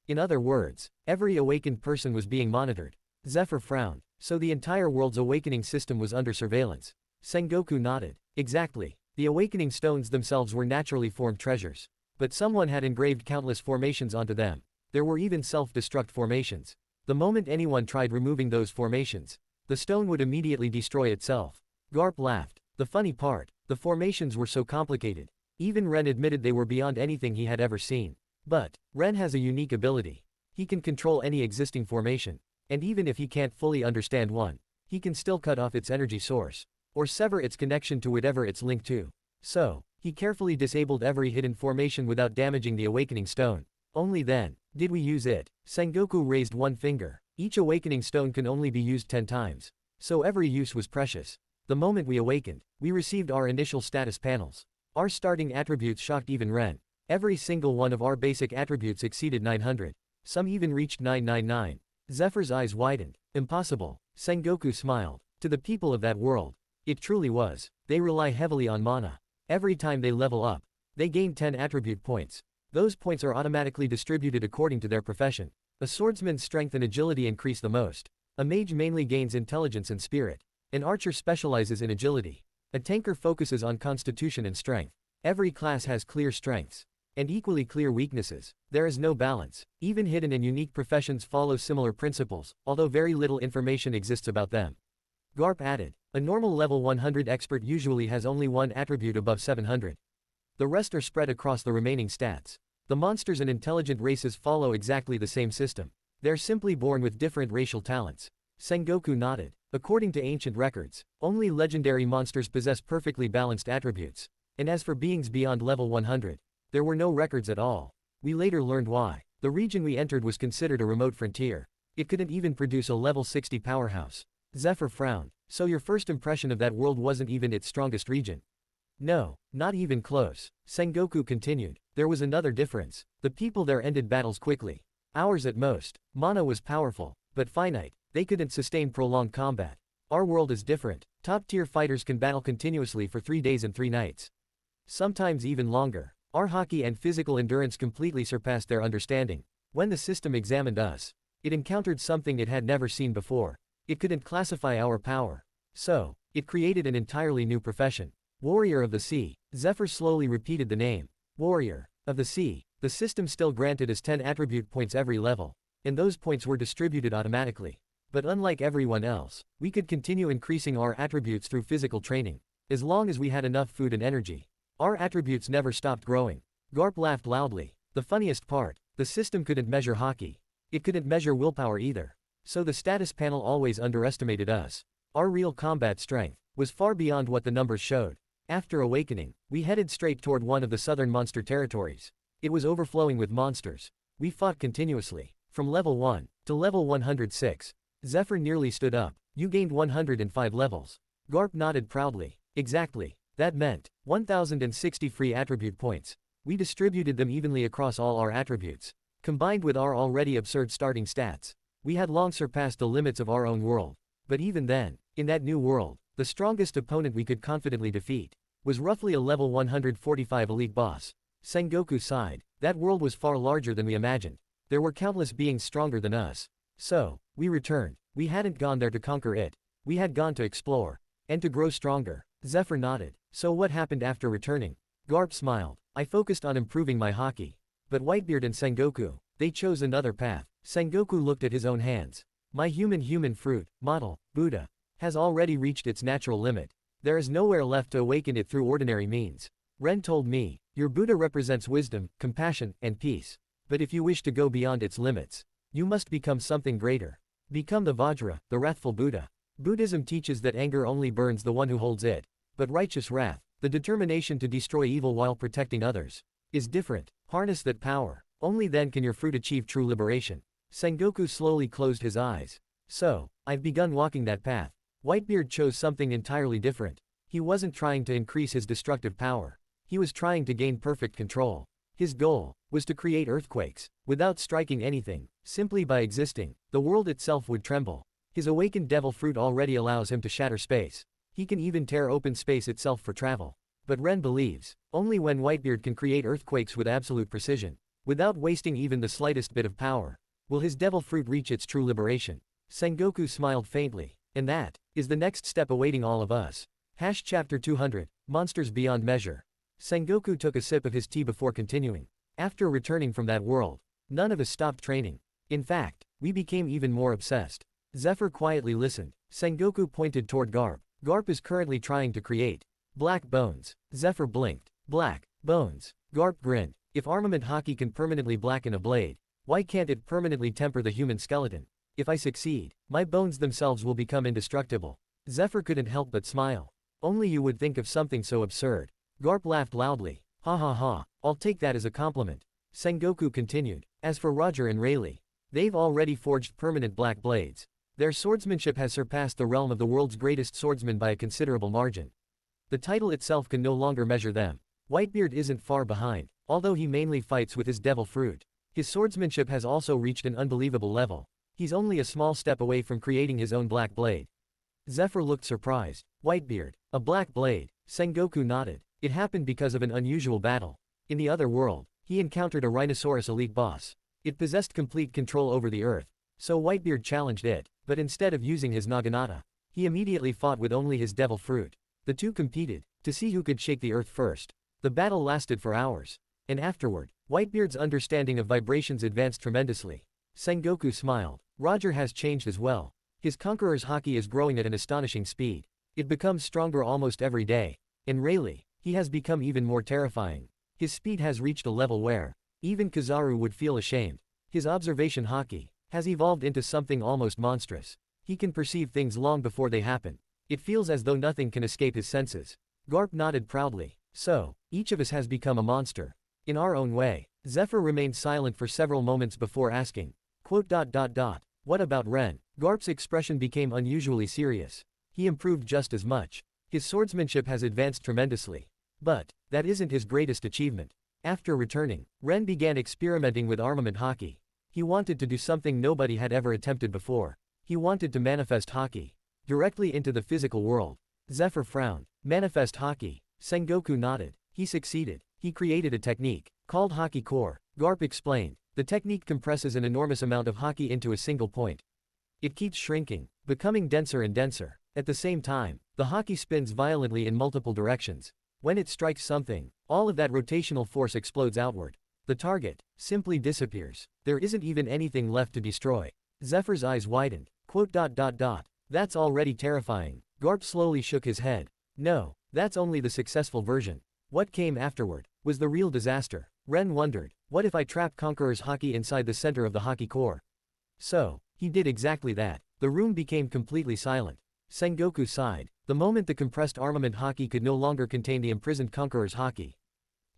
In other words, every awakened person was being monitored. Zephyr frowned. So the entire world's awakening system was under surveillance. Sengoku nodded. Exactly. The awakening stones themselves were naturally formed treasures. But someone had engraved countless formations onto them. There were even self-destruct formations. The moment anyone tried removing those formations, the stone would immediately destroy itself. Garp laughed. The funny part, the formations were so complicated. Even Ren admitted they were beyond anything he had ever seen. But Ren has a unique ability. He can control any existing formation. And even if he can't fully understand one, he can still cut off its energy source, or sever its connection to whatever it's linked to. So, he carefully disabled every hidden formation without damaging the awakening stone. Only then did we use it. Sengoku raised one finger. Each awakening stone can only be used 10 times. So every use was precious. The moment we awakened, we received our initial status panels. Our starting attributes shocked even Ren. Every single one of our basic attributes exceeded 900. Some even reached 999. Zephyr's eyes widened. Impossible. Sengoku smiled. To the people of that world, it truly was. They rely heavily on mana. Every time they level up, they gain 10 attribute points. Those points are automatically distributed according to their profession. A swordsman's strength and agility increase the most. A mage mainly gains intelligence and spirit. An archer specializes in agility. A tanker focuses on constitution and strength. Every class has clear strengths and equally clear weaknesses. There is no balance. Even hidden and unique professions follow similar principles, although very little information exists about them. Garp added, a normal level 100 expert usually has only one attribute above 700. The rest are spread across the remaining stats. The monsters and intelligent races follow exactly the same system. They're simply born with different racial talents. Sengoku nodded. According to ancient records, only legendary monsters possess perfectly balanced attributes. And as for beings beyond level 100, there were no records at all. We later learned why. The region we entered was considered a remote frontier. It couldn't even produce a level 60 powerhouse. Zephyr frowned. So your first impression of that world wasn't even its strongest region? No, not even close. Sengoku continued. There was another difference. The people there ended battles quickly. Hours at most. Mana was powerful, but finite. They couldn't sustain prolonged combat. Our world is different. Top-tier fighters can battle continuously for 3 days and 3 nights. Sometimes even longer. Our hockey and physical endurance completely surpassed their understanding. When the system examined us, it encountered something it had never seen before. It couldn't classify our power. So, it created an entirely new profession. Warrior of the Sea. Zephyr slowly repeated the name. Warrior of the Sea. The system still granted us 10 attribute points every level, and those points were distributed automatically. But unlike everyone else, we could continue increasing our attributes through physical training. As long as we had enough food and energy, our attributes never stopped growing. Garp laughed loudly. The funniest part, the system couldn't measure hockey. It couldn't measure willpower either. So the status panel always underestimated us. Our real combat strength was far beyond what the numbers showed. After awakening, we headed straight toward one of the southern monster territories. It was overflowing with monsters. We fought continuously. From level 1 to level 106. Zephyr nearly stood up. You gained 105 levels. Garp nodded proudly. Exactly. That meant 1060 free attribute points. We distributed them evenly across all our attributes. Combined with our already absurd starting stats, we had long surpassed the limits of our own world. But even then, in that new world, the strongest opponent we could confidently defeat was roughly a level 145 elite boss. Sengoku sighed. That world was far larger than we imagined. There were countless beings stronger than us. So, we returned. We hadn't gone there to conquer it. We had gone to explore. And to grow stronger. Zephyr nodded. So what happened after returning? Garp smiled. I focused on improving my haki. But Whitebeard and Sengoku, they chose another path. Sengoku looked at his own hands. My human fruit, model, Buddha, has already reached its natural limit. There is nowhere left to awaken it through ordinary means. Ren told me, your Buddha represents wisdom, compassion, and peace. But if you wish to go beyond its limits, you must become something greater. Become the Vajra, the wrathful Buddha. Buddhism teaches that anger only burns the one who holds it. But righteous wrath, the determination to destroy evil while protecting others, is different. Harness that power. Only then can your fruit achieve true liberation. Sengoku slowly closed his eyes. So, I've begun walking that path. Whitebeard chose something entirely different. He wasn't trying to increase his destructive power. He was trying to gain perfect control. His goal was to create earthquakes. Without striking anything, simply by existing, the world itself would tremble. His awakened devil fruit already allows him to shatter space. He can even tear open space itself for travel. But Ren believes, only when Whitebeard can create earthquakes with absolute precision, without wasting even the slightest bit of power, will his devil fruit reach its true liberation. Sengoku smiled faintly. And that is the next step awaiting all of us. Chapter 200, Monsters Beyond Measure. Sengoku took a sip of his tea before continuing. After returning from that world, none of us stopped training. In fact, we became even more obsessed. Zephyr quietly listened. Sengoku pointed toward Garp. Garp is currently trying to create black bones. Zephyr blinked. Black bones. Garp grinned. If armament haki can permanently blacken a blade, why can't it permanently temper the human skeleton? If I succeed, my bones themselves will become indestructible. Zephyr couldn't help but smile. Only you would think of something so absurd. Garp laughed loudly. Ha ha ha, I'll take that as a compliment. Sengoku continued. As for Roger and Rayleigh, they've already forged permanent black blades. Their swordsmanship has surpassed the realm of the world's greatest swordsman by a considerable margin. The title itself can no longer measure them. Whitebeard isn't far behind, although he mainly fights with his devil fruit. His swordsmanship has also reached an unbelievable level. He's only a small step away from creating his own black blade. Zephyr looked surprised. Whitebeard, a black blade. Sengoku nodded. It happened because of an unusual battle. In the other world, he encountered a rhinoceros elite boss. It possessed complete control over the earth. So Whitebeard challenged it, but instead of using his naginata, he immediately fought with only his devil fruit. The two competed, to see who could shake the earth first. The battle lasted for hours. And afterward, Whitebeard's understanding of vibrations advanced tremendously. Sengoku smiled. Roger has changed as well. His conqueror's haki is growing at an astonishing speed. It becomes stronger almost every day. In Rayleigh, he has become even more terrifying. His speed has reached a level where even Kizaru would feel ashamed. His observation haki has evolved into something almost monstrous. He can perceive things long before they happen. It feels as though nothing can escape his senses. Garp nodded proudly. So, each of us has become a monster. In our own way. Zephyr remained silent for several moments before asking. What about Ren? Garp's expression became unusually serious. He improved just as much. His swordsmanship has advanced tremendously. But that isn't his greatest achievement. After returning, Ren began experimenting with armament haki. He wanted to do something nobody had ever attempted before. He wanted to manifest haki directly into the physical world. Zephyr frowned. Manifest haki. Sengoku nodded. He succeeded. He created a technique called haki core. Garp explained. The technique compresses an enormous amount of haki into a single point. It keeps shrinking, becoming denser and denser. At the same time, the haki spins violently in multiple directions. When it strikes something, all of that rotational force explodes outward. The target simply disappears. There isn't even anything left to destroy. Zephyr's eyes widened. That's already terrifying. Garp slowly shook his head. No, that's only the successful version. What came afterward was the real disaster. Ren wondered, what if I trap Conqueror's haki inside the center of the haki core? So, he did exactly that. The room became completely silent. Sengoku sighed. The moment the compressed armament haki could no longer contain the imprisoned Conqueror's haki,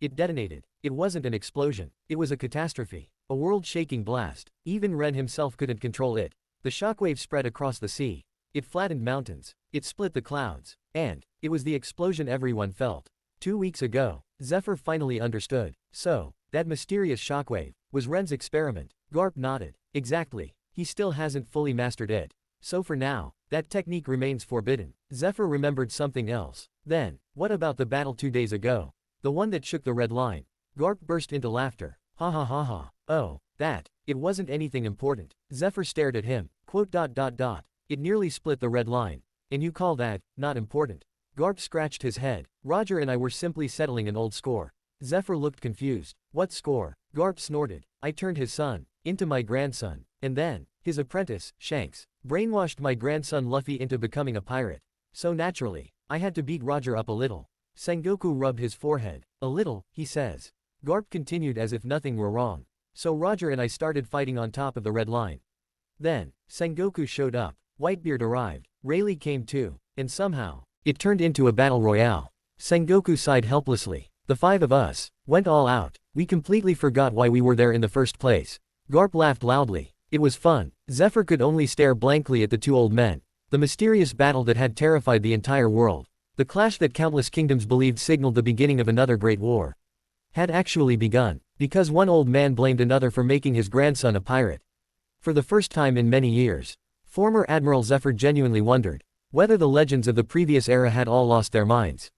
it detonated. It wasn't an explosion. It was a catastrophe. A world-shaking blast. Even Ren himself couldn't control it. The shockwave spread across the sea. It flattened mountains. It split the clouds. And it was the explosion everyone felt. 2 weeks ago, Zephyr finally understood. So, that mysterious shockwave was Ren's experiment. Garp nodded. Exactly. He still hasn't fully mastered it. So for now, that technique remains forbidden. Zephyr remembered something else. Then, what about the battle 2 days ago? The one that shook the red line. Garp burst into laughter. Ha ha ha ha. Oh, that. It wasn't anything important. Zephyr stared at him. Quote dot dot dot. It nearly split the red line. And you call that, not important. Garp scratched his head. Roger and I were simply settling an old score. Zephyr looked confused. What score? Garp snorted. I turned his son into my grandson. And then, his apprentice, Shanks, brainwashed my grandson Luffy into becoming a pirate. So naturally, I had to beat Roger up a little. Sengoku rubbed his forehead. A little, he says. Garp continued as if nothing were wrong. So Roger and I started fighting on top of the red line. Then, Sengoku showed up. Whitebeard arrived. Rayleigh came too. And somehow, it turned into a battle royale. Sengoku sighed helplessly. The 5 of us went all out. We completely forgot why we were there in the first place. Garp laughed loudly. It was fun. Zephyr could only stare blankly at the 2 old men. The mysterious battle that had terrified the entire world, the clash that countless kingdoms believed signaled the beginning of another great war, had actually begun, because one old man blamed another for making his grandson a pirate. For the first time in many years, former Admiral Zephyr genuinely wondered whether the legends of the previous era had all lost their minds.